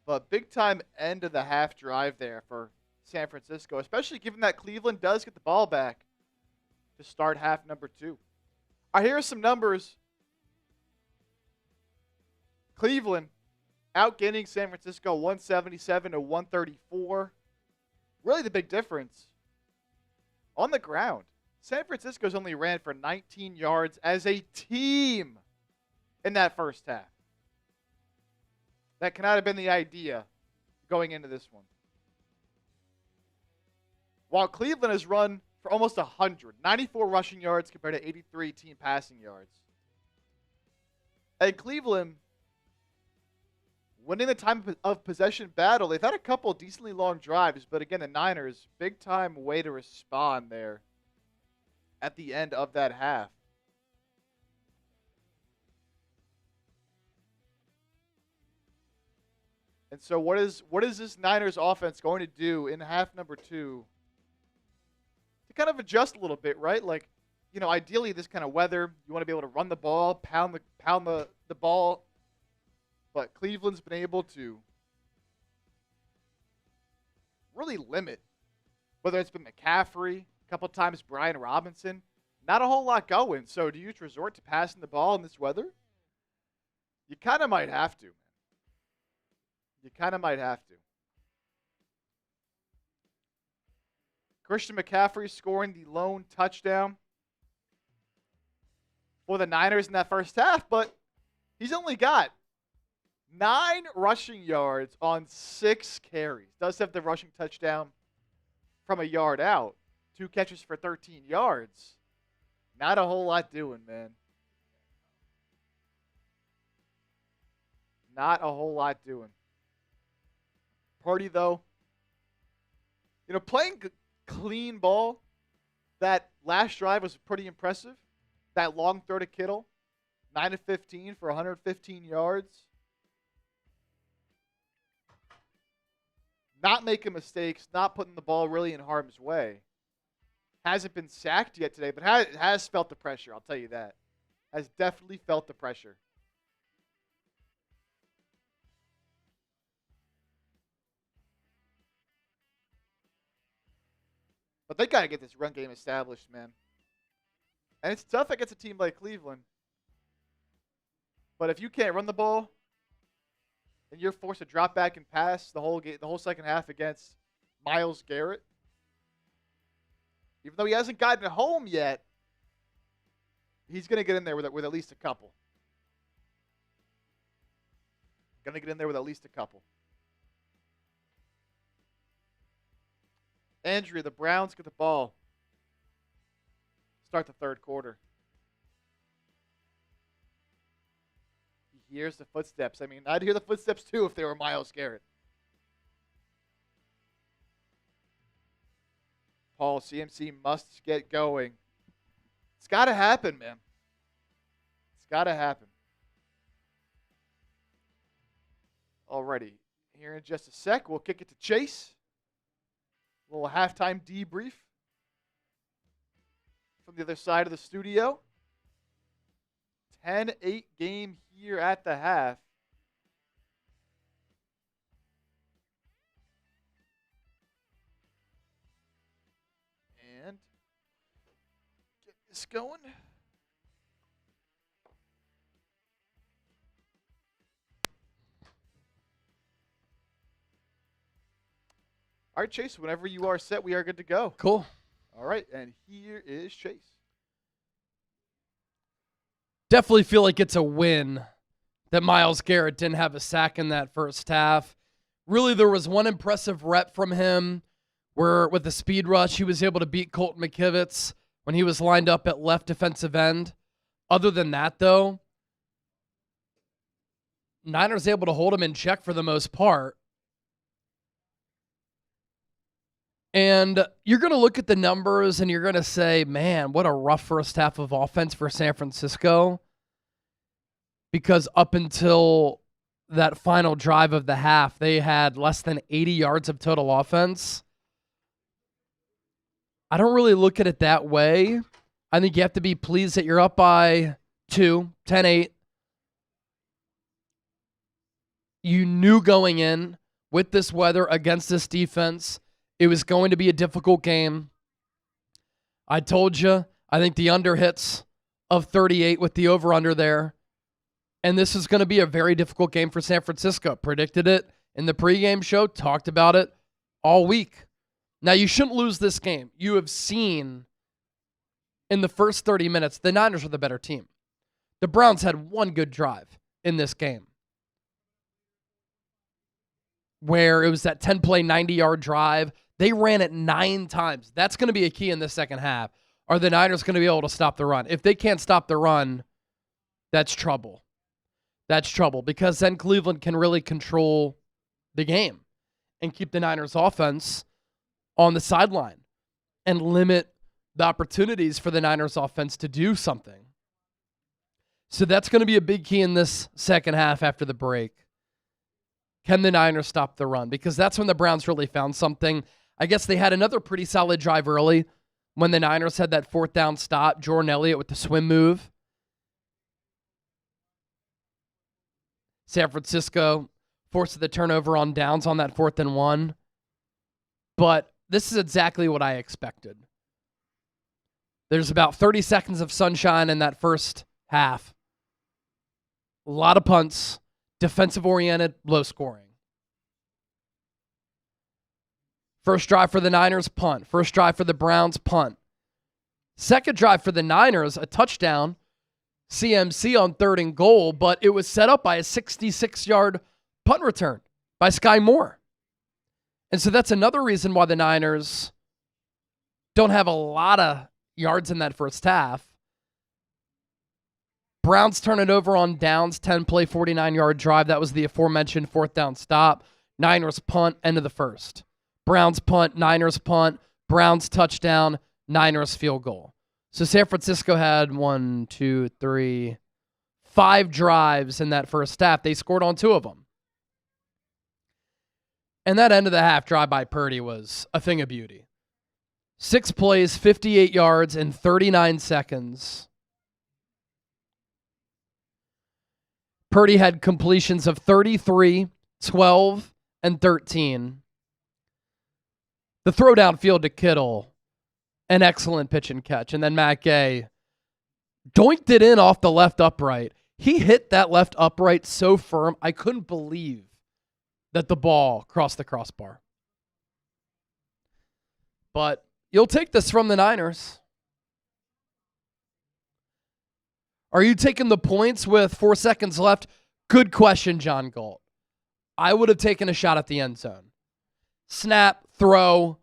But big time end of the half drive there for San Francisco, especially given that Cleveland does get the ball back to start half number 2. All right, here are some numbers. Cleveland outgaining San Francisco 177 to 134. Really the big difference on the ground. San Francisco's only ran for 19 yards as a team in that first half. That cannot have been the idea going into this one. While Cleveland has run for almost 100, 94 rushing yards compared to 83 team passing yards. And Cleveland, winning the time of possession battle, they've had a couple decently long drives, but again, the Niners, big time way to respond there at the end of that half. And so what is this Niners offense going to do in half number 2 to kind of adjust a little bit, right? Like, you know, ideally this kind of weather, you want to be able to run the ball, pound the ball, but Cleveland's been able to really limit, whether it's been McCaffrey, a couple times Brian Robinson, not a whole lot going. So do you resort to passing the ball in this weather? You kind of might have to. You kind of might have to. Christian McCaffrey scoring the lone touchdown for the Niners in that first half, but he's only got 9 rushing yards on 6 carries. Does have the rushing touchdown from a yard out. 2 catches for 13 yards. Not a whole lot doing, man. Not a whole lot doing. Purdy, though, you know, playing clean ball, that last drive was pretty impressive. That long throw to Kittle, 9 of 15 for 115 yards. Not making mistakes, not putting the ball really in harm's way. Hasn't been sacked yet today, but has felt the pressure, I'll tell you that. Has definitely felt the pressure. But they got to get this run game established, man. And it's tough against a team like Cleveland. But if you can't run the ball, and you're forced to drop back and pass the whole game, the whole second half against Myles Garrett, even though he hasn't gotten home yet, he's going to get in there with at least a couple. Going to get in there with at least a couple. Andrea, the Browns get the ball. Start the third quarter. He hears the footsteps. I mean, I'd hear the footsteps too if they were Myles Garrett. Paul, CMC must get going. It's got to happen, man. It's got to happen. Alrighty. Here in just a sec, we'll kick it to Chase. A little halftime debrief from the other side of the studio. 10-8 game here at the half. And get this going. All right, Chase, whenever you are set, we are good to go. Cool. All right, and here is Chase. Definitely feel like it's a win that Myles Garrett didn't have a sack in that first half. Really, there was one impressive rep from him where with the speed rush, he was able to beat Colton McKivitz when he was lined up at left defensive end. Other than that, though, Niners able to hold him in check for the most part. And you're going to look at the numbers and you're going to say, man, what a rough first half of offense for San Francisco. Because up until that final drive of the half, they had less than 80 yards of total offense. I don't really look at it that way. I think you have to be pleased that you're up by 2, 10-8. You knew going in with this weather against this defense, it was going to be a difficult game. I told you, I think the under hits of 38 with the over-under there. And this is going to be a very difficult game for San Francisco. Predicted it in the pregame show, talked about it all week. Now, you shouldn't lose this game. You have seen in the first 30 minutes, the Niners were the better team. The Browns had one good drive in this game, where it was that 10-play, 90-yard drive. They ran it 9 times. That's going to be a key in the second half. Are the Niners going to be able to stop the run? If they can't stop the run, that's trouble. That's trouble because then Cleveland can really control the game and keep the Niners offense on the sideline and limit the opportunities for the Niners offense to do something. So that's going to be a big key in this second half after the break. Can the Niners stop the run? Because that's when the Browns really found something. I guess they had another pretty solid drive early when the Niners had that 4th down stop. Jordan Elliott with the swim move. San Francisco forced the turnover on downs on that 4th and 1. But this is exactly what I expected. There's about 30 seconds of sunshine in that first half. A lot of punts, defensive-oriented, low-scoring. First drive for the Niners, punt. First drive for the Browns, punt. Second drive for the Niners, a touchdown. CMC on 3rd and goal, but it was set up by a 66-yard punt return by Sky Moore. And so that's another reason why the Niners don't have a lot of yards in that first half. Browns turn it over on downs, 10-play, 49-yard drive. That was the aforementioned 4th down stop. Niners punt, end of the first. Browns punt, Niners punt, Browns touchdown, Niners field goal. So San Francisco had 5 drives in that first half. They scored on 2 of them. And that end of the half drive by Purdy was a thing of beauty. 6 plays, 58 yards in 39 seconds. Purdy had completions of 33, 12, and 13. The throw downfield to Kittle, an excellent pitch and catch. And then Matt Gay doinked it in off the left upright. He hit that left upright so firm, I couldn't believe that the ball crossed the crossbar. But you'll take this from the Niners. Are you taking the points with 4 seconds left? Good question, John Galt. I would have taken a shot at the end zone. Snap, throw.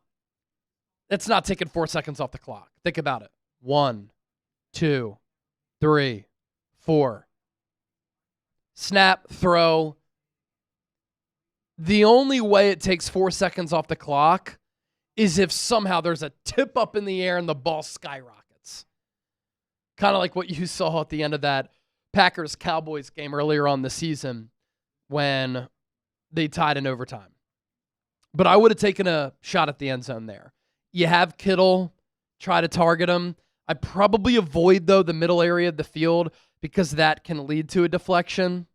It's not taking 4 seconds off the clock. Think about it. 1, 2, 3, 4. Snap, throw. The only way it takes 4 seconds off the clock is if somehow there's a tip up in the air and the ball skyrockets. Kind of like what you saw at the end of that Packers-Cowboys game earlier on the season when they tied in overtime. But I would have taken a shot at the end zone there. You have Kittle, try to target him. I probably avoid, though, the middle area of the field because that can lead to a deflection.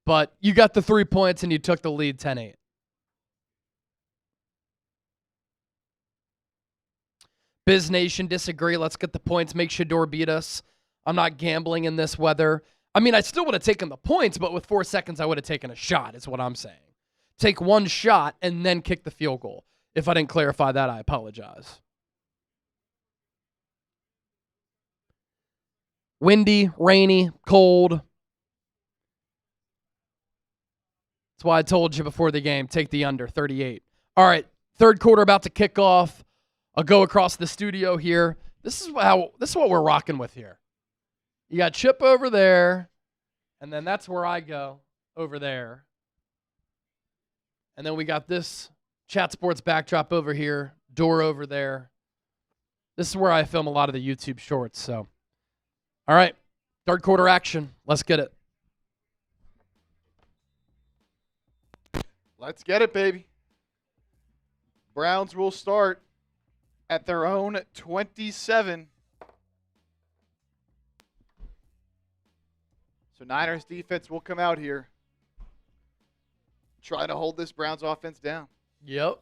But you got the 3 points and you took the lead 10-8. Biz Nation, disagree. Let's get the points. Make Shedeur beat us. I'm not gambling in this weather. I mean, I still would have taken the points, but with 4 seconds, I would have taken a shot, is what I'm saying. Take one shot and then kick the field goal. If I didn't clarify that, I apologize. Windy, rainy, cold. That's why I told you before the game, take the under, 38. All right, third quarter about to kick off. I'll go across the studio here. This is what we're rocking with here. You got Chip over there, and then that's where I go, over there. And then we got this Chat Sports backdrop over here, door over there. This is where I film a lot of the YouTube shorts. So, all right, third quarter action. Let's get it. Let's get it, baby. Browns will start at their own 27. So Niners defense will come out here. Try to hold this Browns offense down. Yep.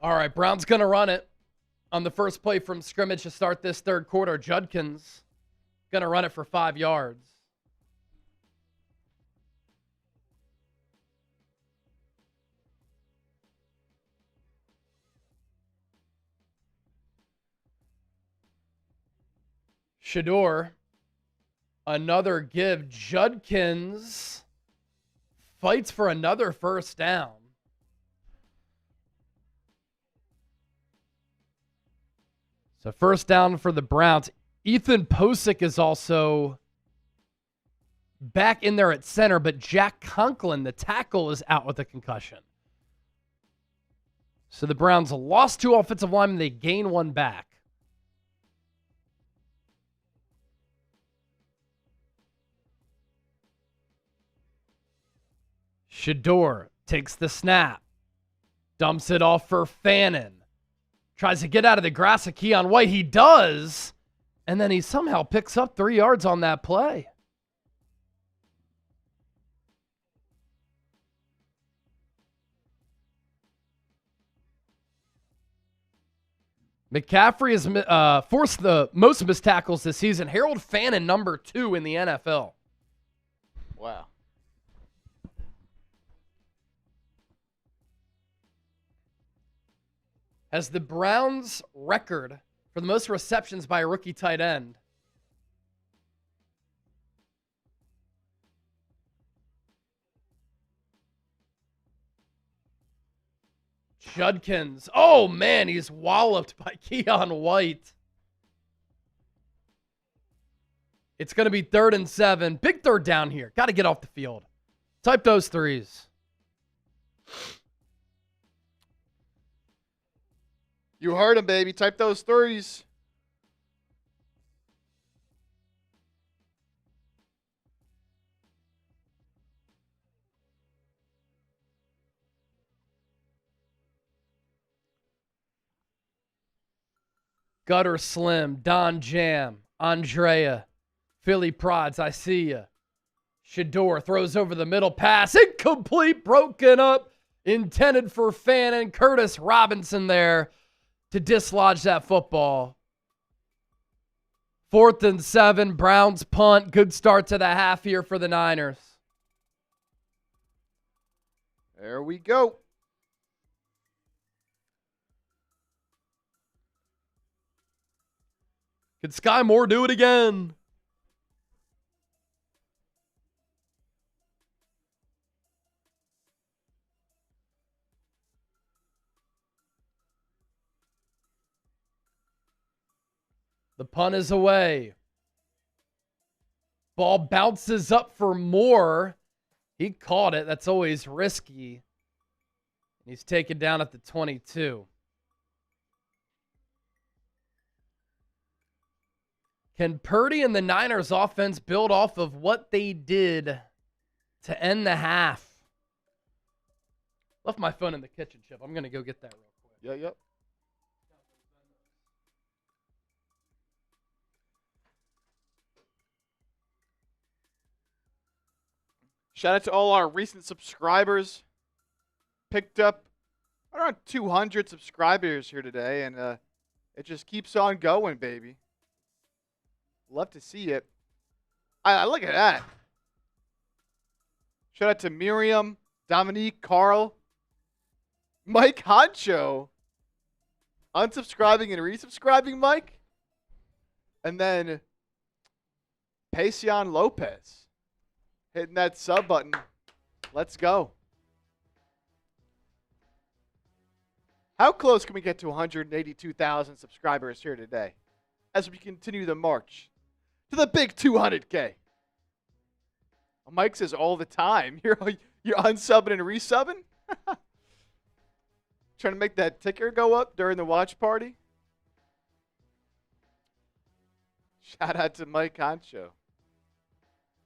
All right, Browns going to run it on the first play from scrimmage to start this third quarter. Judkins going to run it for 5 yards. Shedeur, another give. Judkins fights for another first down. So first down for the Browns. Ethan Posick is also back in there at center, but Jack Conklin, the tackle, is out with a concussion. So the Browns lost 2 offensive linemen. They gain 1 back. Shedeur takes the snap. Dumps it off for Fannin. Tries to get out of the grass of Keon White. He does. And then he somehow picks up 3 yards on that play. McCaffrey has forced the most missed tackles this season. Harold Fannin, number 2 in the NFL. Wow. Has the Browns' record for the most receptions by a rookie tight end. Judkins. Oh, man, he's walloped by Keon White. It's going to be 3rd and 7. Big third down here. Got to get off the field. Type those threes. You heard him, baby. Type those threes. Gutter Slim, Don Jam, Andrea, Philly Prods, I see ya. Shedeur throws over the middle pass. Incomplete, broken up. Intended for Fannin. Curtis Robinson there to dislodge that football. 4th and 7, Browns punt. Good start to the half here for the Niners. There we go. Could Sky Moore do it again? The punt is away. Ball bounces up for Moore. He caught it. That's always risky. He's taken down at the 22. Can Purdy and the Niners offense build off of what they did to end the half? Left my phone in the kitchen, Chip. I'm going to go get that real quick. Yep. Shout out to all our recent subscribers. Picked up around 200 subscribers here today, and it just keeps on going, baby. Love to see it. I look at that. Shout out to Miriam, Dominique, Carl, Mike Honcho, unsubscribing and resubscribing Mike, and then Pacion Lopez hitting that sub button. Let's go. How close can we get to 182,000 subscribers here today as we continue the march to the big 200K? Mike says all the time, you're unsubbing and resubbing? Trying to make that ticker go up during the watch party? Shout out to Mike Concho.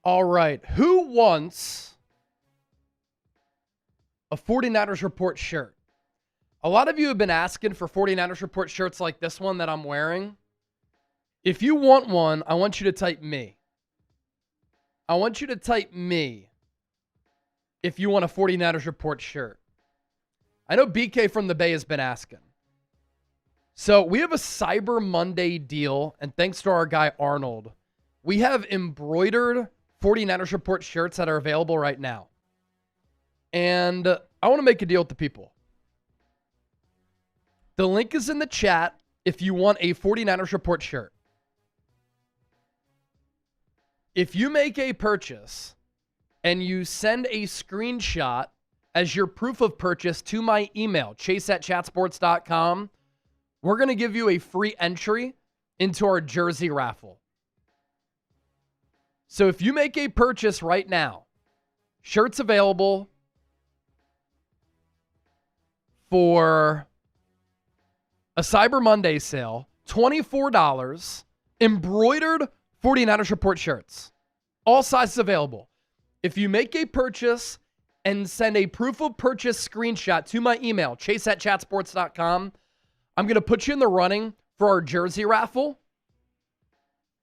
All right. Who wants a 49ers Report shirt? A lot of you have been asking for 49ers Report shirts like this one that I'm wearing. If you want one, I want you to type me. I want you to type me if you want a 49ers Report shirt. I know BK from the Bay has been asking. So we have a Cyber Monday deal, and thanks to our guy Arnold, we have embroidered 49ers Report shirts that are available right now. And I want to make a deal with the people. The link is in the chat if you want a 49ers Report shirt. If you make a purchase and you send a screenshot as your proof of purchase to my email, chase@chatsports.com, we're going to give you a free entry into our jersey raffle. So if you make a purchase right now, shirts available for a Cyber Monday sale, $24, embroidered 49ers Report shirts. All sizes available. If you make a purchase and send a proof of purchase screenshot to my email, chase@chatsports.com, I'm going to put you in the running for our jersey raffle,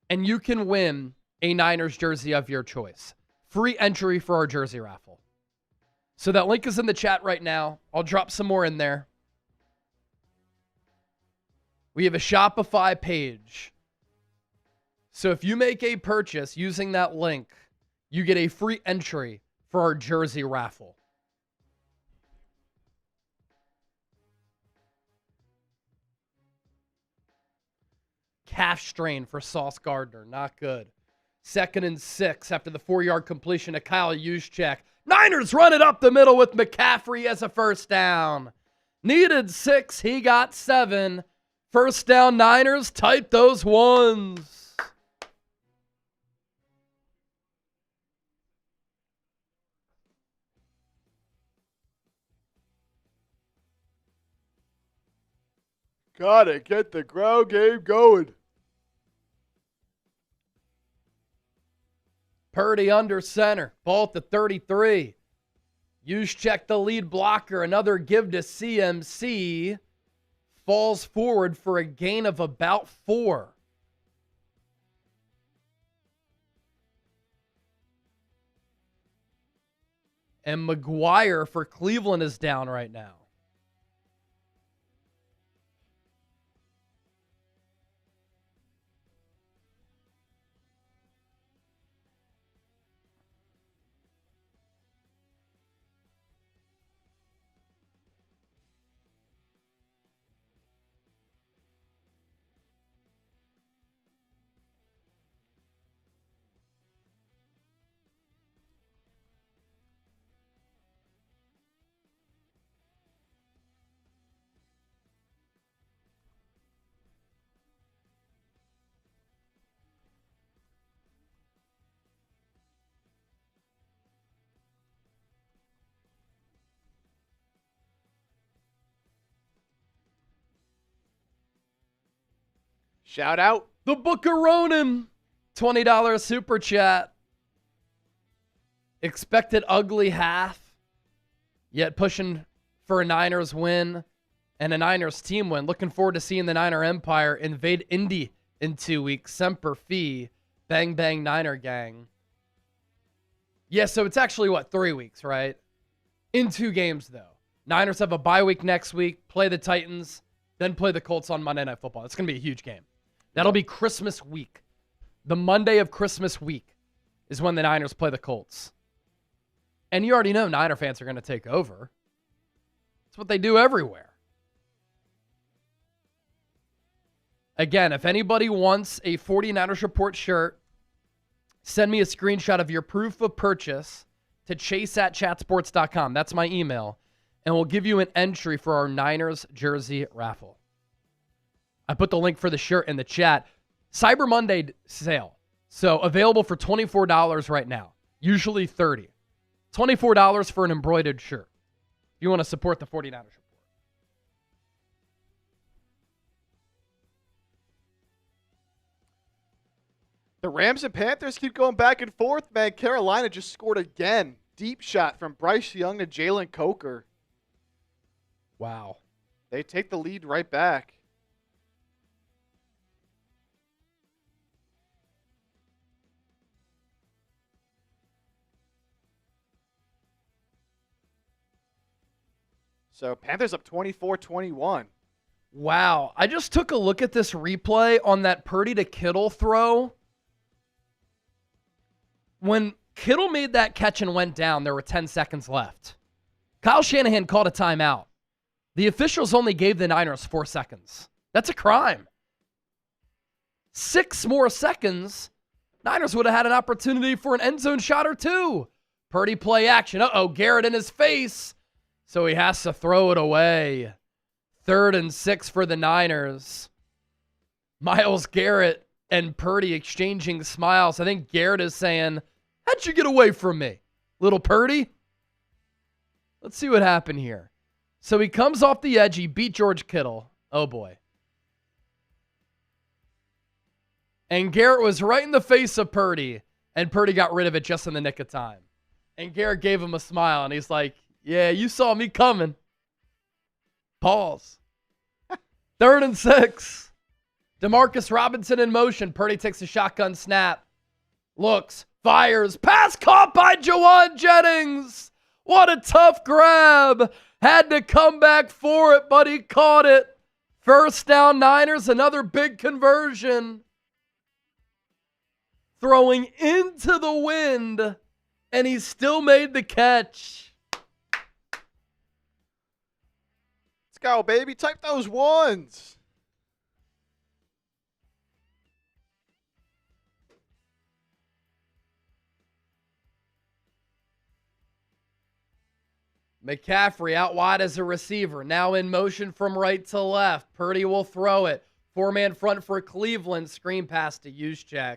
and you can win a Niners jersey of your choice. Free entry for our jersey raffle. So that link is in the chat right now. I'll drop some more in there. We have a Shopify page. So if you make a purchase using that link, you get a free entry for our jersey raffle. Calf strain for Sauce Gardner. Not good. 2nd and 6 after the 4-yard completion to Kyle Juszczyk. Niners run it up the middle with McCaffrey as a first down. Needed 6. He got 7. First down, Niners. Type those ones. Gotta get the ground game going. Purdy under center. Ball at the 33. Juszczyk the lead blocker. Another give to CMC. Falls forward for a gain of about 4. And McGuire for Cleveland is down right now. Shout out The Booker-Ronin, $20 super chat. Expected ugly half, yet pushing for a Niners win and a Niners team win. Looking forward to seeing the Niner Empire invade Indy in 2 weeks. Semper Fi, bang, bang, Niner gang. Yeah, so it's actually, 3 weeks, right? In 2 games, though. Niners have a bye week next week, play the Titans, then play the Colts on Monday Night Football. It's going to be a huge game. That'll be Christmas week. The Monday of Christmas week is when the Niners play the Colts. And you already know Niner fans are going to take over. It's what they do everywhere. Again, if anybody wants a 49ers Report shirt, send me a screenshot of your proof of purchase to chase@chatsports.com. That's my email. And we'll give you an entry for our Niners jersey raffle. I put the link for the shirt in the chat. Cyber Monday sale. So available for $24 right now. Usually $30. $24 for an embroidered shirt. If you want to support the 49ers Report. The Rams and Panthers keep going back and forth, man. Carolina just scored again. Deep shot from Bryce Young to Jalen Coker. Wow. They take the lead right back. So Panthers up 24-21. Wow. I just took a look at this replay on that Purdy to Kittle throw. When Kittle made that catch and went down, there were 10 seconds left. Kyle Shanahan called a timeout. The officials only gave the Niners 4 seconds. That's a crime. 6 more seconds, Niners would have had an opportunity for an end zone shot or two. Purdy play action. Uh-oh, Garrett in his face. So he has to throw it away. 3rd and 6 for the Niners. Myles Garrett and Purdy exchanging smiles. I think Garrett is saying, how'd you get away from me, little Purdy? Let's see what happened here. So he comes off the edge. He beat George Kittle. Oh, boy. And Garrett was right in the face of Purdy. And Purdy got rid of it just in the nick of time. And Garrett gave him a smile. And he's like, yeah, you saw me coming. Pause. 3rd and 6. Demarcus Robinson in motion. Purdy takes a shotgun snap. Looks. Fires. Pass caught by Jawan Jennings. What a tough grab. Had to come back for it, but he caught it. 1st down Niners. Another big conversion. Throwing into the wind. And he still made the catch. Let's go, baby. Type those ones. McCaffrey out wide as a receiver. Now in motion from right to left. Purdy will throw it. 4-man front for Cleveland. Screen pass to Juszczyk.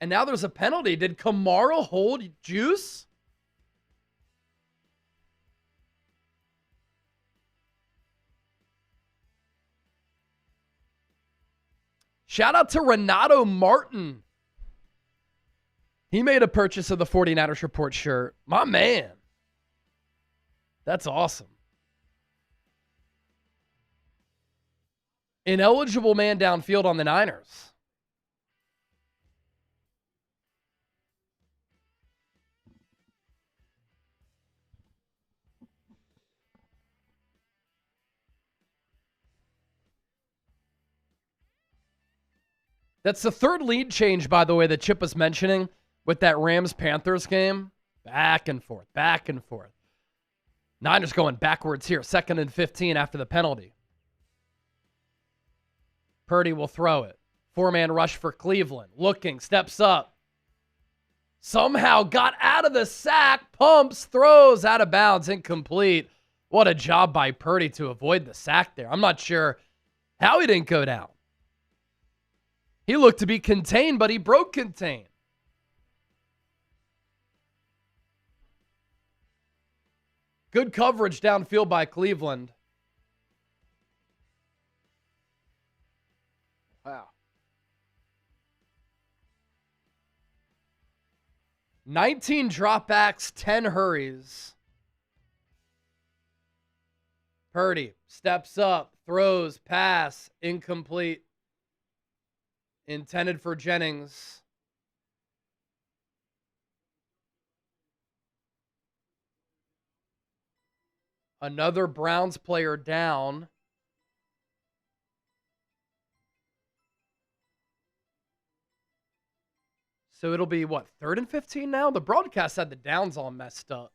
And now there's a penalty. Did Kamara hold Juice? Shout out to Renato Martin. He made a purchase of the 49ers Report shirt. My man. That's awesome. Ineligible man downfield on the Niners. That's the 3rd lead change, by the way, that Chip was mentioning with that Rams-Panthers game. Back and forth, back and forth. Niners going backwards here. 2nd and 15 after the penalty. Purdy will throw it. 4-man rush for Cleveland. Looking, steps up. Somehow got out of the sack. Pumps, throws, out of bounds, incomplete. What a job by Purdy to avoid the sack there. I'm not sure how he didn't go down. He looked to be contained, but he broke contain. Good coverage downfield by Cleveland. Wow. 19 dropbacks, 10 hurries. Purdy steps up, throws, pass, incomplete. Intended for Jennings. Another Browns player down. So it'll be, what, 3rd and 15 now? The broadcast had the downs all messed up.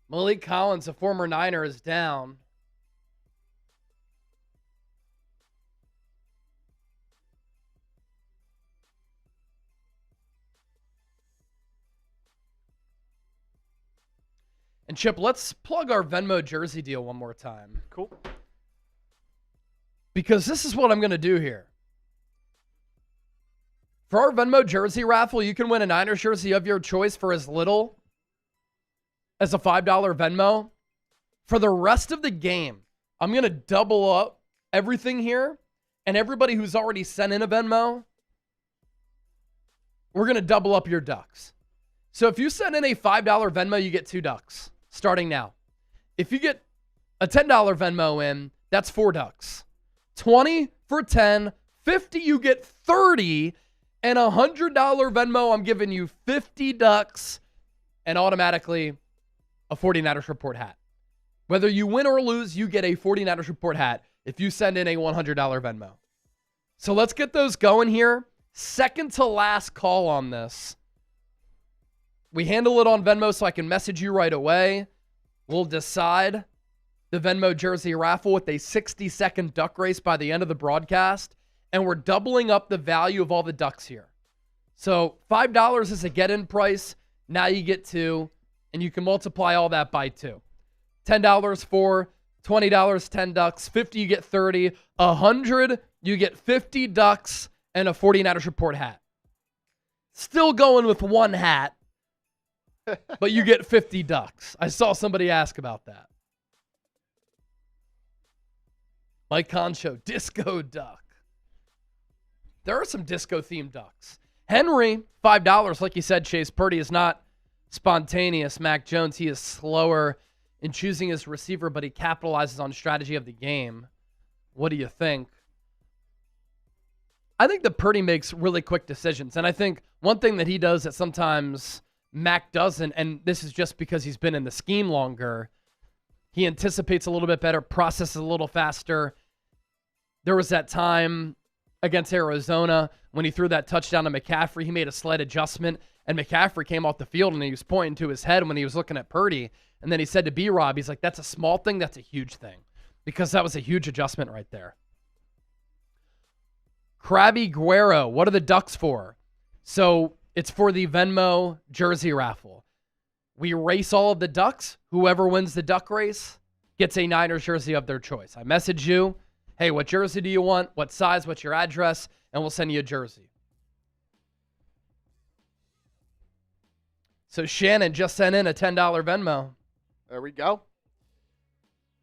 Malik Collins, a former Niner, is down. And Chip, let's plug our Venmo jersey deal one more time. Cool. Because this is what I'm going to do here. For our Venmo jersey raffle, you can win a Niners jersey of your choice for as little as a $5 Venmo. For the rest of the game, I'm going to double up everything here. And everybody who's already sent in a Venmo, we're going to double up your ducks. So if you send in a $5 Venmo, you get 2 ducks starting now. If you get a $10 Venmo in, that's 4 ducks. 20 for 10, 50 you get 30, and a $100 Venmo, I'm giving you 50 ducks and automatically a 49ers Report hat. Whether you win or lose, you get a 49ers Report hat if you send in a $100 Venmo. So let's get those going here. Second to last call on this. We handle it on Venmo so I can message you right away. We'll decide the Venmo jersey raffle with a 60-second duck race by the end of the broadcast. And we're doubling up the value of all the ducks here. So $5 is a get-in price. Now you get 2, and you can multiply all that by 2. $10 4, $20 10 ducks, 50 you get 30, 100 you get 50 ducks and a 49ers Report hat. Still going with 1 hat, but you get 50 ducks. I saw somebody ask about that. Mike Concho, disco duck. There are some disco-themed ducks. Henry, $5. Like you said, Chase, Purdy is not spontaneous. Mac Jones, he is slower in choosing his receiver, but he capitalizes on strategy of the game. What do you think? I think that Purdy makes really quick decisions. And I think one thing that he does that sometimes Mac doesn't, and this is just because he's been in the scheme longer, he anticipates a little bit better, processes a little faster. There was that time against Arizona when he threw that touchdown to McCaffrey. He made a slight adjustment, and McCaffrey came off the field, and he was pointing to his head when he was looking at Purdy. And then he said to B-Rob, he's like, that's a small thing, that's a huge thing. Because that was a huge adjustment right there. Krabby Guerrero, what are the ducks for? So it's for the Venmo jersey raffle. We race all of the ducks. Whoever wins the duck race gets a Niners jersey of their choice. I message you, hey, what jersey do you want? What size? What's your address? And we'll send you a jersey. So Shannon just sent in a $10 Venmo. There we go.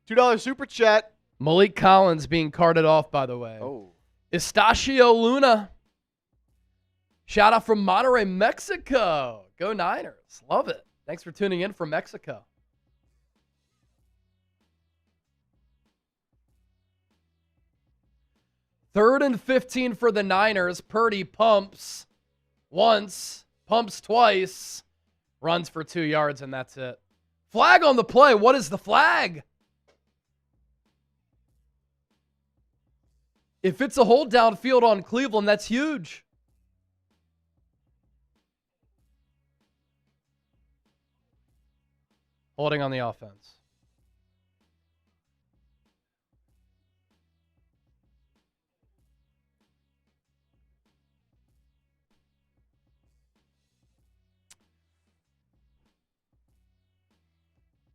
$2 super chat. Malik Collins being carted off, by the way. Oh. Estacio Luna. Shout out from Monterrey, Mexico. Go Niners. Love it. Thanks for tuning in from Mexico. Third and 15 for the Niners. Purdy pumps once, pumps twice, runs for 2 yards, and that's it. Flag on the play. What is the flag? If it's a hold downfield on Cleveland, that's huge. Holding on the offense.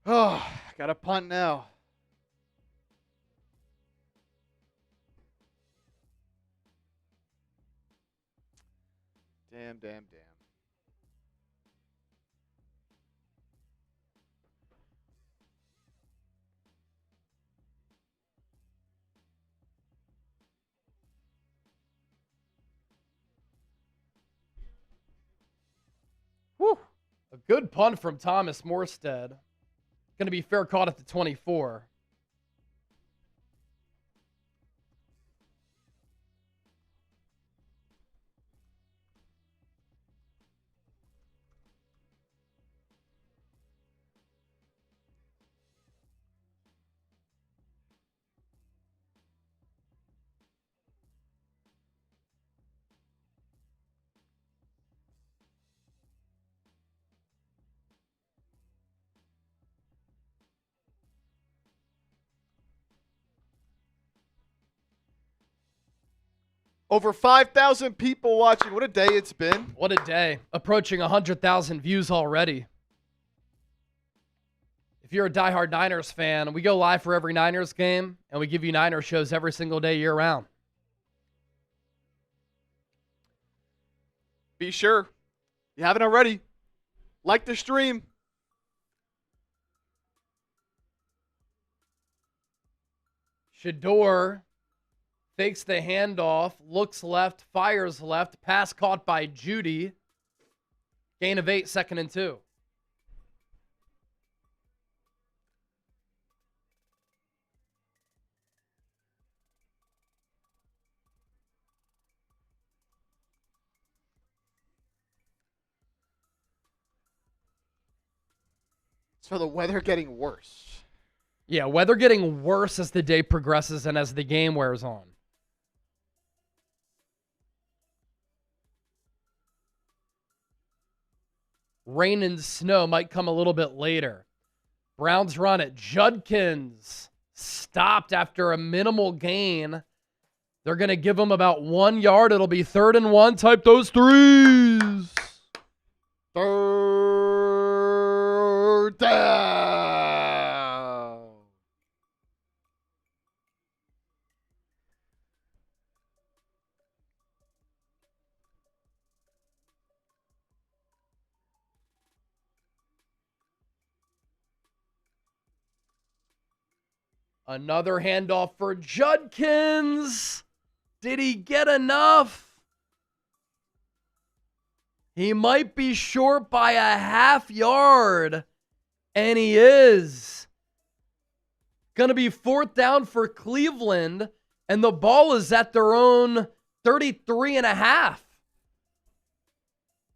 Oh, got a punt now. Damn. Good punt from Thomas Morstead. Going to be fair caught at the 24. Over 5,000 people watching. What a day it's been. What a day. Approaching 100,000 views already. If you're a diehard Niners fan, we go live for every Niners game, and we give you Niners shows every single day year-round. Be sure, if you haven't already, like the stream. Shedeur fakes the handoff, looks left, fires left, pass caught by Judy. Gain of 8, 2nd and 2. So the weather getting worse. Yeah, weather getting worse as the day progresses and as the game wears on. Rain and snow might come a little bit later. Browns run it. Judkins stopped after a minimal gain. They're going to give him about 1 yard. It'll be 3rd and 1. Type those threes. Third down. Another handoff for Judkins. Did he get enough? He might be short by a half yard. And he is. Going to be 4th down for Cleveland. And the ball is at their own 33 and a half.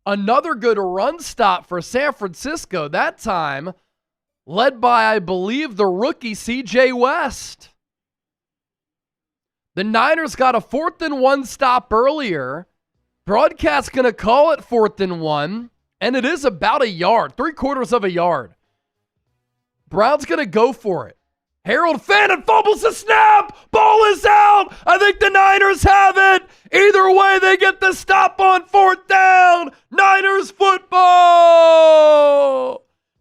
Another good run stop for San Francisco. That time led by, I believe, the rookie CJ West. The Niners got a 4th and 1 stop earlier. Broadcast going to call it 4th and 1, and it is about a yard, 3/4 of a yard. Brown's going to go for it. Harold Fannin fumbles the snap. Ball is out. I think the Niners have it. Either way, they get the stop on 4th down. Niners football.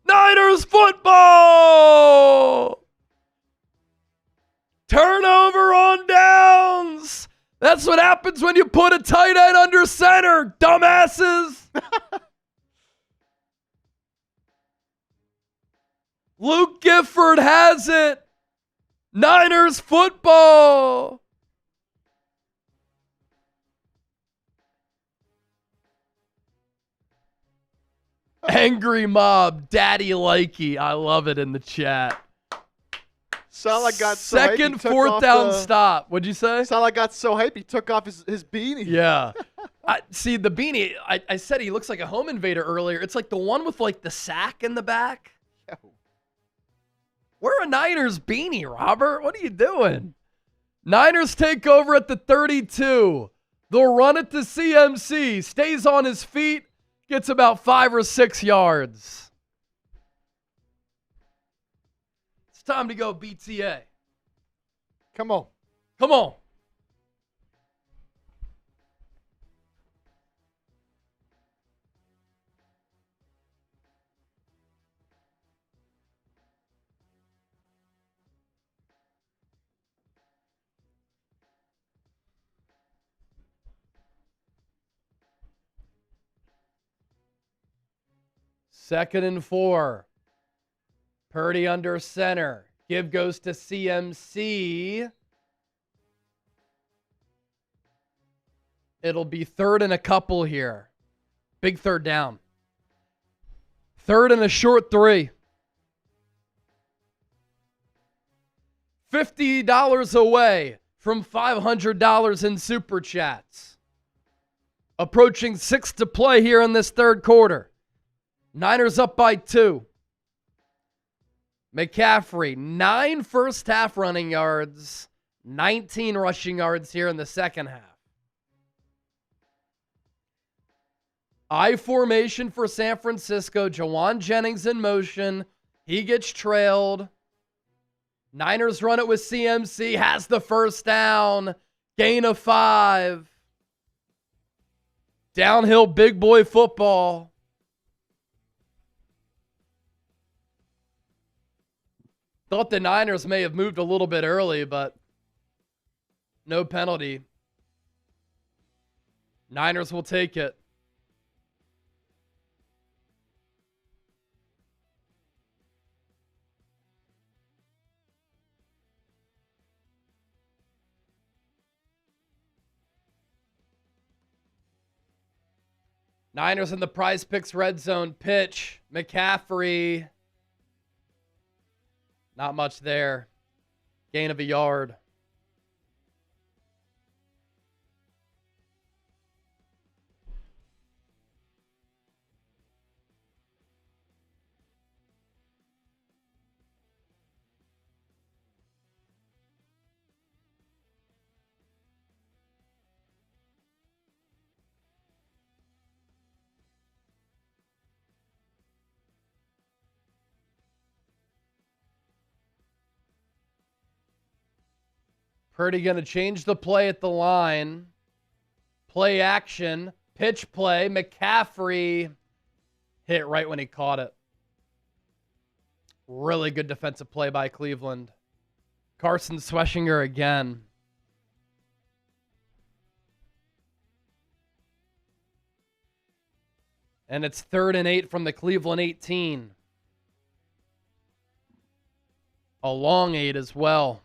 Niners football. Turnover on downs. That's what happens when you put a tight end under center, dumbasses. Luke Gifford has it. Niners football. Angry mob, daddy likey. I love it in the chat. Saleh got so hype, Second, 4th down stop. What'd you say? Saleh got so hype, he took off his beanie. Yeah. See, the beanie, I said he looks like a home invader earlier. It's like the one with like the sack in the back. Yo. Wear a Niners beanie, Robert. What are you doing? Niners take over at the 32. They'll run it to CMC. Stays on his feet. Gets about 5 or 6 yards. It's time to go BTA. Come on. Come on. Second and 4. Purdy under center. Give goes to CMC. It'll be 3rd and a couple here. Big 3rd down. Third and a short 3. $50 away from $500 in Super Chats. Approaching 6 to play here in this third quarter. Niners up by 2. McCaffrey, 9 first half running yards, 19 rushing yards here in the second half. I formation for San Francisco. Jawan Jennings in motion. He gets trailed. Niners run it with CMC. Has the first down. Gain of 5. Downhill big boy football. Thought the Niners may have moved a little bit early, but no penalty. Niners will take it. Niners in the Prize Picks red zone pitch. McCaffrey. Not much there. Gain of a yard. Purdy going to change the play at the line. Play action. Pitch play. McCaffrey hit right when he caught it. Really good defensive play by Cleveland. Carson Schweschinger again. And it's 3rd and 8 from the Cleveland 18. A long 8 as well.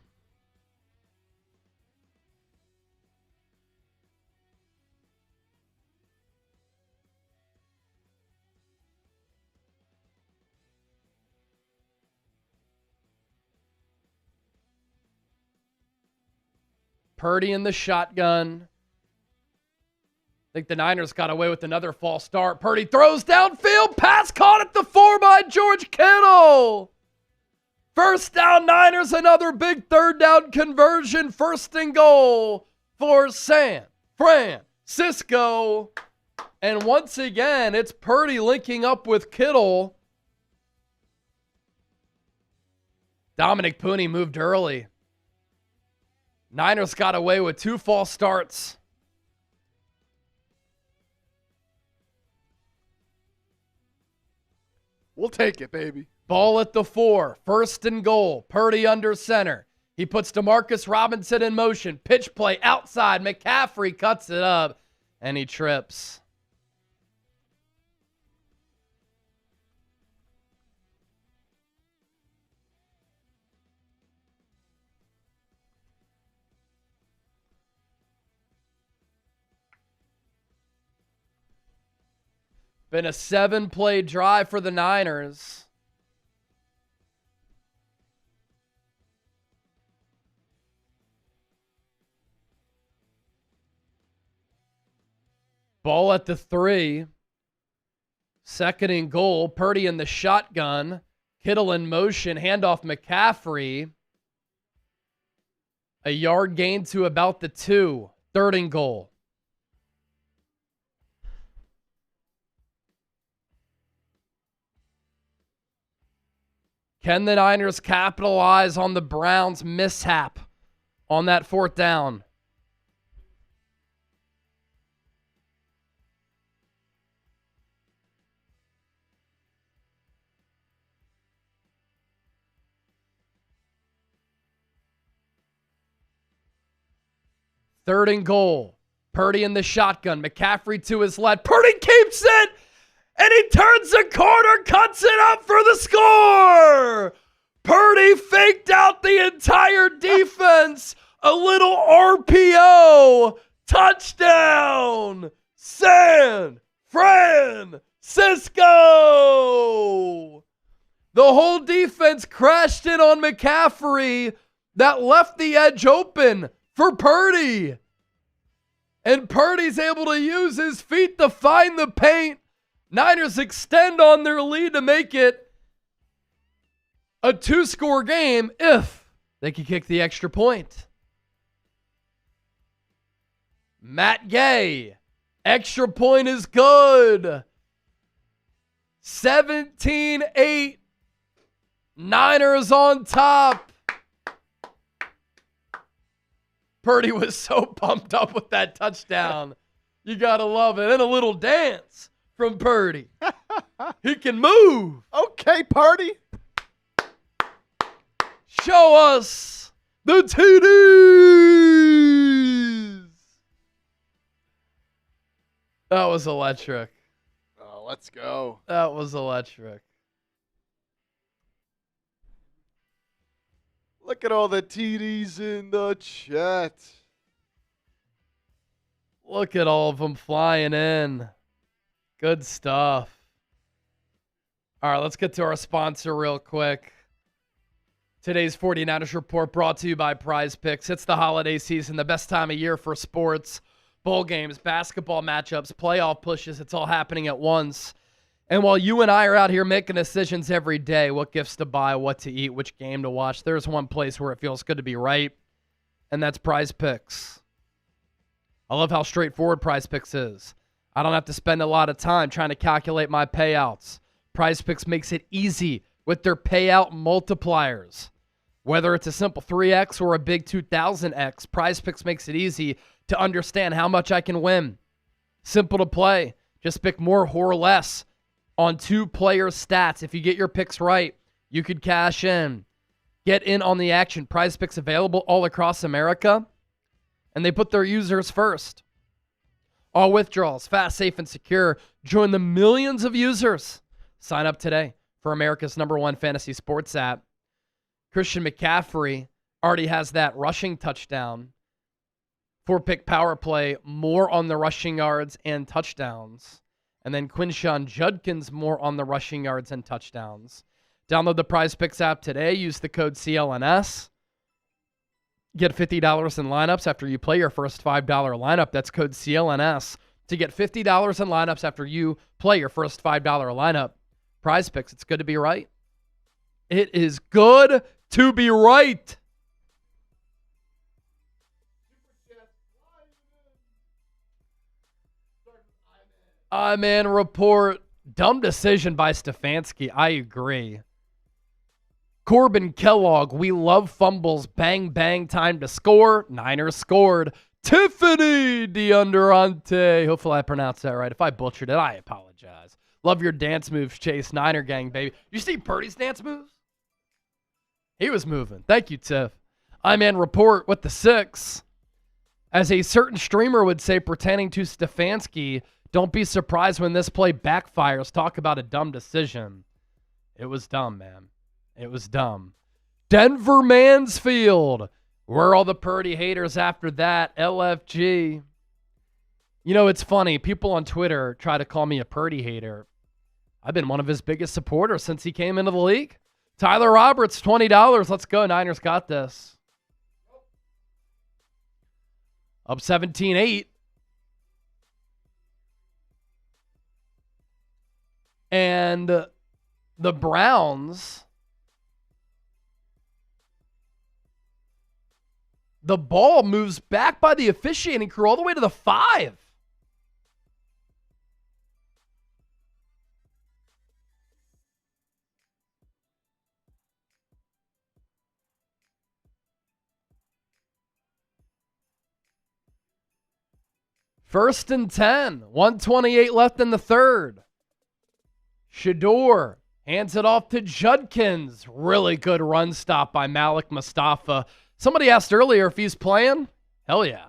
Purdy in the shotgun. I think the Niners got away with another false start. Purdy throws downfield. Pass caught at the 4 by George Kittle. First down Niners. Another big third down conversion. 1st and goal for San Francisco. And once again, it's Purdy linking up with Kittle. Dominic Pooney moved early. Niners got away with 2 false starts. We'll take it, baby. Ball at the 4. 1st and goal. Purdy under center. He puts DeMarcus Robinson in motion. Pitch play outside. McCaffrey cuts it up, and he trips. Been a 7-play drive for the Niners. Ball at the 3. 2nd and goal. Purdy in the shotgun. Kittle in motion. Handoff McCaffrey. A yard gain to about the 2. 3rd and goal. Can the Niners capitalize on the Browns' mishap on that 4th down? Third and goal. Purdy in the shotgun. McCaffrey to his left. Purdy keeps it! And he turns the corner, cuts it up for the score. Purdy faked out the entire defense. A little RPO. Touchdown. San Francisco. Cisco! The whole defense crashed in on McCaffrey. That left the edge open for Purdy. And Purdy's able to use his feet to find the paint. Niners extend on their lead to make it a 2-score game if they can kick the extra point. Matt Gay, extra point is good. 17-8. Niners on top. Purdy was so pumped up with that touchdown. You got to love it. And a little dance from Purdy. He can move. Okay, Purdy. Show us the TDs. That was electric. Oh, let's go. That was electric. Look at all the TDs in the chat. Look at all of them flying in. Good stuff. All right, let's get to our sponsor real quick. Today's 49ers Report brought to you by Prize Picks. It's the holiday season, the best time of year for sports, bowl games, basketball matchups, playoff pushes. It's all happening at once. And while you and I are out here making decisions every day, what gifts to buy, what to eat, which game to watch, there's one place where it feels good to be right, and that's Prize Picks. I love how straightforward Prize Picks is. I don't have to spend a lot of time trying to calculate my payouts. Prize Picks makes it easy with their payout multipliers. Whether it's a simple 3x or a big 2000x, Prize Picks makes it easy to understand how much I can win. Simple to play. Just pick more or less on 2 players' stats. If you get your picks right, you could cash in. Get in on the action. Prize Picks available all across America, and they put their users first. All withdrawals, fast, safe, and secure. Join the millions of users. Sign up today for America's #1 fantasy sports app. Christian McCaffrey already has that rushing touchdown. 4-pick power play, more on the rushing yards and touchdowns. And then Quinshon Judkins more on the rushing yards and touchdowns. Download the Prize Picks app today. Use the code CLNS. Get $50 in lineups after you play your first $5 lineup. That's code CLNS to get $50 in lineups after you play your first $5 lineup. Prize Picks, it's good to be right. It is good to be right. Man report. Dumb decision by Stefanski. I agree. Corbin Kellogg. We love fumbles. Bang, bang. Time to score. Niners scored. Tiffany DeUnderante. Hopefully I pronounced that right. If I butchered it, I apologize. Love your dance moves, Chase. Niner gang, baby. You see Purdy's dance moves? He was moving. Thank you, Tiff. Man report with the 6. As a certain streamer would say pertaining to Stefanski, don't be surprised when this play backfires. Talk about a dumb decision. It was dumb, man. It was dumb. Denver Mansfield. Where are all the Purdy haters after that? LFG. You know, it's funny. People on Twitter try to call me a Purdy hater. I've been one of his biggest supporters since he came into the league. Tyler Roberts, $20. Let's go. Niners got this. Up 17-8. And the Browns, the ball moves back by the officiating crew all the way to the 5. First and 10, 128 left in the third. Shedeur hands it off to Judkins. Really good run stop by Malik Mustafa. Somebody asked earlier if he's playing. Hell yeah.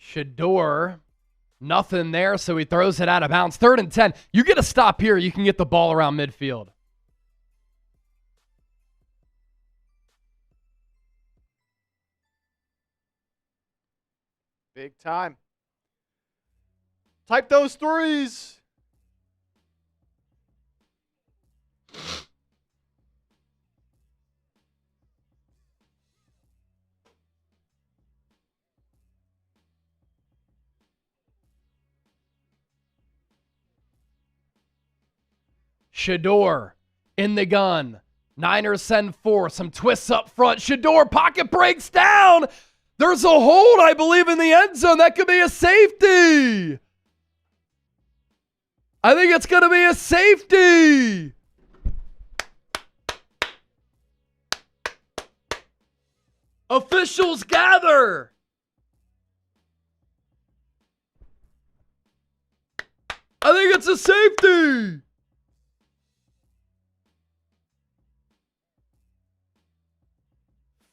Shedeur, nothing there, so he throws it out of bounds. 3rd and 10. You get a stop here, you can get the ball around midfield. Big time. Type those threes. Shedeur in the gun. Niners send 4. Some twists up front. Shedeur, pocket breaks down. There's a hold, I believe, in the end zone. That could be a safety. I think it's going to be a safety. Officials gather. I think it's a safety.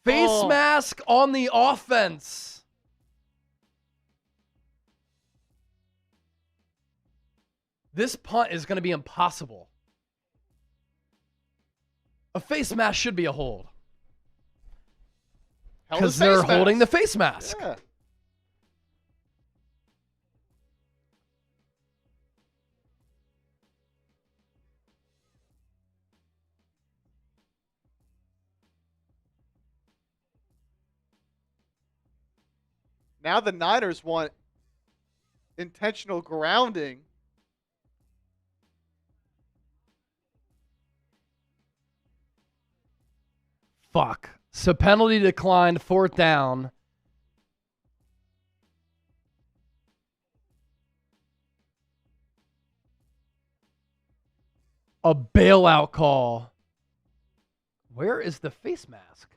Face mask on the offense. This punt is going to be impossible. A face mask should be a hold. Because they're holding the face mask. Yeah. Now the Niners want intentional grounding. Fuck. So penalty declined, 4th down. A bailout call. Where is the face mask?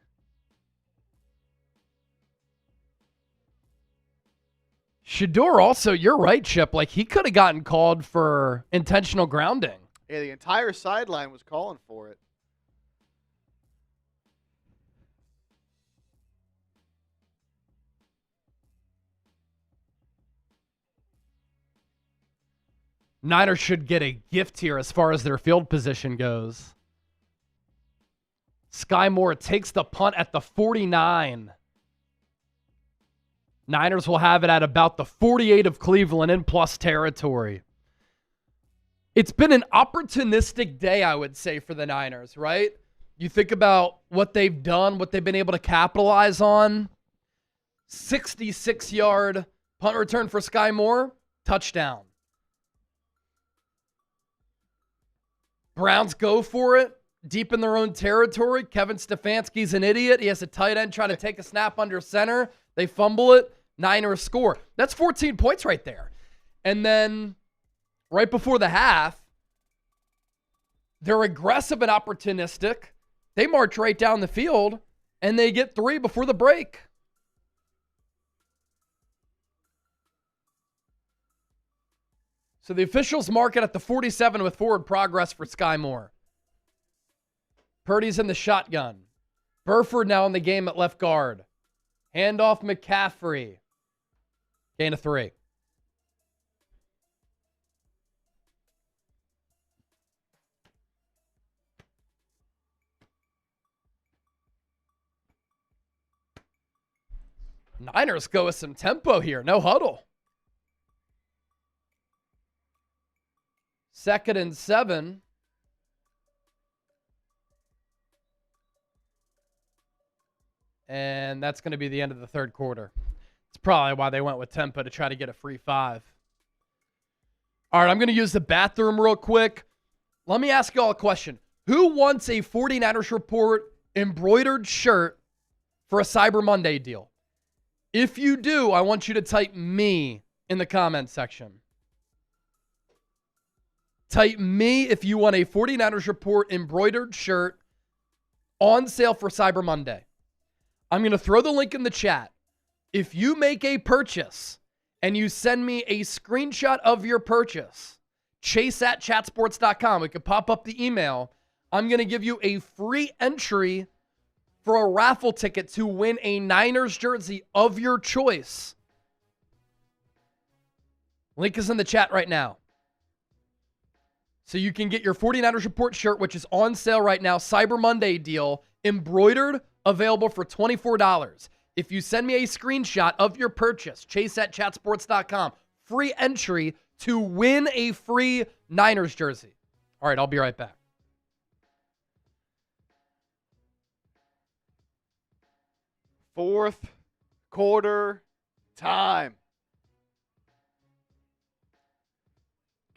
Shedeur also, you're right, Chip. Like, he could have gotten called for intentional grounding. Yeah, the entire sideline was calling for it. Niners should get a gift here as far as their field position goes. Sky Moore takes the punt at the 49. Niners will have it at about the 48 of Cleveland in plus territory. It's been an opportunistic day, I would say, for the Niners, right? You think about what they've done, what they've been able to capitalize on. 66-yard punt return for Sky Moore, touchdown. Browns go for it, deep in their own territory. Kevin Stefanski's an idiot. He has a tight end trying to take a snap under center. They fumble it. Niners score. That's 14 points right there. And then right before the half, they're aggressive and opportunistic. They march right down the field, and they get 3 before the break. So the officials mark it at the 47 with forward progress for Sky Moore. Purdy's in the shotgun. Burford now in the game at left guard. Handoff McCaffrey. Gain of 3. Niners go with some tempo here. No huddle. 2nd and 7. And that's going to be the end of the 3rd quarter. It's probably why they went with tempo to try to get a free 5. All right, I'm going to use the bathroom real quick. Let me ask you all a question. Who wants a 49ers Report embroidered shirt for a Cyber Monday deal? If you do, I want you to type me in the comment section. Type me if you want a 49ers Report embroidered shirt on sale for Cyber Monday. I'm going to throw the link in the chat. If you make a purchase and you send me a screenshot of your purchase, chase@chatsports.com, we could pop up the email. I'm going to give you a free entry for a raffle ticket to win a Niners jersey of your choice Link is in the chat right now. So you can get your 49ers Report shirt, which is on sale right now. Cyber Monday deal, embroidered, available for $24. If you send me a screenshot of your purchase, chase@chatsports.com, free entry to win a free Niners jersey. All right, I'll be right back. Fourth quarter time.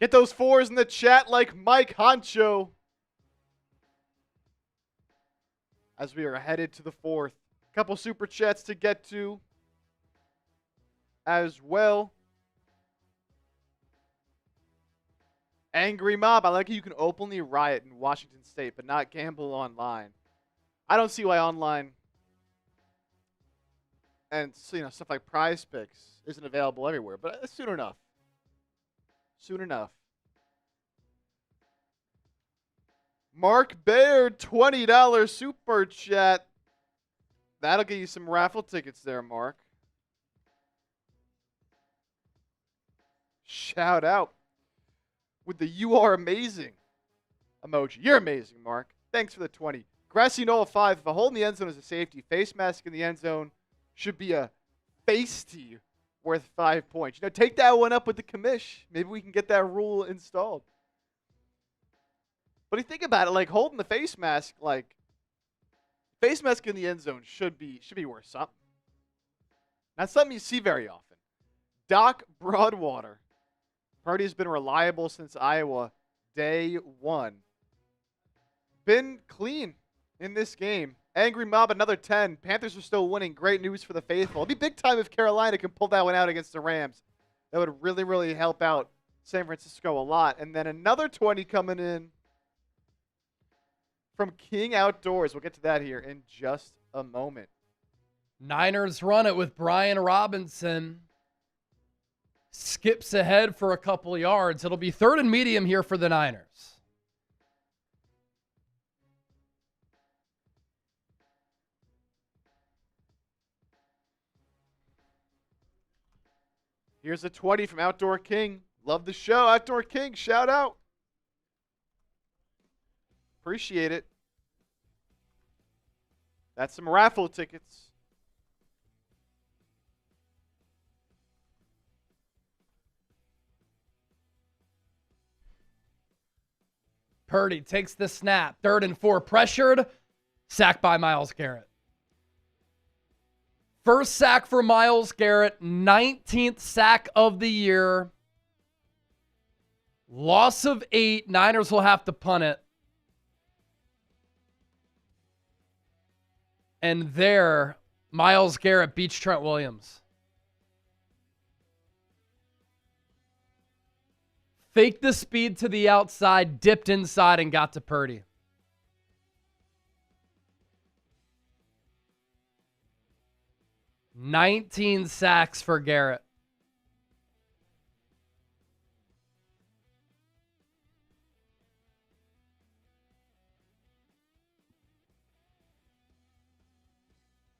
Get those fours in the chat like Mike Honcho. As we are headed to the fourth. Couple super chats to get to as well. Angry Mob. I like how you can openly riot in Washington State, but not gamble online. I don't see why online and stuff like Prize Picks isn't available everywhere, but soon enough. Soon enough. Mark Baird, $20 super chat. That'll get you some raffle tickets there, Mark. Shout out with the "You are amazing" emoji. You're amazing, Mark. Thanks for the 20. Grassy Noah 5. If a hold in the end zone is a safety, face mask in the end zone should be a feisty worth 5 points. Take that one up with the commish. Maybe we can get that rule installed. But if you think about it, holding the face mask, face mask in the end zone should be worth something. Not something you see very often. Doc Broadwater. Purdy has been reliable since Iowa day one. Been clean in this game. Angry Mob, another 10. Panthers are still winning. Great news for the faithful. It'd be big time if Carolina can pull that one out against the Rams. That would really, really help out San Francisco a lot. And then another 20 coming in from King Outdoors. We'll get to that here in just a moment. Niners run it with Brian Robinson. Skips ahead for a couple yards. It'll be 3rd and medium here for the Niners. Here's a 20 from Outdoor King. Love the show, Outdoor King. Shout out. Appreciate it. That's some raffle tickets. Purdy takes the snap. 3rd and 4. Pressured. Sacked by Myles Garrett. First sack for Myles Garrett. 19th sack of the year. Loss of 8. Niners will have to punt it. And there, Myles Garrett beats Trent Williams. Faked the speed to the outside, dipped inside, and got to Purdy. $19 sacks for Garrett.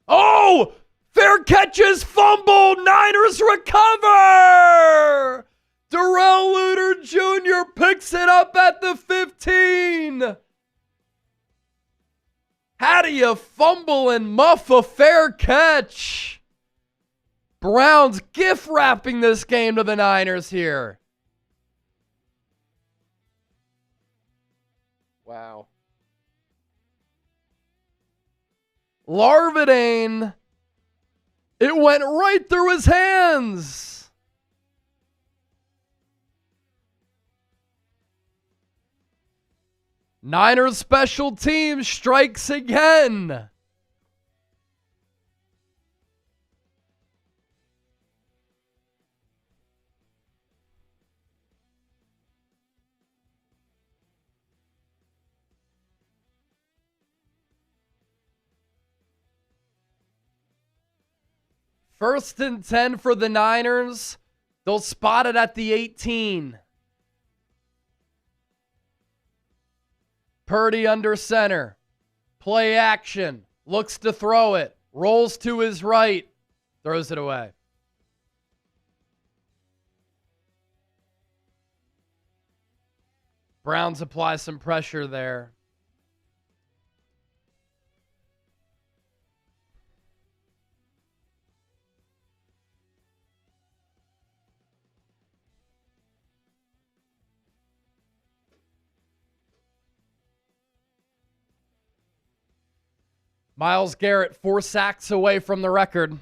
Oh! Fair catches, fumble, Niners recover! Darrell Luter Jr. picks it up at the 15. How do you fumble and muff a fair catch? Browns gift wrapping this game to the Niners here. Wow. Larvidane. It went right through his hands. Niners special teams strikes again. First and 10 for the Niners. They'll spot it at the 18. Purdy under center. Play action. Looks to throw it. Rolls to his right. Throws it away. Browns apply some pressure there. Myles Garrett, 4 sacks away from the record.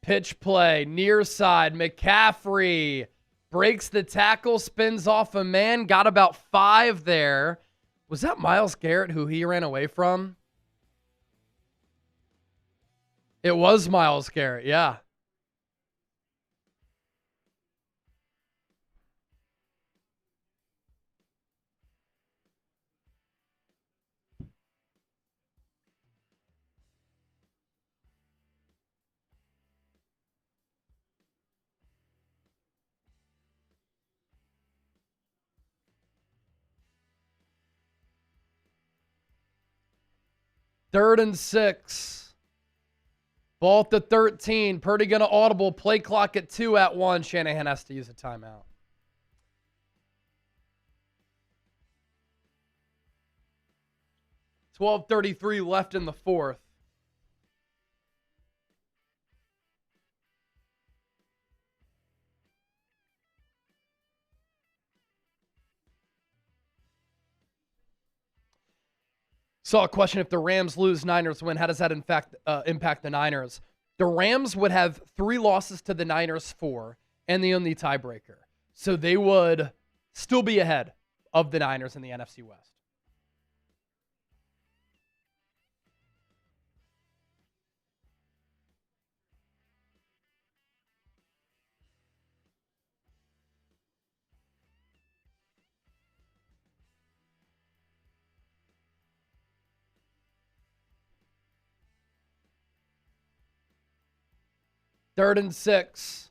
Pitch play, near side, McCaffrey breaks the tackle, spins off a man, got about 5 there. Was that Myles Garrett who he ran away from? It was Myles Garrett, yeah. Third and 6. Ball at the 13. Purdy going to audible. Play clock at 2 at 1. Shanahan has to use a timeout. $12:33 left in the fourth. Saw a question, if the Rams lose, Niners win, how does that in fact impact the Niners? The Rams would have 3 losses to the Niners 4 and the only tiebreaker. So they would still be ahead of the Niners in the NFC West. Third and 6.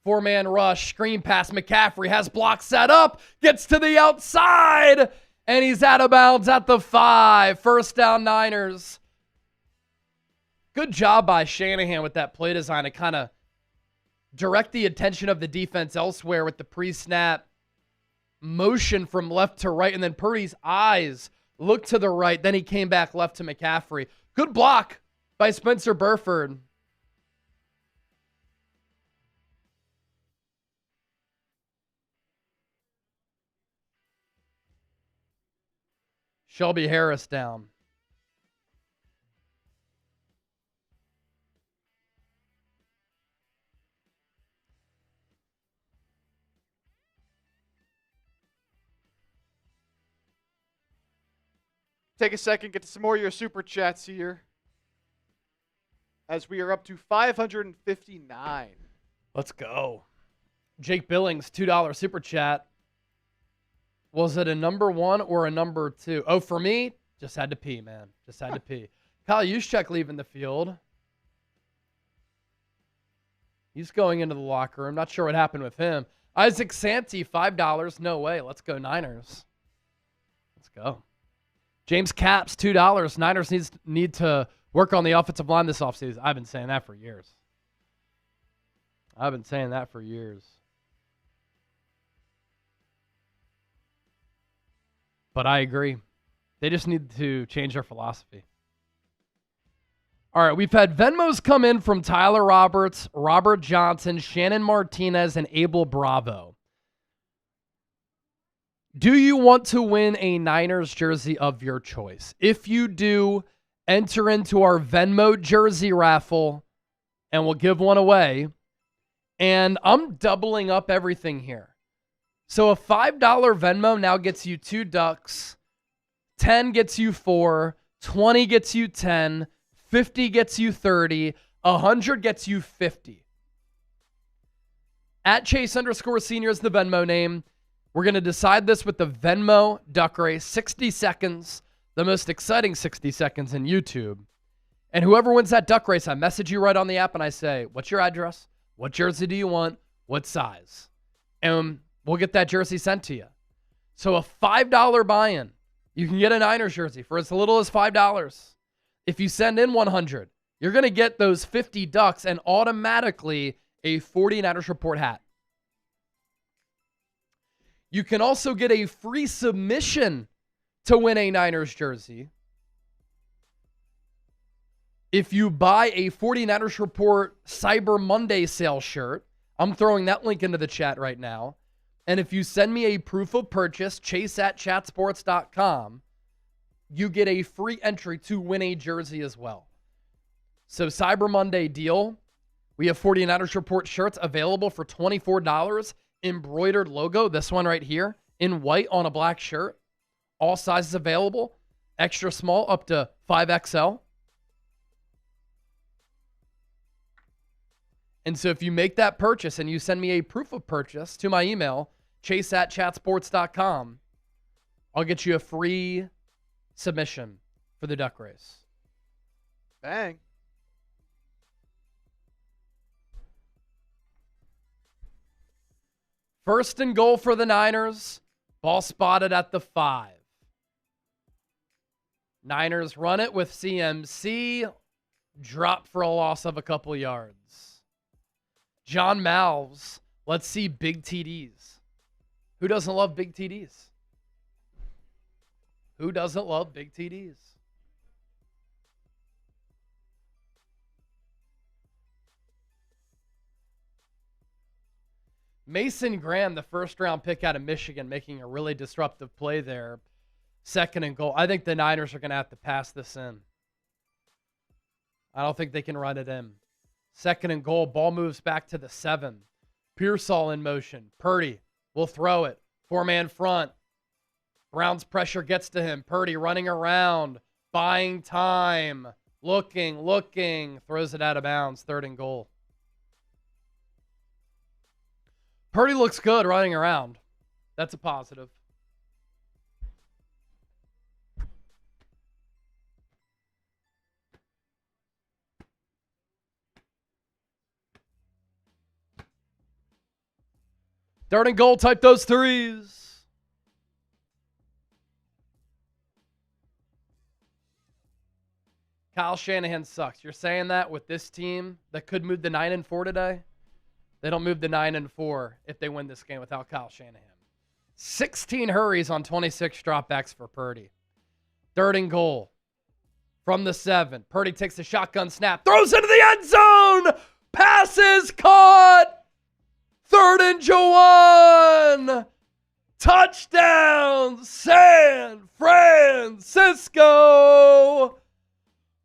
4-man rush. Screen pass. McCaffrey has block set up. Gets to the outside. And he's out of bounds at the 5. First down, Niners. Good job by Shanahan with that play design to kind of direct the attention of the defense elsewhere with the pre-snap motion from left to right. And then Purdy's eyes looked to the right. Then he came back left to McCaffrey. Good block by Spencer Burford. Shelby Harris down. Take a second, get to some more of your super chats here, as we are up to 559. Let's go. Jake Billings, $2 super chat. Was it a number 1 or a number 2? Oh, for me, just had to pee, man. Just had to pee. Kyle Juszczyk leaving the field. He's going into the locker room. Not sure what happened with him. Isaac Santee, $5. No way. Let's go Niners. Let's go. James Capps, $2. Niners need to work on the offensive line this offseason. I've been saying that for years. But I agree. They just need to change their philosophy. All right, we've had Venmos come in from Tyler Roberts, Robert Johnson, Shannon Martinez, and Abel Bravo. Do you want to win a Niners jersey of your choice? If you do, enter into our Venmo jersey raffle, and we'll give one away. And I'm doubling up everything here. So a $5 Venmo now gets you 2 ducks, 10 gets you 4, 20 gets you 10, 50 gets you 30, 100 gets you 50. At Chase_Senior is the Venmo name. We're going to decide this with the Venmo duck race. 60 seconds, the most exciting 60 seconds in YouTube. And whoever wins that duck race, I message you right on the app and I say, what's your address? What jersey do you want? What size? And we'll get that jersey sent to you. So a $5 buy-in You can get a Niners jersey for as little as $5. If you send in 100, you're going to get those 50 Ducks and automatically a 49ers Report hat. You can also get a free submission to win a Niners jersey if you buy a 49ers Report Cyber Monday sale shirt. I'm throwing that link into the chat right now. And if you send me a proof of purchase, chase@chatsports.com, you get a free entry to win a jersey as well. So Cyber Monday deal. We have 49ers Report shirts available for $24. Embroidered logo, this one right here, in white on a black shirt. All sizes available. Extra small up to 5XL. And so if you make that purchase and you send me a proof of purchase to my email, chase@chatsports.com, I'll get you a free submission for the Duck Race. Bang. First and goal for the Niners. Ball spotted at the 5. Niners run it with CMC. Drop for a loss of a couple yards. John Malves. Let's see big TDs. Who doesn't love big TDs? Who doesn't love big TDs? Mason Graham, the first-round pick out of Michigan, making a really disruptive play there. Second and goal. I think the Niners are going to have to pass this in. I don't think they can run it in. Second and goal. Ball moves back to the 7. Pearsall in motion. Purdy will throw it. 4-man front. Brown's pressure gets to him. Purdy running around. Buying time. Looking. Throws it out of bounds. Third and goal. Purdy looks good running around. That's a positive. Third and goal, type those threes. Kyle Shanahan sucks. You're saying that with this team that could move the 9-4 today? They don't move the 9-4 if they win this game without Kyle Shanahan. 16 hurries on 26 dropbacks for Purdy. Third and goal from the 7. Purdy takes the shotgun snap, throws into the end zone. Passes caught. Third and Jawan. Touchdown, San Francisco.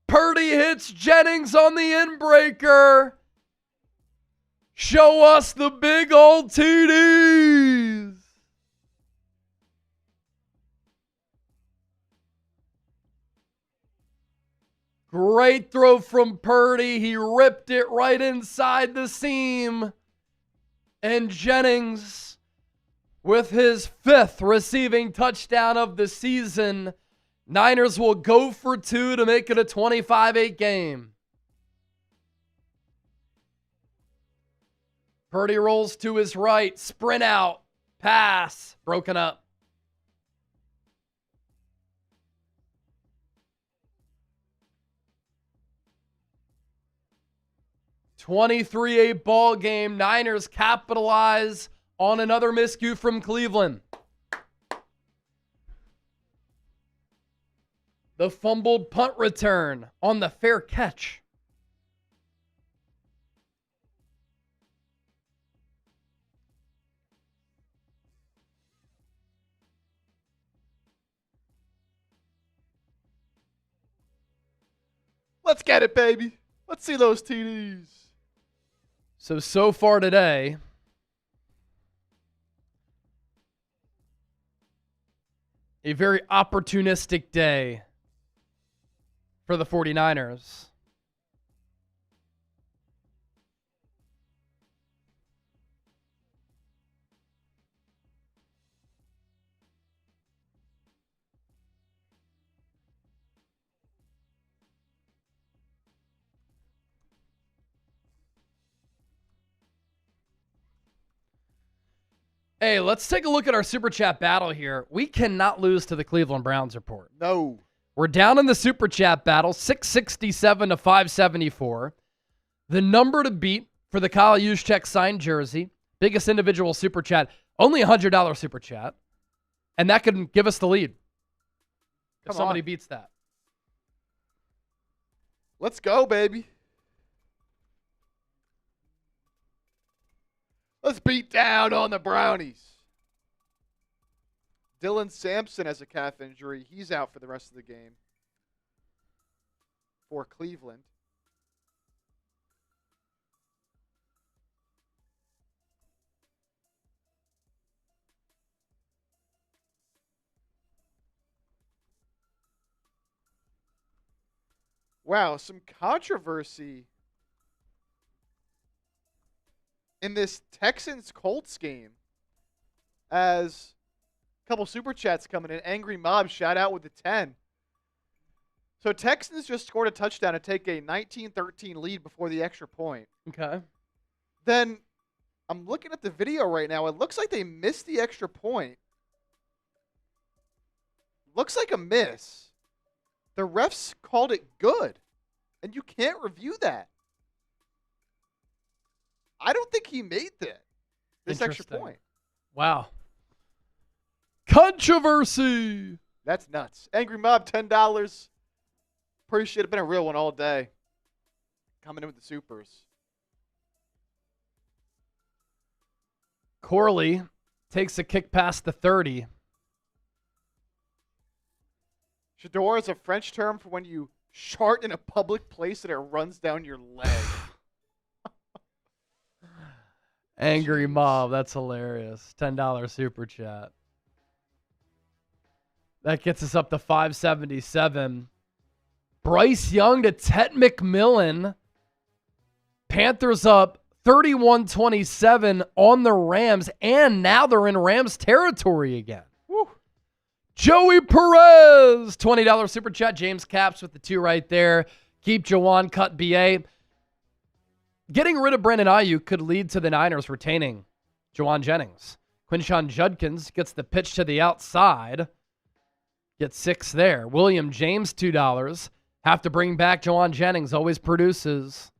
Purdy hits Jennings on the inbreaker. Show us the big old TDs. Great throw from Purdy. He ripped it right inside the seam. And Jennings, with his 5th receiving touchdown of the season, Niners will go for 2 to make it a 25-8 game. Purdy rolls to his right, sprint out, pass, broken up. $23-8 ball game. Niners capitalize on another miscue from Cleveland. The fumbled punt return on the fair catch. Let's get it, baby. Let's see those TDs. So far today, a very opportunistic day for the 49ers. Hey, let's take a look at our Super Chat battle here. We cannot lose to the Cleveland Browns report. No. We're down in the Super Chat battle, 667 to 574. The number to beat for the Kyle Juszczyk signed jersey, biggest individual Super Chat, only $100 Super Chat. And that could give us the lead if somebody beats that. Let's go, baby. Let's beat down on the Brownies. Dylan Sampson has a calf injury. He's out for the rest of the game for Cleveland. Wow, some controversy in this Texans-Colts game as a couple super chats coming in. Angry Mob, shout out with the 10. So Texans just scored a touchdown to take a 19-13 lead before the extra point. Okay. Then I'm looking at the video right now. It looks like they missed the extra point. Looks like a miss. The refs called it good, and you can't review that. I don't think he made this extra point. Wow. Controversy. That's nuts. Angry Mob, $10. Appreciate it. Been a real one all day. Coming in with the supers. Corley takes a kick past the 30. Shedeur is a French term for when you shart in a public place and it runs down your leg. Angry Mob, that's hilarious. $10 super chat. That gets us up to 577. Bryce Young to Tet McMillan. Panthers up 31-27 on the Rams, and now they're in Rams territory again. Woo. Joey Perez, $20 super chat. James Caps with the 2 right there. Keep Jawan, cut BA. Getting rid of Brandon Ayuk could lead to the Niners retaining Jawan Jennings. Quinshon Judkins gets the pitch to the outside. Gets 6 there. William James, $2. Have to bring back Jawan Jennings. Always produces.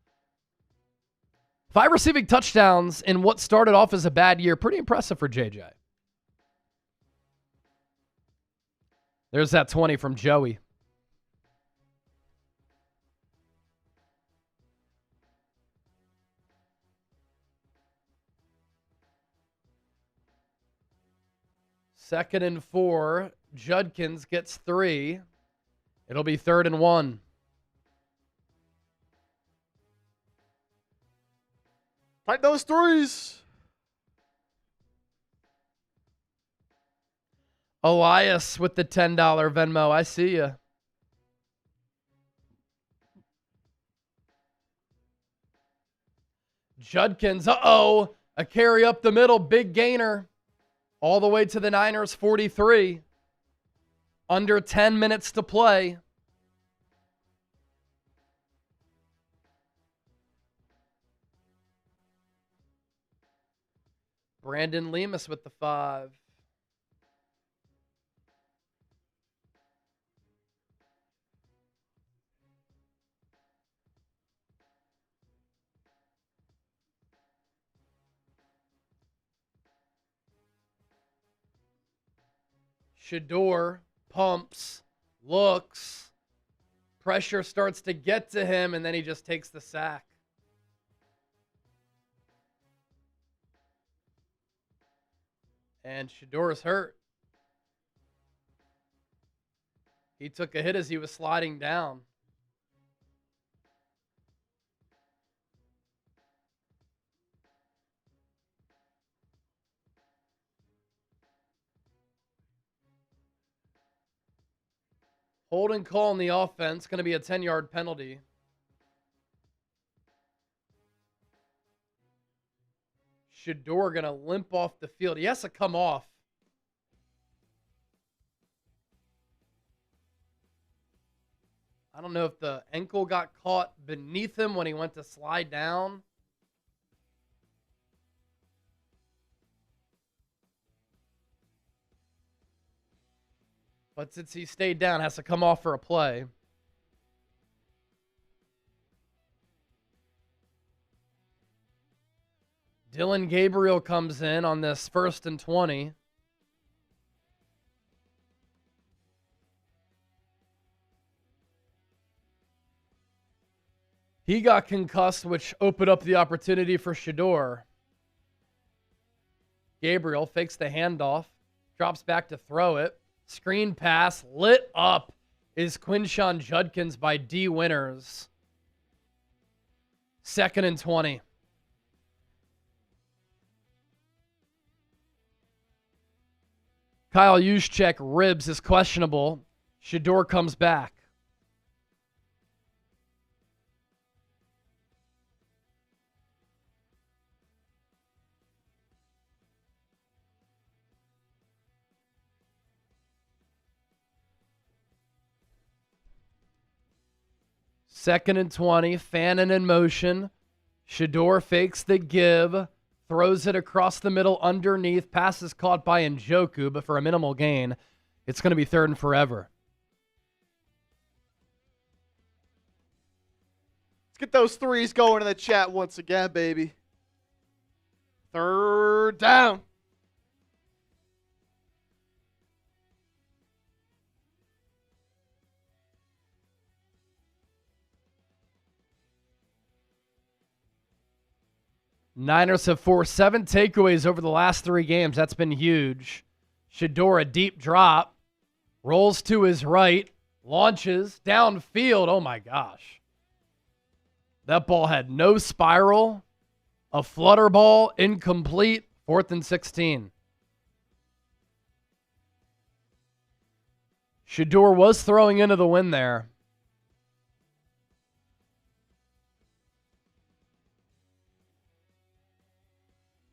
5 receiving touchdowns in what started off as a bad year. Pretty impressive for JJ. There's that 20 from Joey. Second and 4. Judkins gets 3. It'll be 3rd and 1. Fight those threes. Elias with the $10 Venmo. I see you. Judkins. Uh-oh. A carry up the middle. Big gainer. All the way to the Niners 43. Under 10 minutes to play. Brandon Lemus with the 5. Shedeur pumps, looks, pressure starts to get to him, and then he just takes the sack. And Shedeur's hurt. He took a hit as he was sliding down. Holding call on the offense. Going to be a 10-yard penalty. Shedeur going to limp off the field. He has to come off. I don't know if the ankle got caught beneath him when he went to slide down. But since he stayed down, has to come off for a play. Dylan Gabriel comes in on this 1st and 20. He got concussed, which opened up the opportunity for Shedeur. Gabriel fakes the handoff, drops back to throw it. Screen pass, lit up is Quinshon Judkins by D. Winters. 2nd and 20. Kyle Juszczyk ribs is questionable. Shedeur comes back. Second and 20, Fannin in motion. Shedeur fakes the give, throws it across the middle underneath. Pass is caught by Njoku, but for a minimal gain, it's going to be 3rd and forever. Let's get those threes going in the chat once again, baby. 3rd down. Niners have forced 7 takeaways over the last 3 games. That's been huge. Shedeur, a deep drop. Rolls to his right. Launches downfield. Oh, my gosh. That ball had no spiral. A flutter ball, incomplete. 4th and 16. Shedeur was throwing into the wind there.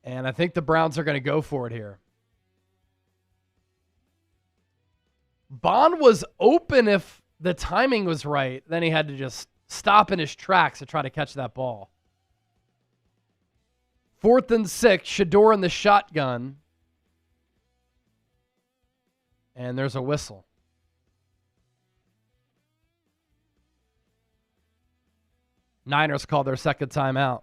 And I think the Browns are going to go for it here. Bond was open if the timing was right. Then he had to just stop in his tracks to try to catch that ball. 4th and 6, Shedeur in the shotgun. And there's a whistle. Niners call their 2nd timeout.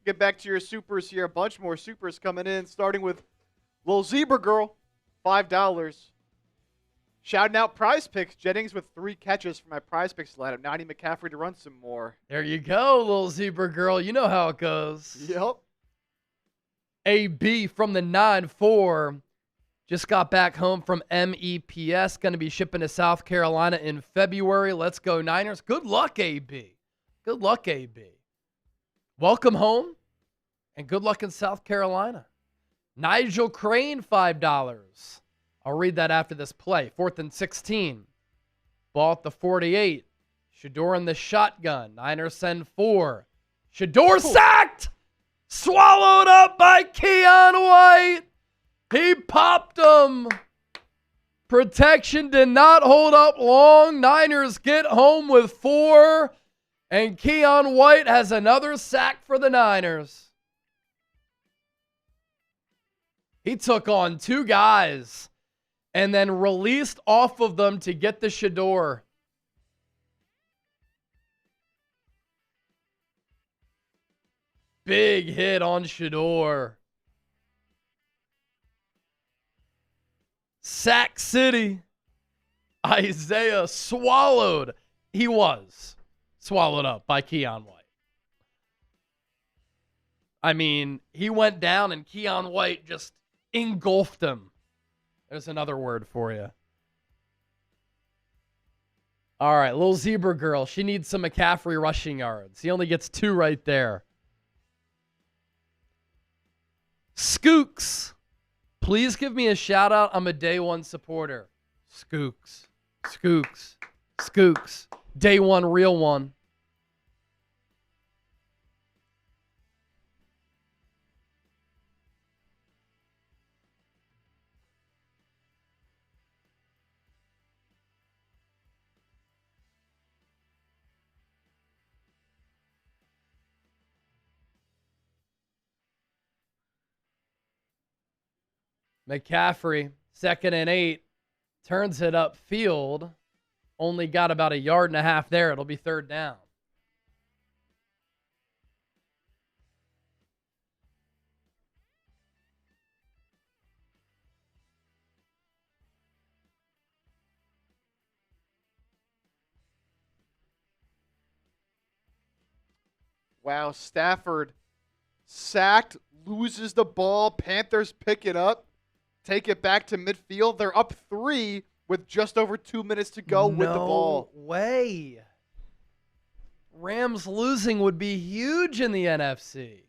Get back to your supers here. A bunch more supers coming in, starting with Lil Zebra Girl, $5. Shouting out Prize Picks. Jennings with 3 catches for my Prize Picks lineup. Now I need McCaffrey to run some more. There you go, Lil Zebra Girl. You know how it goes. Yep. AB from the 9-4. Just got back home from MEPS. Going to be shipping to South Carolina in February. Let's go Niners. Good luck, AB. Good luck, AB. Welcome home, and good luck in South Carolina. Nigel Crane, $5. I'll read that after this play. 4th and 16. Ball at the 48. Shedeur in the shotgun. Niners send 4. Shedeur sacked! Swallowed up by Keon White. He popped him. Protection did not hold up long. Niners get home with 4. And Keon White has another sack for the Niners. He took on 2 guys and then released off of them to get the Shedeur. Big hit on Shedeur. Sack City. Isaiah swallowed. He was swallowed up by Keon White. I mean, he went down and Keon White just engulfed him. There's another word for you. All right, little Zebra Girl. She needs some McCaffrey rushing yards. He only gets 2 right there. Skooks. Please give me a shout out. I'm a day 1 supporter. Skooks. Skooks. Skooks. Day 1, real one. McCaffrey, 2nd and 8, turns it upfield. Only got about 1.5 yards there. It'll be 3rd down. Wow, Stafford sacked, loses the ball. Panthers pick it up, take it back to midfield. They're up 3 with just over 2 minutes to go with the ball. No way. Rams losing would be huge in the NFC.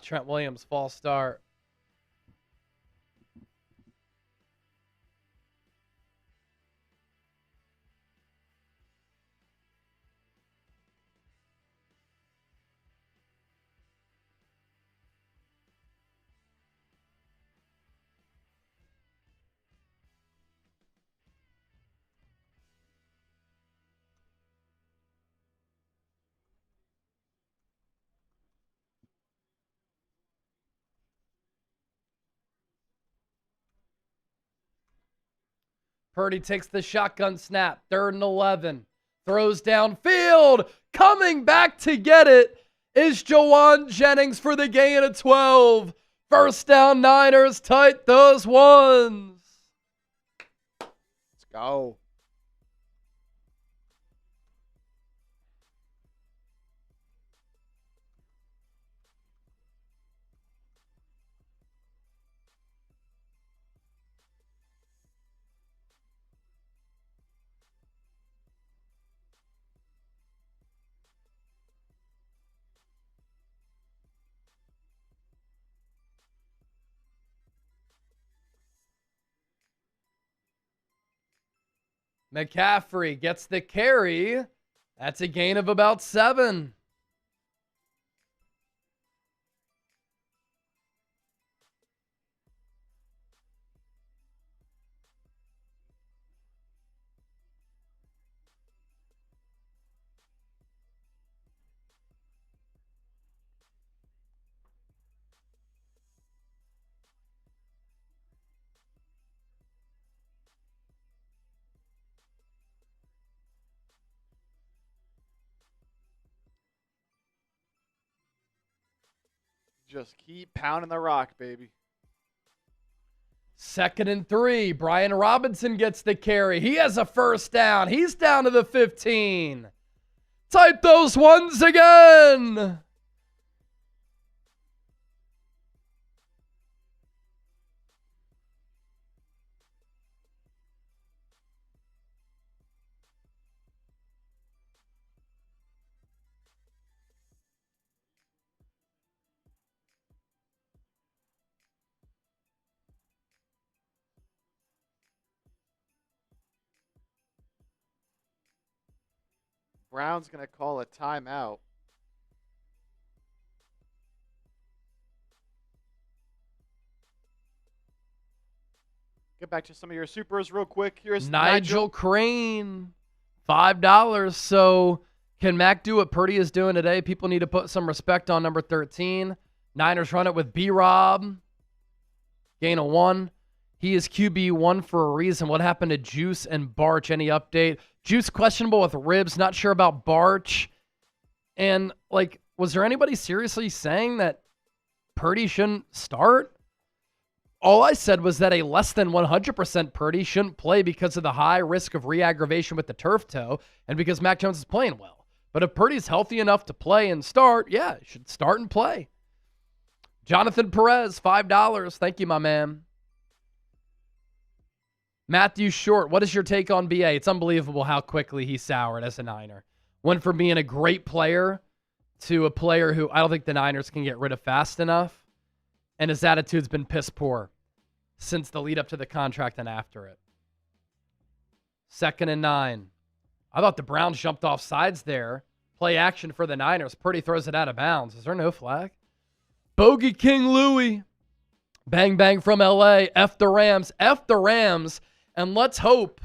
Trent Williams, false start. Purdy takes the shotgun snap, 3rd and 11. Throws downfield. Coming back to get it is Jawan Jennings for the gain of 12. First down, Niners. Tight those ones. Let's go. McCaffrey gets the carry. That's a gain of about 7. Just keep pounding the rock, baby. 2nd and 3. Brian Robinson gets the carry. He has a first down. He's down to the 15. Type those ones again. Brown's going to call a timeout. Get back to some of your supers real quick. Here's Nigel Crane, $5. So can Mac do what Purdy is doing today? People need to put some respect on number 13. Niners run it with B-Rob. Gain of 1. He is QB1 for a reason. What happened to Juice and Barch? Any update? Juice questionable with ribs. Not sure about Barch. And, was there anybody seriously saying that Purdy shouldn't start? All I said was that a less than 100% Purdy shouldn't play because of the high risk of re-aggravation with the turf toe and because Mac Jones is playing well. But if Purdy's healthy enough to play and start, yeah, he should start and play. Jonathan Perez, $5. Thank you, my man. Matthew Short, what is your take on BA? It's unbelievable how quickly he soured as a Niner. Went from being a great player to a player who I don't think the Niners can get rid of fast enough. And his attitude's been piss poor since the lead up to the contract and after it. 2nd and 9. I thought the Browns jumped off sides there. Play action for the Niners. Purdy throws it out of bounds. Is there no flag? Bogey King Louie. Bang, bang from LA. F the Rams. F the Rams. And let's hope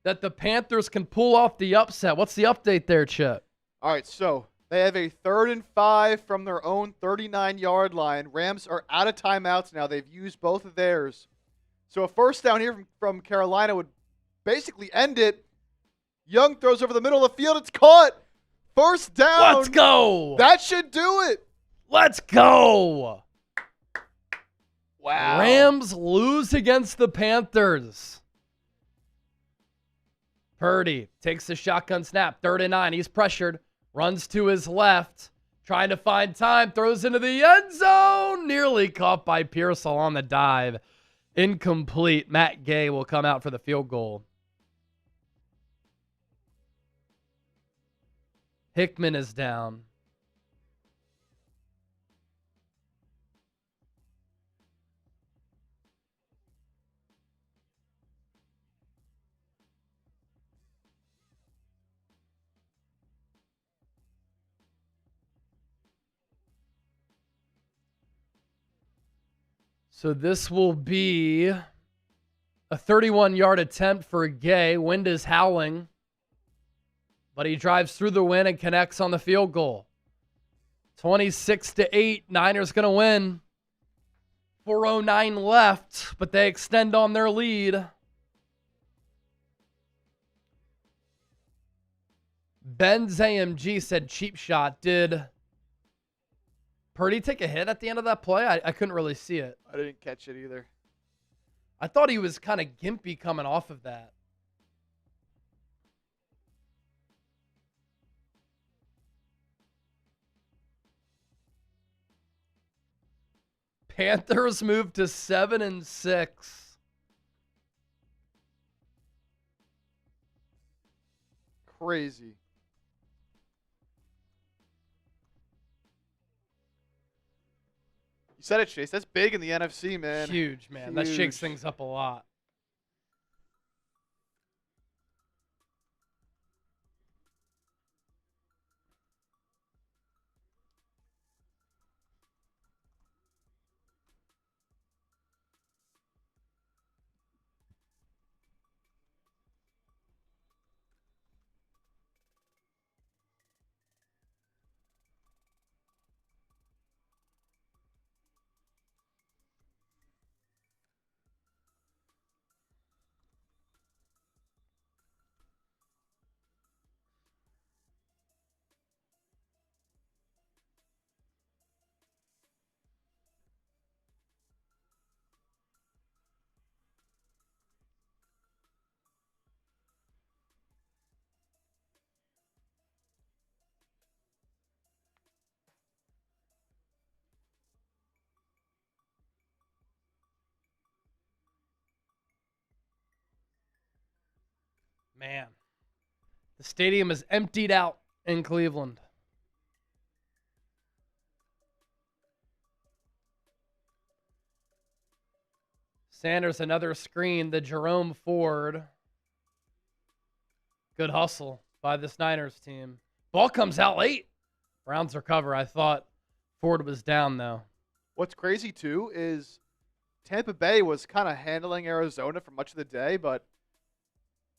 that the Panthers can pull off the upset. What's the update there, Chet? All right, so They have a 3rd and 5 from their own 39-yard line. Rams are out of timeouts now. They've used both of theirs. So a first down here from Carolina would basically end it. Young throws over the middle of the field. It's caught. First down. Let's go. That should do it. Let's go. Wow. Rams lose against the Panthers. Purdy takes the shotgun snap. 3rd and 9. He's pressured. Runs to his left. Trying to find time. Throws into the end zone. Nearly caught by Pearsall on the dive. Incomplete. Matt Gay will come out for the field goal. Hickman is down. So this will be a 31-yard attempt for Gay. Wind is howling, but he drives through the wind and connects on the field goal. 26-8, Niners going to win. 4:09 left, but they extend on their lead. Ben's AMG said cheap shot. Did Purdy take a hit at the end of that play? I couldn't really see it. I didn't catch it either. I thought he was kind of gimpy coming off of that. Panthers moved to 7-6. Crazy. You said it, Chase. That's big in the NFC, man. Huge, man. That shakes things up a lot. Man, the stadium is emptied out in Cleveland. Sanders, another screen. The Jerome Ford. Good hustle by this Niners team. Ball comes out late. Browns recover. I thought Ford was down, though. What's crazy, too, is Tampa Bay was kind of handling Arizona for much of the day, but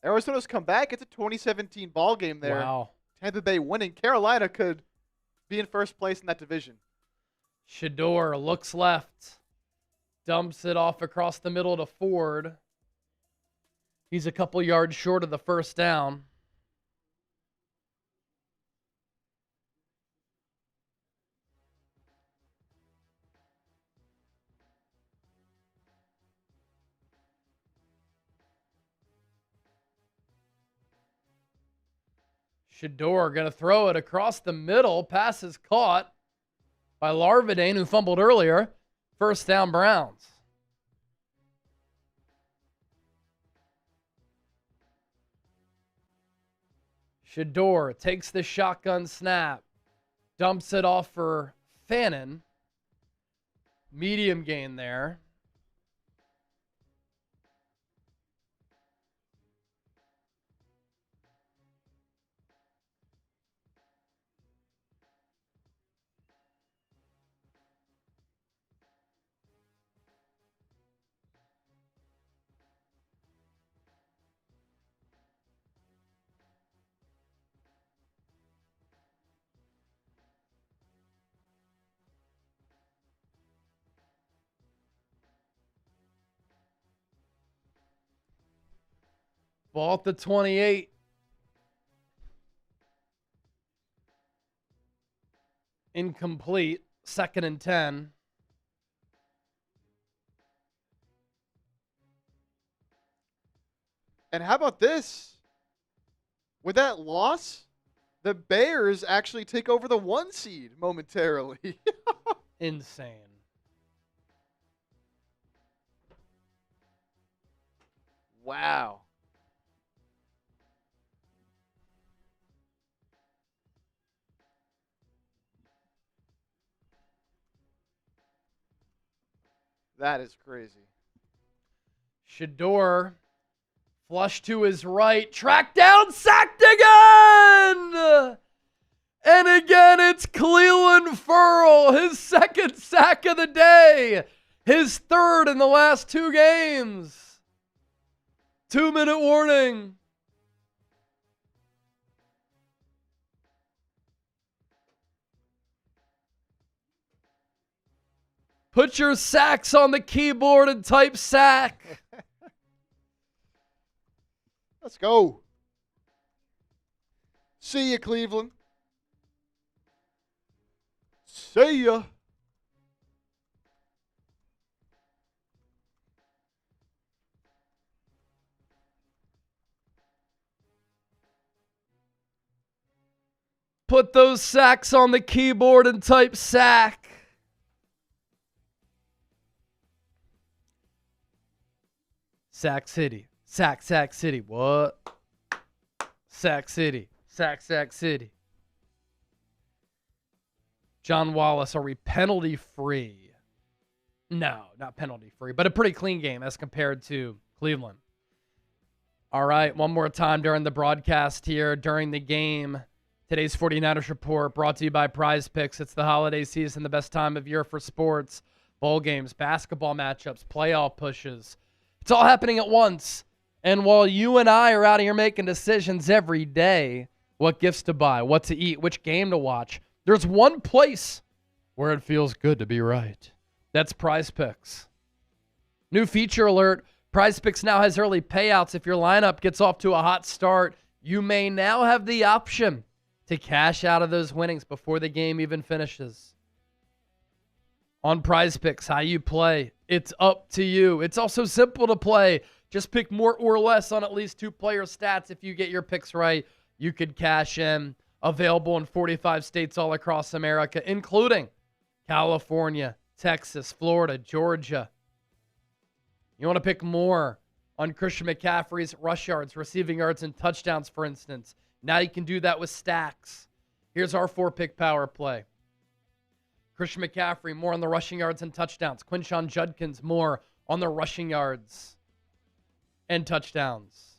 Arizona's come back. It's a 2017 ball game there. Wow. Tampa Bay winning. Carolina could be in first place in that division. Shedeur looks left. Dumps it off across the middle to Ford. He's a couple yards short of the first down. Shedeur going to throw it across the middle. Pass is caught by Larvidane, who fumbled earlier. First down, Browns. Shedeur takes the shotgun snap. Dumps it off for Fannin. Medium gain there. Ball at the 28. Incomplete. 2nd and 10. And how about this? With that loss, the Bears actually take over the 1 seed momentarily. Insane. Wow. That is crazy. Shedeur, flush to his right, tracked down, sacked again! And again, it's Clelin Ferrell, his 2nd sack of the day, his 3rd in the last 2 games. 2-minute warning. Put your sacks on the keyboard and type sack. Let's go. See ya, Cleveland. See ya. Put those sacks on the keyboard and type sack. Sack City. Sack City. What? Sack City. Sack City. John Wallace, are we penalty free? No, not penalty free, but a pretty clean game as compared to Cleveland. All right, one more time during the broadcast here, during the game. Today's 49ers Report brought to you by Prize Picks. It's the holiday season, the best time of year for sports, bowl games, basketball matchups, playoff pushes. It's all happening at once. And while you and I are out here making decisions every day, what gifts to buy, what to eat, which game to watch, there's one place where it feels good to be right. That's Prize Picks. New feature alert. Prize Picks now has early payouts. If your lineup gets off to a hot start, you may now have the option to cash out of those winnings before the game even finishes. On Prize Picks, how you play, it's up to you. It's also simple to play. Just pick more or less on at least 2 player stats. If you get your picks right, you could cash in. Available in 45 states all across America, including California, Texas, Florida, Georgia. You want to pick more on Christian McCaffrey's rush yards, receiving yards, and touchdowns, for instance. Now you can do that with stacks. Here's our 4-pick power play. Christian McCaffrey, more on the rushing yards and touchdowns. Quinshon Judkins, more on the rushing yards and touchdowns.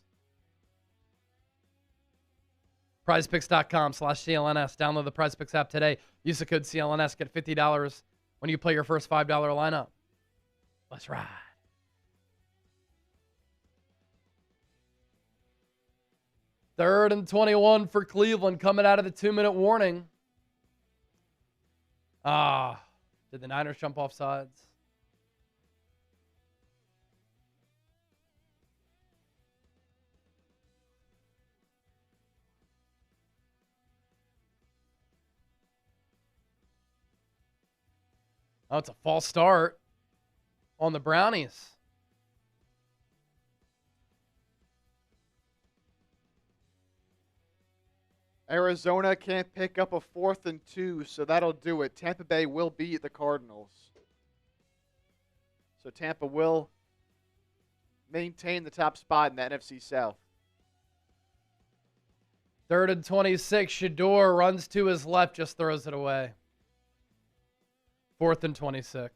PrizePicks.com/CLNS. Download the PrizePicks app today. Use the code CLNS. Get $50 when you play your first $5 lineup. Let's ride. Third and 21 for Cleveland coming out of the 2-minute warning. Did the Niners jump off sides? Oh, it's a false start on the Brownies. Arizona can't pick up a 4th and 2, so that'll do it. Tampa Bay will beat the Cardinals. So Tampa will maintain the top spot in the NFC South. 3rd and 26. Shedeur runs to his left, just throws it away. 4th and 26.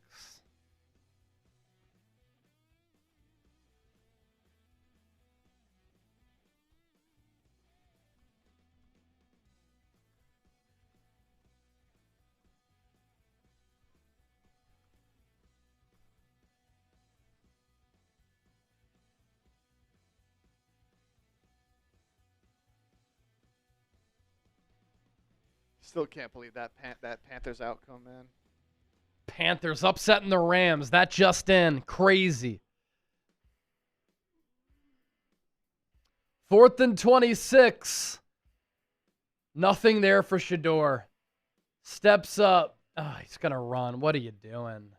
Still can't believe that Panthers outcome, man. Panthers upsetting the Rams. That just in. Crazy. 4th and 26. Nothing there for Shedeur. Steps up. Oh, he's going to run. What are you doing?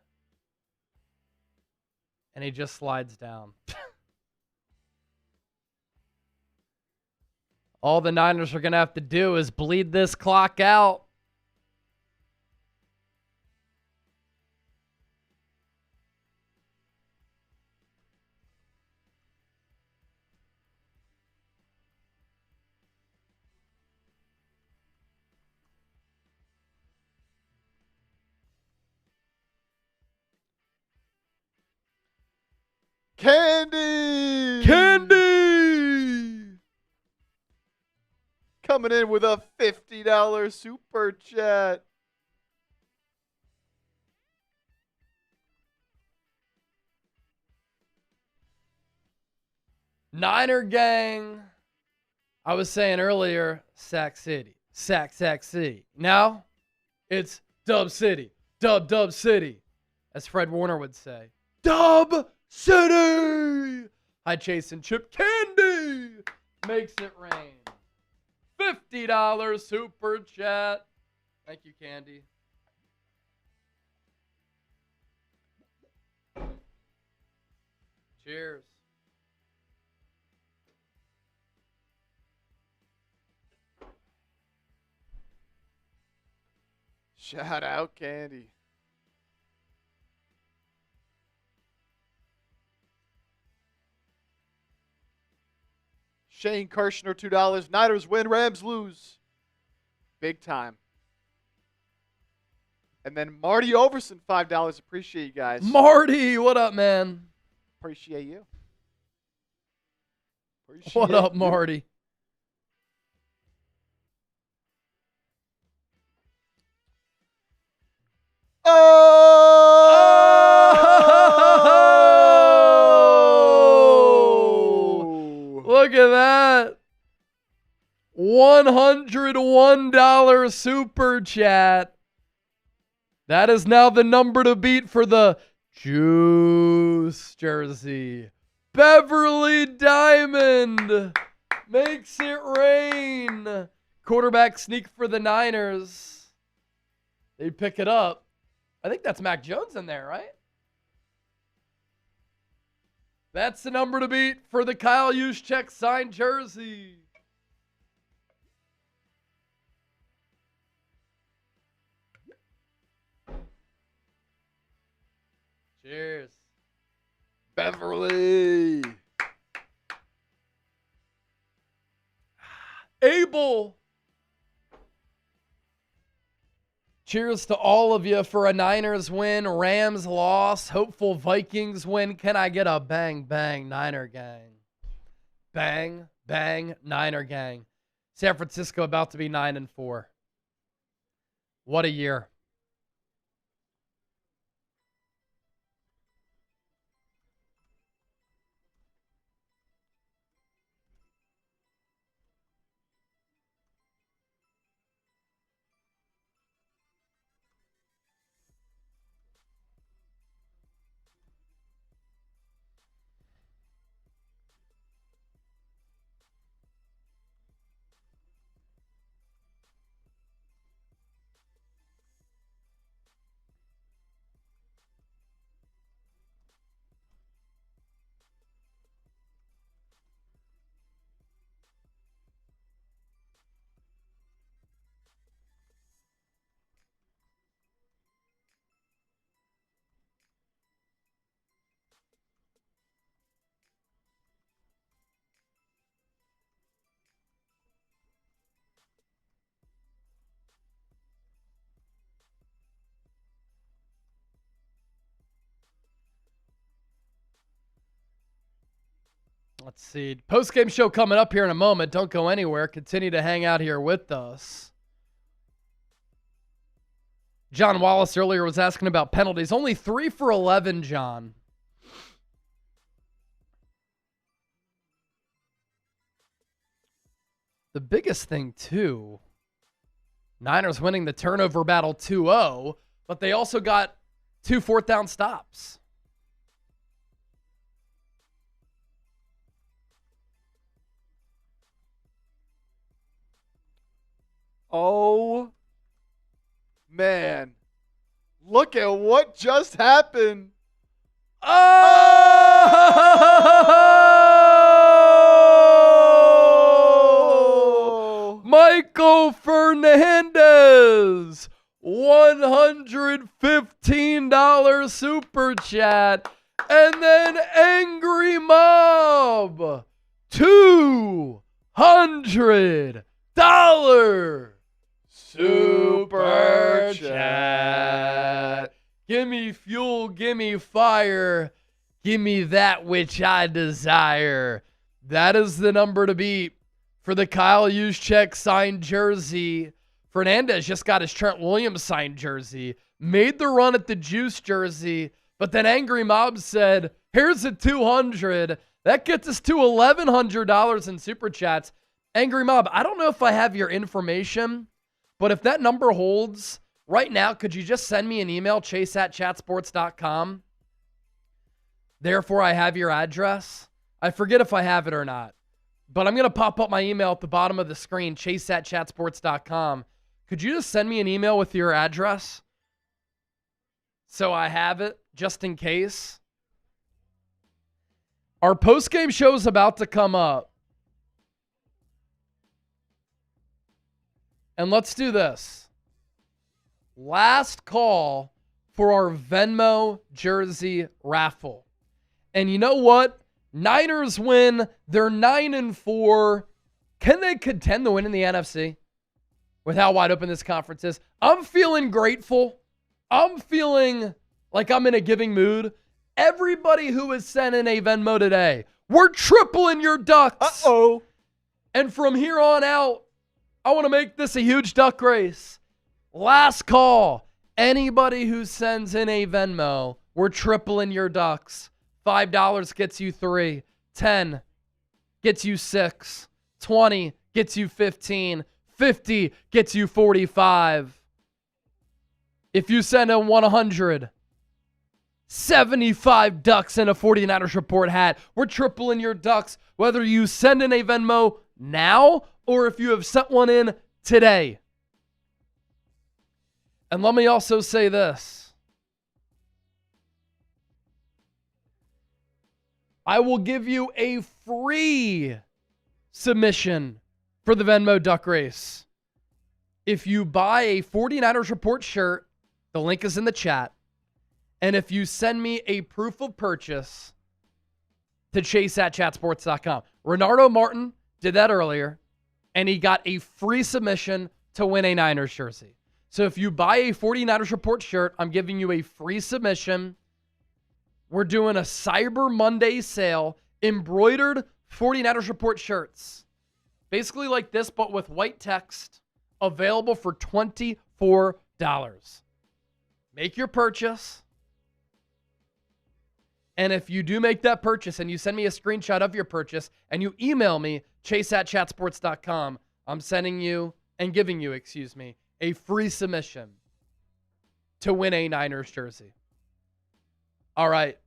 And he just slides down. All the Niners are going to have to do is bleed this clock out. Candy! Coming in with a $50 super chat. Niner gang. I was saying earlier, Sac City. Sac City. Now, it's Dub City. Dub City. As Fred Warner would say. Dub City! Hi, Chase and Chip. Candy makes it rain. $50 super chat. Thank you, Candy. Cheers. Shout out, Candy. Shane Kirshner, $2. Niners win, Rams lose. Big time. And then Marty Overson, $5. Appreciate you guys. Marty, what up, man? Appreciate you. What up, Marty? Oh! Look at that. $101 super chat. That is now the number to beat for the Juice jersey. Beverly Diamond makes it rain. Quarterback sneak for the Niners. They pick it up. I think that's Mac Jones in there, right? That's the number to beat for the Kyle Juszczyk signed jersey. Cheers. Beverly. Abel. Cheers to all of you for a Niners win, Rams loss, hopeful Vikings win. Can I get a bang, bang, Niner gang? Bang, bang, Niner gang. San Francisco about to be 9-4. What a year. Let's see. Postgame show coming up here in a moment. Don't go anywhere. Continue to hang out here with us. John Wallace earlier was asking about penalties. Only 3 for 11, John. The biggest thing, too, Niners winning the turnover battle 2-0, but they also got 2 fourth down stops. Oh, man. Look at what just happened. Oh! Michael Fernandez, $115 super chat. And then Angry Mob, $200 super chat. Gimme fuel, gimme fire, gimme that which I desire. That is the number to beat for the Kyle Juszczyk signed jersey. Fernandez just got his Trent Williams signed jersey, made the run at the Juice jersey, but then Angry Mob said, here's a 200. That gets us to $1,100 in super chats. Angry Mob, I don't know if I have your information, but if that number holds right now, could you just send me an email, chase@chatsports.com? Therefore, I have your address. I forget if I have it or not, but I'm going to pop up my email at the bottom of the screen, chase@chatsports.com. Could you just send me an email with your address so I have it just in case? Our postgame show is about to come up. And let's do this. Last call for our Venmo jersey raffle. And you know what? Niners win. They're 9-4. Can they contend to win in the NFC with how wide open this conference is? I'm feeling grateful. I'm feeling like I'm in a giving mood. Everybody who has sent in a Venmo today, we're tripling your ducks. Uh-oh. And from here on out, I want to make this a huge duck race. Last call. Anybody who sends in a Venmo, we're tripling your ducks. $5 gets you 3. 10 gets you 6. 20 gets you 15. 50 gets you 45. If you send in 100, 75 ducks in a 49ers report hat. We're tripling your ducks, whether you send in a Venmo now or if you have sent one in today. And let me also say this. I will give you a free submission for the Venmo duck race. If you buy a 49ers report shirt, the link is in the chat. And if you send me a proof of purchase to chase@chatsports.com. Renardo Martin did that earlier, and he got a free submission to win a Niners jersey. So if you buy a 49ers report shirt, I'm giving you a free submission. We're doing a Cyber Monday sale, embroidered 49ers report shirts. Basically like this, but with white text, available for $24. Make your purchase. And if you do make that purchase and you send me a screenshot of your purchase and you email me, chase@chatsports.com, I'm sending you and giving you, a free submission to win a Niners jersey. All right.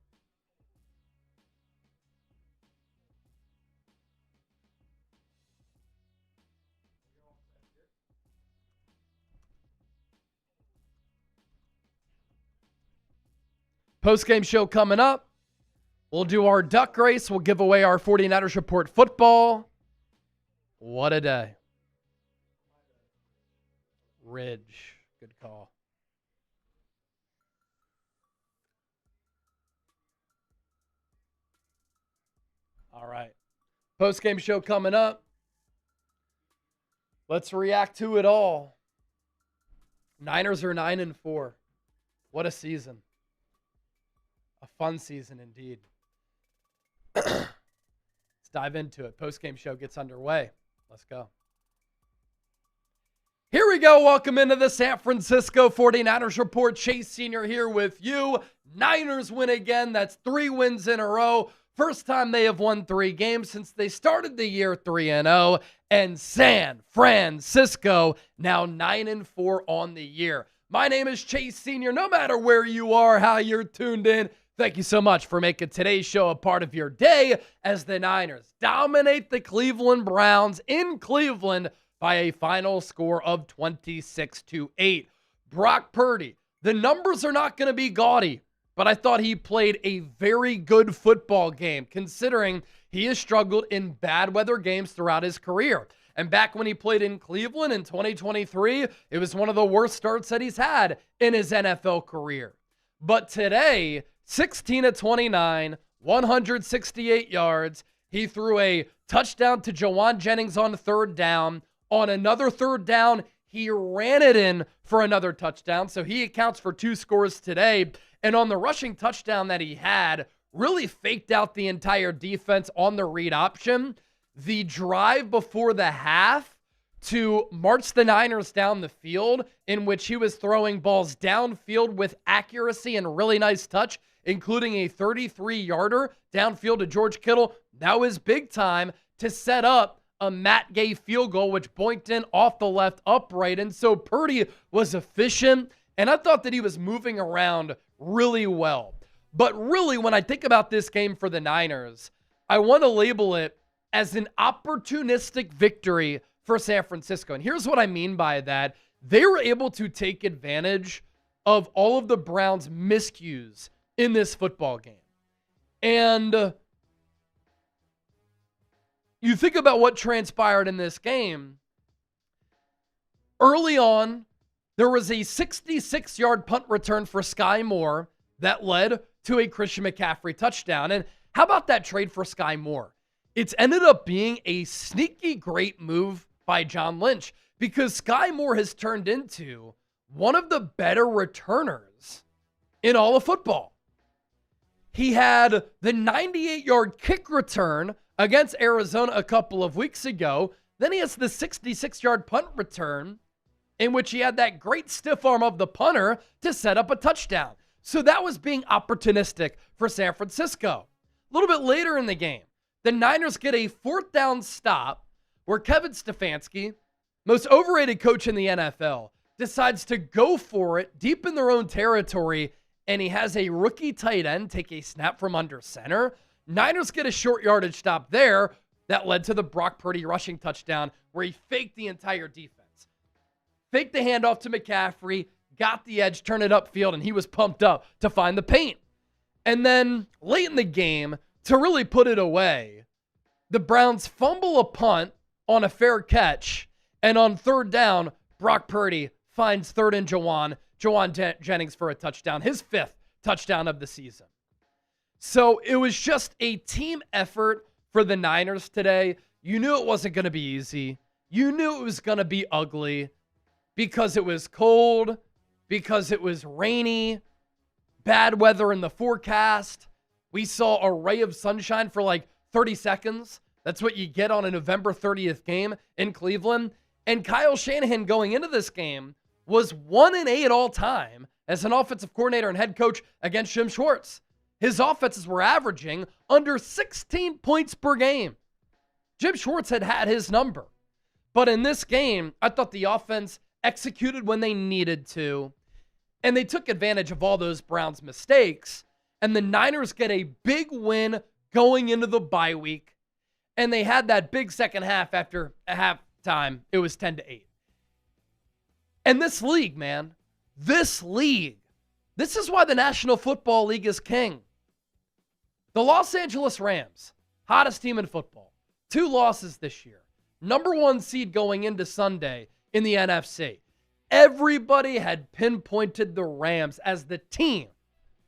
Post-game show coming up. We'll do our duck race. We'll give away our 49ers report football. What a day. Ridge. Good call. All right. Post-game show coming up. Let's react to it all. Niners are 9-4. What a season. A fun season indeed. Let's dive into it. Post-game show gets underway. Let's go. Here we go. Welcome into the San Francisco 49ers Report. Chase Sr. here with you. Niners win again. That's 3 wins in a row. First time they have won 3 games since they started the year 3-0. And San Francisco now 9-4 on the year. My name is Chase Sr. No matter where you are, how you're tuned in, thank you so much for making today's show a part of your day as the Niners dominate the Cleveland Browns in Cleveland by a final score of 26-8. Brock Purdy, the numbers are not going to be gaudy, but I thought he played a very good football game considering he has struggled in bad weather games throughout his career. And back when he played in Cleveland in 2023, it was one of the worst starts that he's had in his NFL career. But today, 16 of 29, 168 yards. He threw a touchdown to Jawan Jennings on third down. On another third down, he ran it in for another touchdown. So he accounts for 2 scores today. And on the rushing touchdown that he had, really faked out the entire defense on the read option. The drive before the half to march the Niners down the field, in which he was throwing balls downfield with accuracy and really nice touch, including a 33-yarder downfield to George Kittle. That was big time to set up a Matt Gay field goal, which boinked in off the left upright. And so Purdy was efficient, and I thought that he was moving around really well. But really, when I think about this game for the Niners, I want to label it as an opportunistic victory for San Francisco. And here's what I mean by that. They were able to take advantage of all of the Browns' miscues in this football game. And you think about what transpired in this game. Early on, there was a 66-yard punt return for Sky Moore that led to a Christian McCaffrey touchdown. And how about that trade for Sky Moore? It's ended up being a sneaky great move by John Lynch because Sky Moore has turned into one of the better returners in all of football. He had the 98-yard kick return against Arizona a couple of weeks ago. Then he has the 66-yard punt return in which he had that great stiff arm of the punter to set up a touchdown. So that was being opportunistic for San Francisco. A little bit later in the game, the Niners get a 4th down stop where Kevin Stefanski, most overrated coach in the NFL, decides to go for it deep in their own territory, and he has a rookie tight end take a snap from under center. Niners get a short yardage stop there that led to the Brock Purdy rushing touchdown where he faked the entire defense. Faked the handoff to McCaffrey, got the edge, turned it upfield, and he was pumped up to find the paint. And then late in the game, to really put it away, the Browns fumble a punt on a fair catch, and on third down, Brock Purdy finds third and Jawan Jennings for a touchdown, his 5th touchdown of the season. So it was just a team effort for the Niners today. You knew it wasn't going to be easy. You knew it was going to be ugly because it was cold, because it was rainy, bad weather in the forecast. We saw a ray of sunshine for like 30 seconds. That's what you get on a November 30th game in Cleveland. And Kyle Shanahan going into this game was 1-8 all time as an offensive coordinator and head coach against Jim Schwartz. His offenses were averaging under 16 points per game. Jim Schwartz had his number. But in this game, I thought the offense executed when they needed to. And they took advantage of all those Browns mistakes. And the Niners get a big win going into the bye week. And they had that big second half after a halftime. It was 10-8. And this league, man, this is why the National Football League is king. The Los Angeles Rams, hottest team in football, 2 losses this year. Number 1 seed going into Sunday in the NFC. Everybody had pinpointed the Rams as the team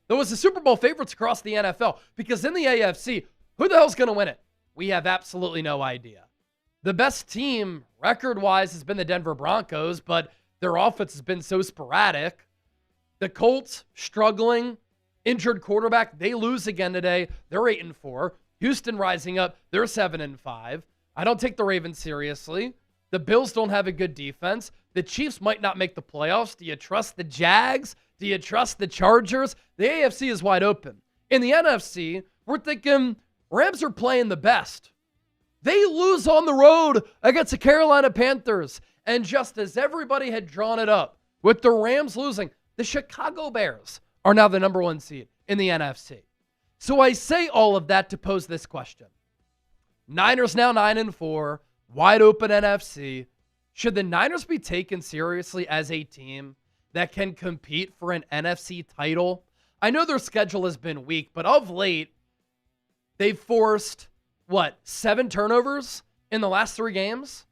that was the Super Bowl favorites across the NFL because in the AFC, who the hell's going to win it? We have absolutely no idea. The best team record-wise has been the Denver Broncos, but their offense has been so sporadic. The Colts struggling, injured quarterback. They lose again today. They're 8-4. Houston rising up. They're 7-5. I don't take the Ravens seriously. The Bills don't have a good defense. The Chiefs might not make the playoffs. Do you trust the Jags? Do you trust the Chargers? The AFC is wide open. In the NFC, we're thinking Rams are playing the best. They lose on the road against the Carolina Panthers. And just as everybody had drawn it up, with the Rams losing, the Chicago Bears are now the number 1 seed in the NFC. So I say all of that to pose this question. Niners now 9-4, wide open NFC. Should the Niners be taken seriously as a team that can compete for an NFC title? I know their schedule has been weak, but of late, they've forced, 7 turnovers in the last 3 games?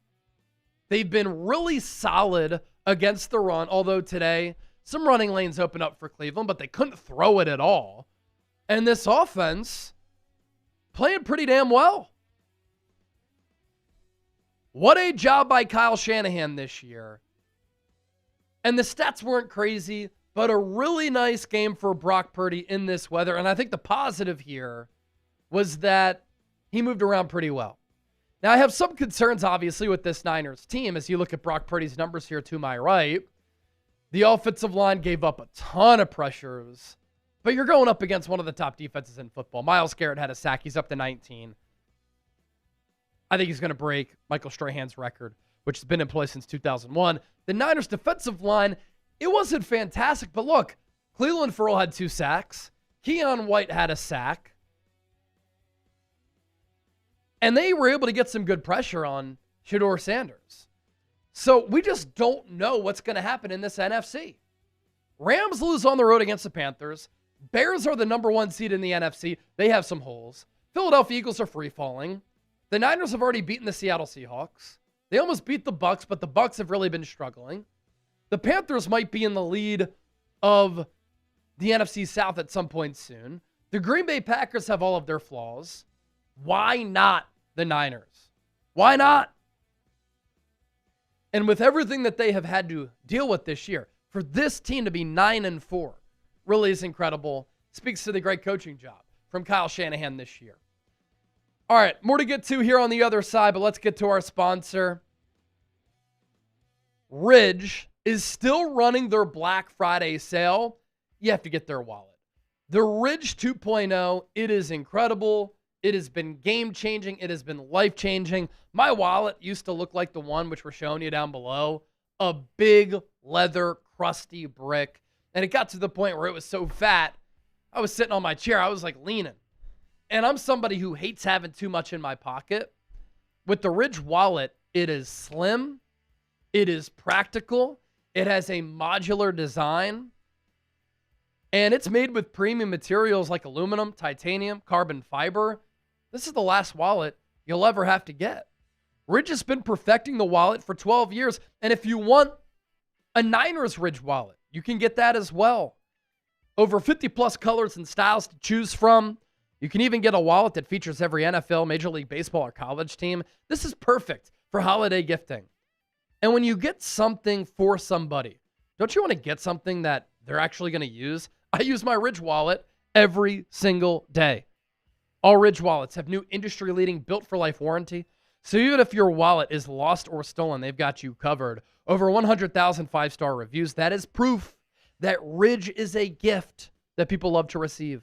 They've been really solid against the run, although today, some running lanes opened up for Cleveland, but they couldn't throw it at all. And this offense playing pretty damn well. What a job by Kyle Shanahan this year. And the stats weren't crazy, but a really nice game for Brock Purdy in this weather. And I think the positive here was that he moved around pretty well. Now, I have some concerns, obviously, with this Niners team. As you look at Brock Purdy's numbers here to my right, the offensive line gave up a ton of pressures, but you're going up against one of the top defenses in football. Myles Garrett had a sack. He's up to 19. I think he's going to break Michael Strahan's record, which has been in place since 2001. The Niners' defensive line, it wasn't fantastic, but look, Cleveland Ferrell had 2 sacks. Keon White had a sack. And they were able to get some good pressure on Shadour Sanders. So we just don't know what's going to happen in this NFC. Rams lose on the road against the Panthers. Bears are the number 1 seed in the NFC. They have some holes. Philadelphia Eagles are free-falling. The Niners have already beaten the Seattle Seahawks. They almost beat the Bucs, but the Bucs have really been struggling. The Panthers might be in the lead of the NFC South at some point soon. The Green Bay Packers have all of their flaws. Why not the Niners? Why not? And with everything that they have had to deal with this year, for this team to be 9-4 really is incredible. Speaks to the great coaching job from Kyle Shanahan this year. All right, more to get to here on the other side, but let's get to our sponsor. Ridge is still running their Black Friday sale. You have to get their wallet. The Ridge 2.0, it is incredible. It has been game-changing. It has been life-changing. My wallet used to look like the one which we're showing you down below, a big leather crusty brick. And it got to the point where it was so fat, I was sitting on my chair. I was like leaning. And I'm somebody who hates having too much in my pocket. With the Ridge wallet, it is slim. It is practical. It has a modular design. And it's made with premium materials like aluminum, titanium, carbon fiber. This is the last wallet you'll ever have to get. Ridge has been perfecting the wallet for 12 years. And if you want a Niners Ridge wallet, you can get that as well. Over 50 plus colors and styles to choose from. You can even get a wallet that features every NFL, Major League Baseball, or college team. This is perfect for holiday gifting. And when you get something for somebody, don't you want to get something that they're actually going to use? I use my Ridge wallet every single day. All Ridge wallets have new industry-leading built-for-life warranty. So even if your wallet is lost or stolen, they've got you covered. Over 100,000 five-star reviews. That is proof that Ridge is a gift that people love to receive.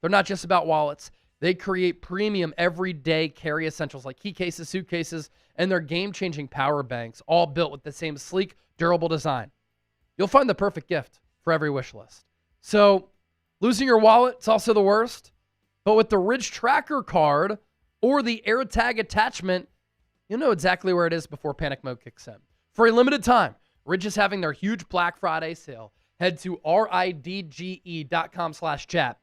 They're not just about wallets. They create premium everyday carry essentials like key cases, suitcases, and their game-changing power banks, all built with the same sleek, durable design. You'll find the perfect gift for every wish list. So losing your wallet, it's also the worst. But with the Ridge Tracker card or the AirTag attachment, you'll know exactly where it is before panic mode kicks in. For a limited time, Ridge is having their huge Black Friday sale. Head to ridge.com/chat.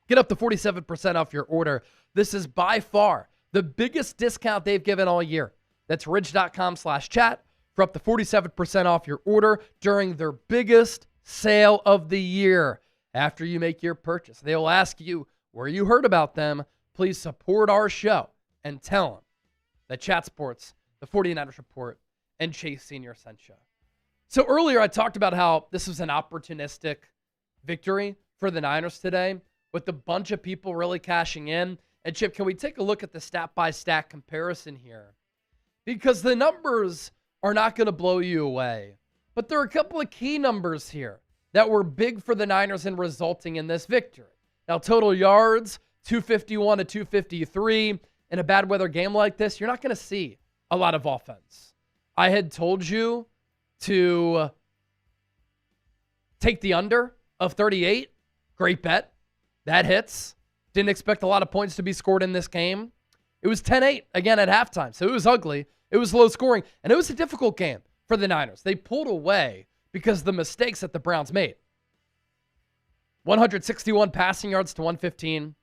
Get up to 47% off your order. This is by far the biggest discount they've given all year. That's ridge.com/chat for up to 47% off your order during their biggest sale of the year. After you make your purchase, they will ask you where you heard about them. Please support our show and tell them that Chat Sports, the 49ers Report, and Chase Senior sent you. So earlier I talked about how this was an opportunistic victory for the Niners today, with a bunch of people really cashing in. And Chip, can we take a look at the stat-by-stat comparison here? Because the numbers are not going to blow you away. But there are a couple of key numbers here that were big for the Niners in resulting in this victory. Now, total yards, 251 to 253. In a bad weather game like this, you're not going to see a lot of offense. I had told you to take the under of 38. Great bet. That hits. Didn't expect a lot of points to be scored in this game. It was 10-8 again at halftime, so it was ugly. It was low scoring, and it was a difficult game for the Niners. They pulled away because of the mistakes that the Browns made. 161 passing yards to 115.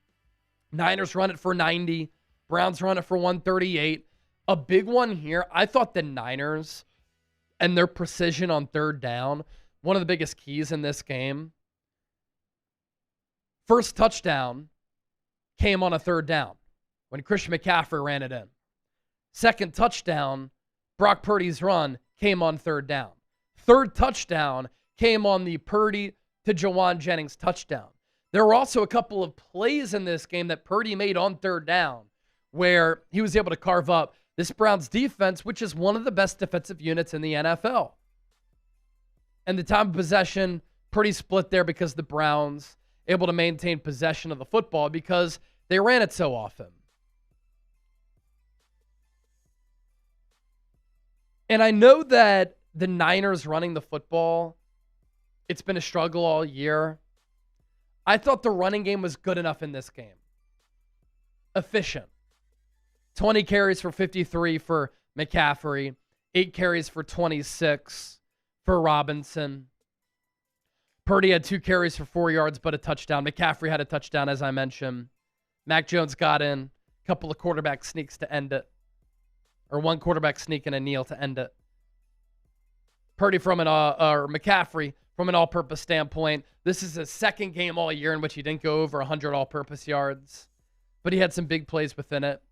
Niners run it for 90. Browns run it for 138. A big one here, I thought the Niners and their precision on third down, one of the biggest keys in this game. First touchdown came on a third down when Christian McCaffrey ran it in. Second touchdown, Brock Purdy's run, came on third down. Third touchdown came on the Purdy to Jawan Jennings touchdown. There were also a couple of plays in this game that Purdy made on third down where he was able to carve up this Browns defense, which is one of the best defensive units in the NFL. And the time of possession, pretty split there because the Browns able to maintain possession of the football because they ran it so often. And I know that the Niners running the football, it's been a struggle all year. I thought the running game was good enough in this game. Efficient. 20 carries for 53 for McCaffrey. 8 carries for 26 for Robinson. Purdy had 2 carries for 4 yards, but a touchdown. McCaffrey had a touchdown, as I mentioned. Mac Jones got in. A couple of quarterback sneaks to end it. Or one quarterback sneak and a kneel to end it. Purdy or McCaffrey from an all-purpose standpoint. This is his second game all year in which he didn't go over 100 all-purpose yards. But he had some big plays within it.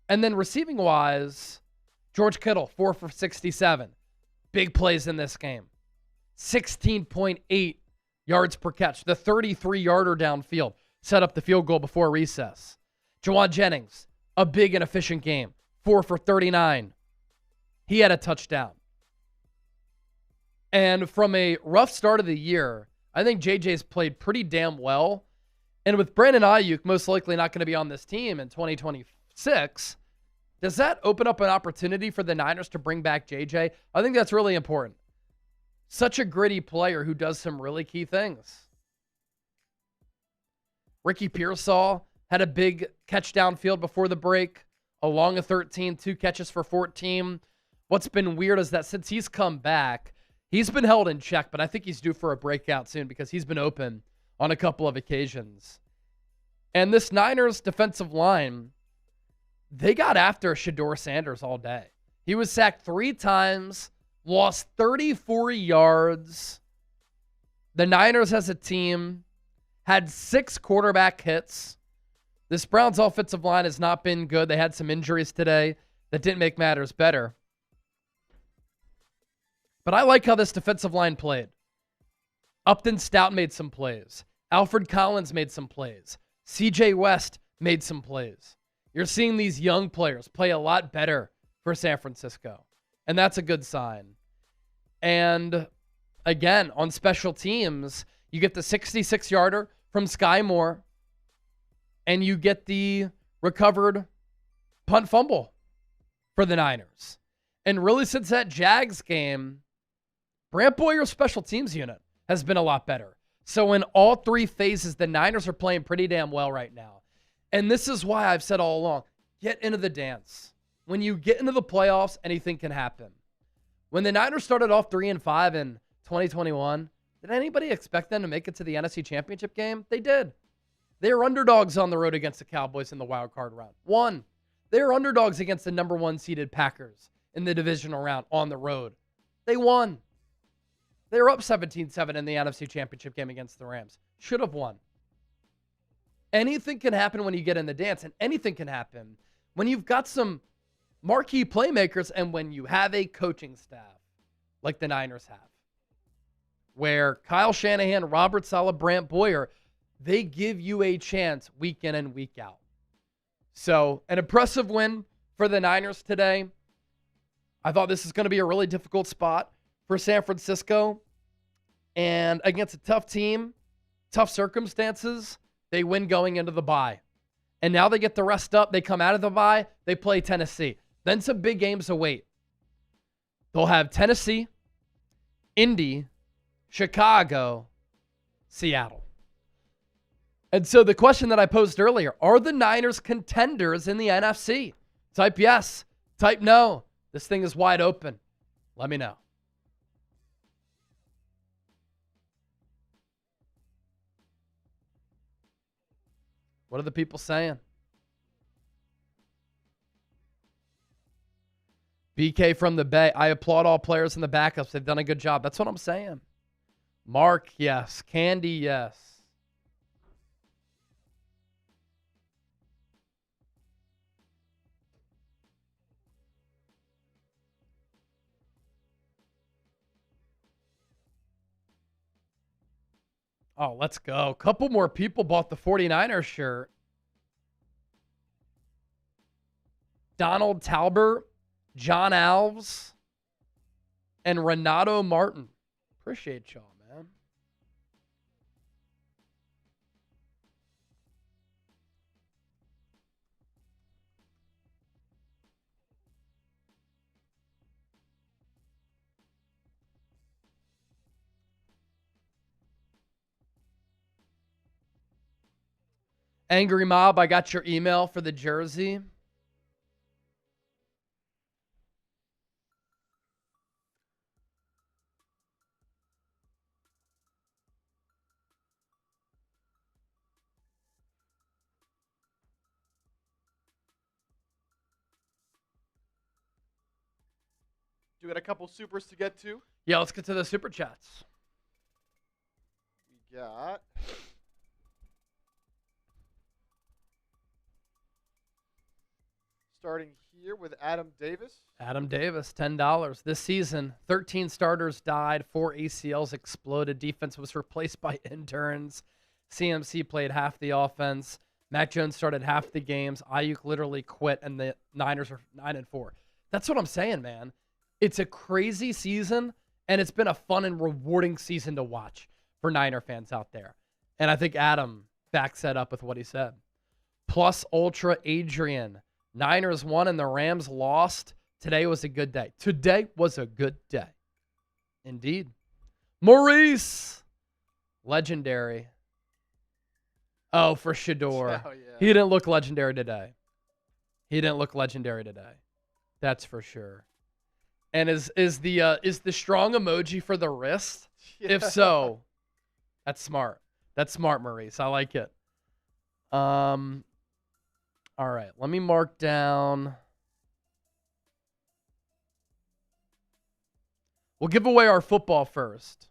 And then receiving-wise, George Kittle, 4 for 67. Big plays in this game. 16.8 yards per catch. The 33-yarder downfield set up the field goal before recess. Jawan Jennings, a big and efficient game. 4 for 39. He had a touchdown. And from a rough start of the year, I think JJ's played pretty damn well. And with Brandon Ayuk most likely not going to be on this team in 2026, does that open up an opportunity for the Niners to bring back JJ? I think that's really important. Such a gritty player who does some really key things. Ricky Pearsall had a big catch downfield before the break, along a 13, 2 catches for 14. What's been weird is that since he's come back, he's been held in check, but I think he's due for a breakout soon because he's been open on a couple of occasions. And this Niners defensive line, they got after Shadour Sanders all day. He was sacked 3 times, lost 34 yards. The Niners as a team had 6 quarterback hits. This Browns offensive line has not been good. They had some injuries today that didn't make matters better. But I like how this defensive line played. Upton Stout made some plays. Alfred Collins made some plays. CJ West made some plays. You're seeing these young players play a lot better for San Francisco. And that's a good sign. And again, on special teams, you get the 66-yarder from Sky Moore. And you get the recovered punt fumble for the Niners. And really since that Jags game, Brant Boyer's special teams unit has been a lot better. So in all 3 phases, the Niners are playing pretty damn well right now. And this is why I've said all along, get into the dance. When you get into the playoffs, anything can happen. When the Niners started off 3-5 in 2021, did anybody expect them to make it to the NFC Championship game? They did. They were underdogs on the road against the Cowboys in the wild card round. Won. They were underdogs against the number 1 seeded Packers in the divisional round on the road. They won. They were up 17-7 in the NFC Championship game against the Rams. Should have won. Anything can happen when you get in the dance, and anything can happen when you've got some marquee playmakers and when you have a coaching staff like the Niners have, where Kyle Shanahan, Robert Saleh, Brant Boyer, they give you a chance week in and week out. So, an impressive win for the Niners today. I thought this is going to be a really difficult spot for San Francisco. And against a tough team, tough circumstances, they win going into the bye. And now they get the rest up. They come out of the bye. They play Tennessee. Then some big games await. They'll have Tennessee, Indy, Chicago, Seattle. And so the question that I posed earlier, are the Niners contenders in the NFC? Type yes. Type no. This thing is wide open. Let me know. What are the people saying? BK from the Bay. I applaud all players in the backups. They've done a good job. That's what I'm saying. Mark, yes. Candy, yes. Oh, let's go. A couple more people bought the 49ers shirt. Donald Talbert, John Alves, and Renato Martin. Appreciate y'all, man. Angry Mob, I got your email for the jersey. Do we got a couple supers to get to? Yeah, let's get to the super chats. We got starting here with Adam Davis. Adam Davis, $10. This season, 13 starters died, 4 ACLs exploded, defense was replaced by interns. CMC played half the offense. Mac Jones started half the games. Ayuk literally quit, and the Niners are 9-4. That's what I'm saying, man. It's a crazy season, and it's been a fun and rewarding season to watch for Niner fans out there. And I think Adam backs that up with what he said. Plus Ultra Adrian. Niners won and the Rams lost. Today was a good day. Today was a good day. Indeed. Maurice. Legendary. Oh, for Shedeur. Oh, yeah. He didn't look legendary today. He didn't look legendary today. That's for sure. And is the strong emoji for the wrist? Yeah. If so, that's smart. That's smart, Maurice. I like it. All right, let me mark down. We'll give away our football first.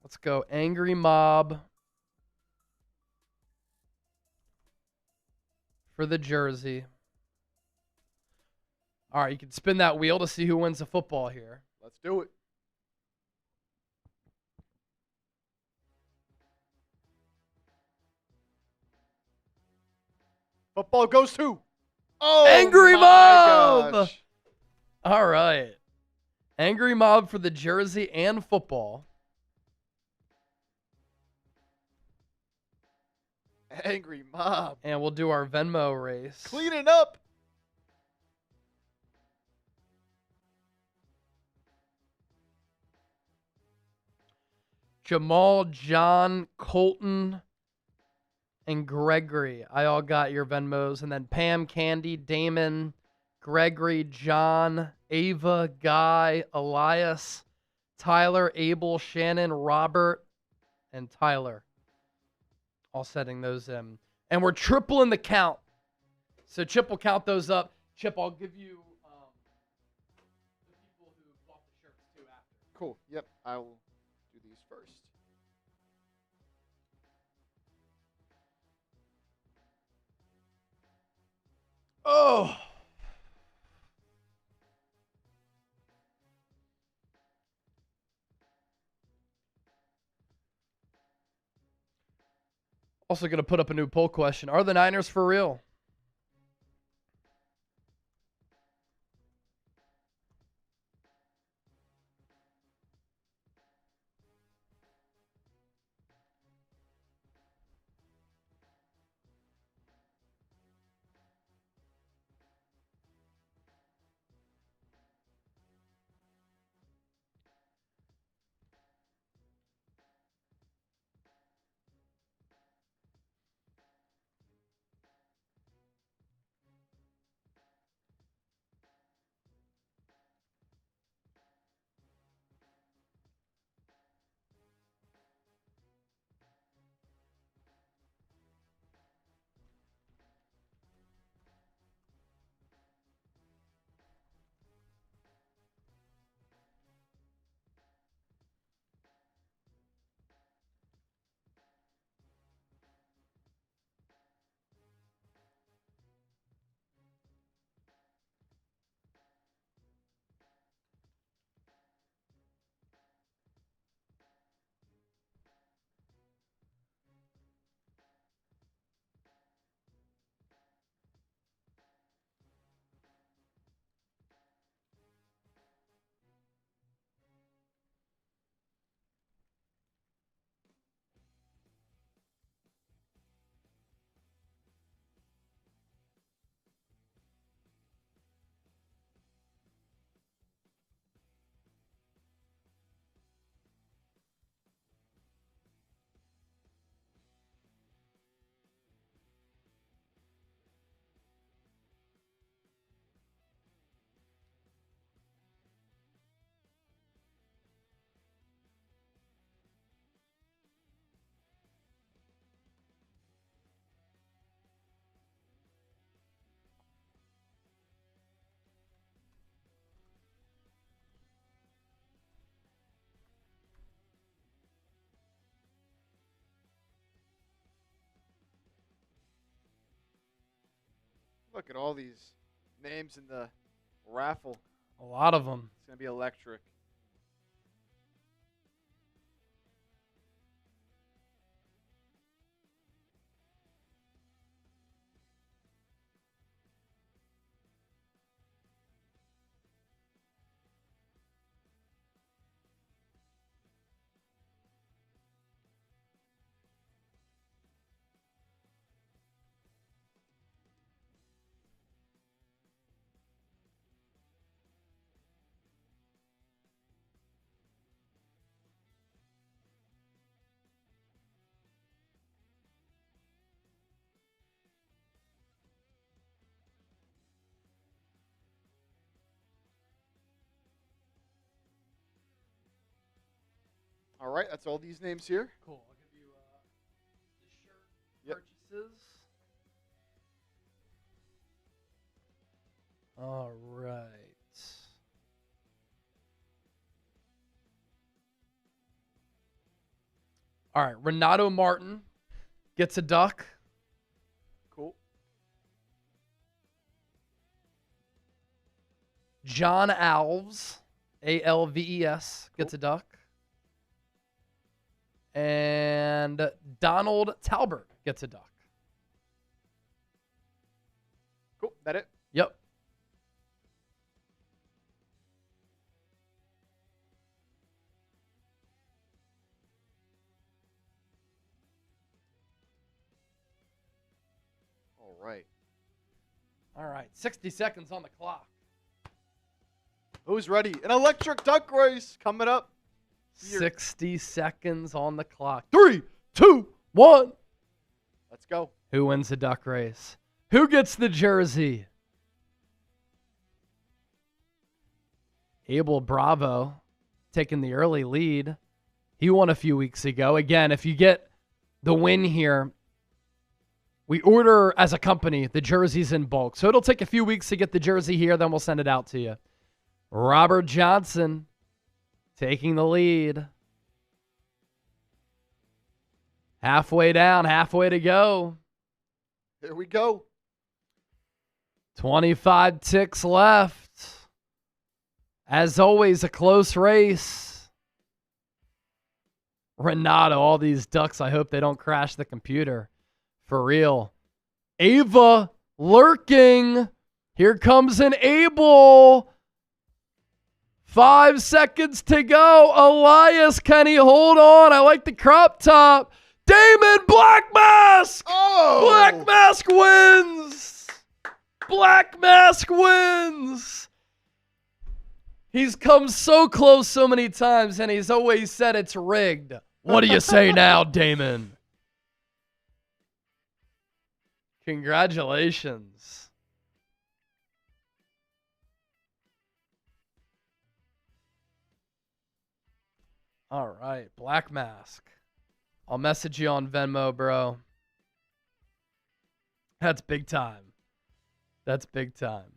Let's go Angry Mob for the jersey. All right, you can spin that wheel to see who wins the football here. Let's do it. Football goes to Angry my Mob. gosh. All right. Angry Mob for the jersey and football. Angry Mob. And we'll do our Venmo race. Cleaning up. Jamal, John, Colton, and Gregory. I all got your Venmos. And then Pam, Candy, Damon, Gregory, John, Ava, Guy, Elias, Tyler, Abel, Shannon, Robert, and Tyler. All setting those in. And we're tripling the count. So Chip will count those up. Chip, I'll give you the people who bought the shirts too after. Cool. Yep. I will do these first. Oh. Also going to put up a new poll question. Are the Niners for real? Look at all these names in the raffle. A lot of them. It's going to be electric. All right, that's all these names here. Cool. I'll give you the shirt Yep. purchases. All right. All right. Renato Martin gets a duck. Cool. John Alves, Alves, gets a duck. And Donald Talbert gets a duck. Cool. That it? Yep. All right. All right. 60 seconds on the clock. Who's ready? An electric duck race coming up. Here. 60 seconds on the clock. 3, 2, 1. Let's go. Who wins the duck race? Who gets the jersey? Abel Bravo taking the early lead. He won a few weeks ago. Again, if you get the win here, we order as a company the jerseys in bulk. So it'll take a few weeks to get the jersey here, then we'll send it out to you. Robert Johnson taking the lead. Halfway down, halfway to go. Here we go. 25 ticks left. As always, a close race. Renato, all these ducks, I hope they don't crash the computer. For real. Ava lurking. Here comes an Abel. 5 seconds to go. Elias, can he hold on? I like the crop top. Damon Black Mask. Oh! Black Mask wins. Black Mask wins. He's come so close so many times, and he's always said it's rigged. What do you say now, Damon? Congratulations. All right, Black Mask. I'll message you on Venmo, bro. That's big time. That's big time.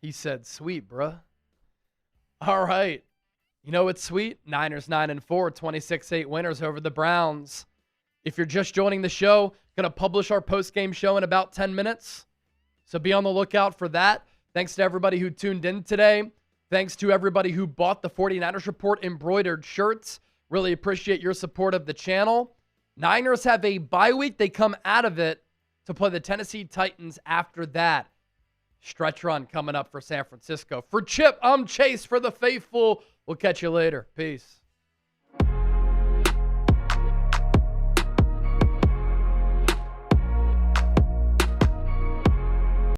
He said, sweet, bruh. All right. You know what's sweet? Niners 9-4, 26-8 winners over the Browns. If you're just joining the show, going to publish our post-game show in about 10 minutes. So be on the lookout for that. Thanks to everybody who tuned in today. Thanks to everybody who bought the 49ers Report embroidered shirts. Really appreciate your support of the channel. Niners have a bye week. They come out of it to play the Tennessee Titans after that. Stretch run coming up for San Francisco. For Chip, I'm Chase. For the faithful, we'll catch you later. Peace.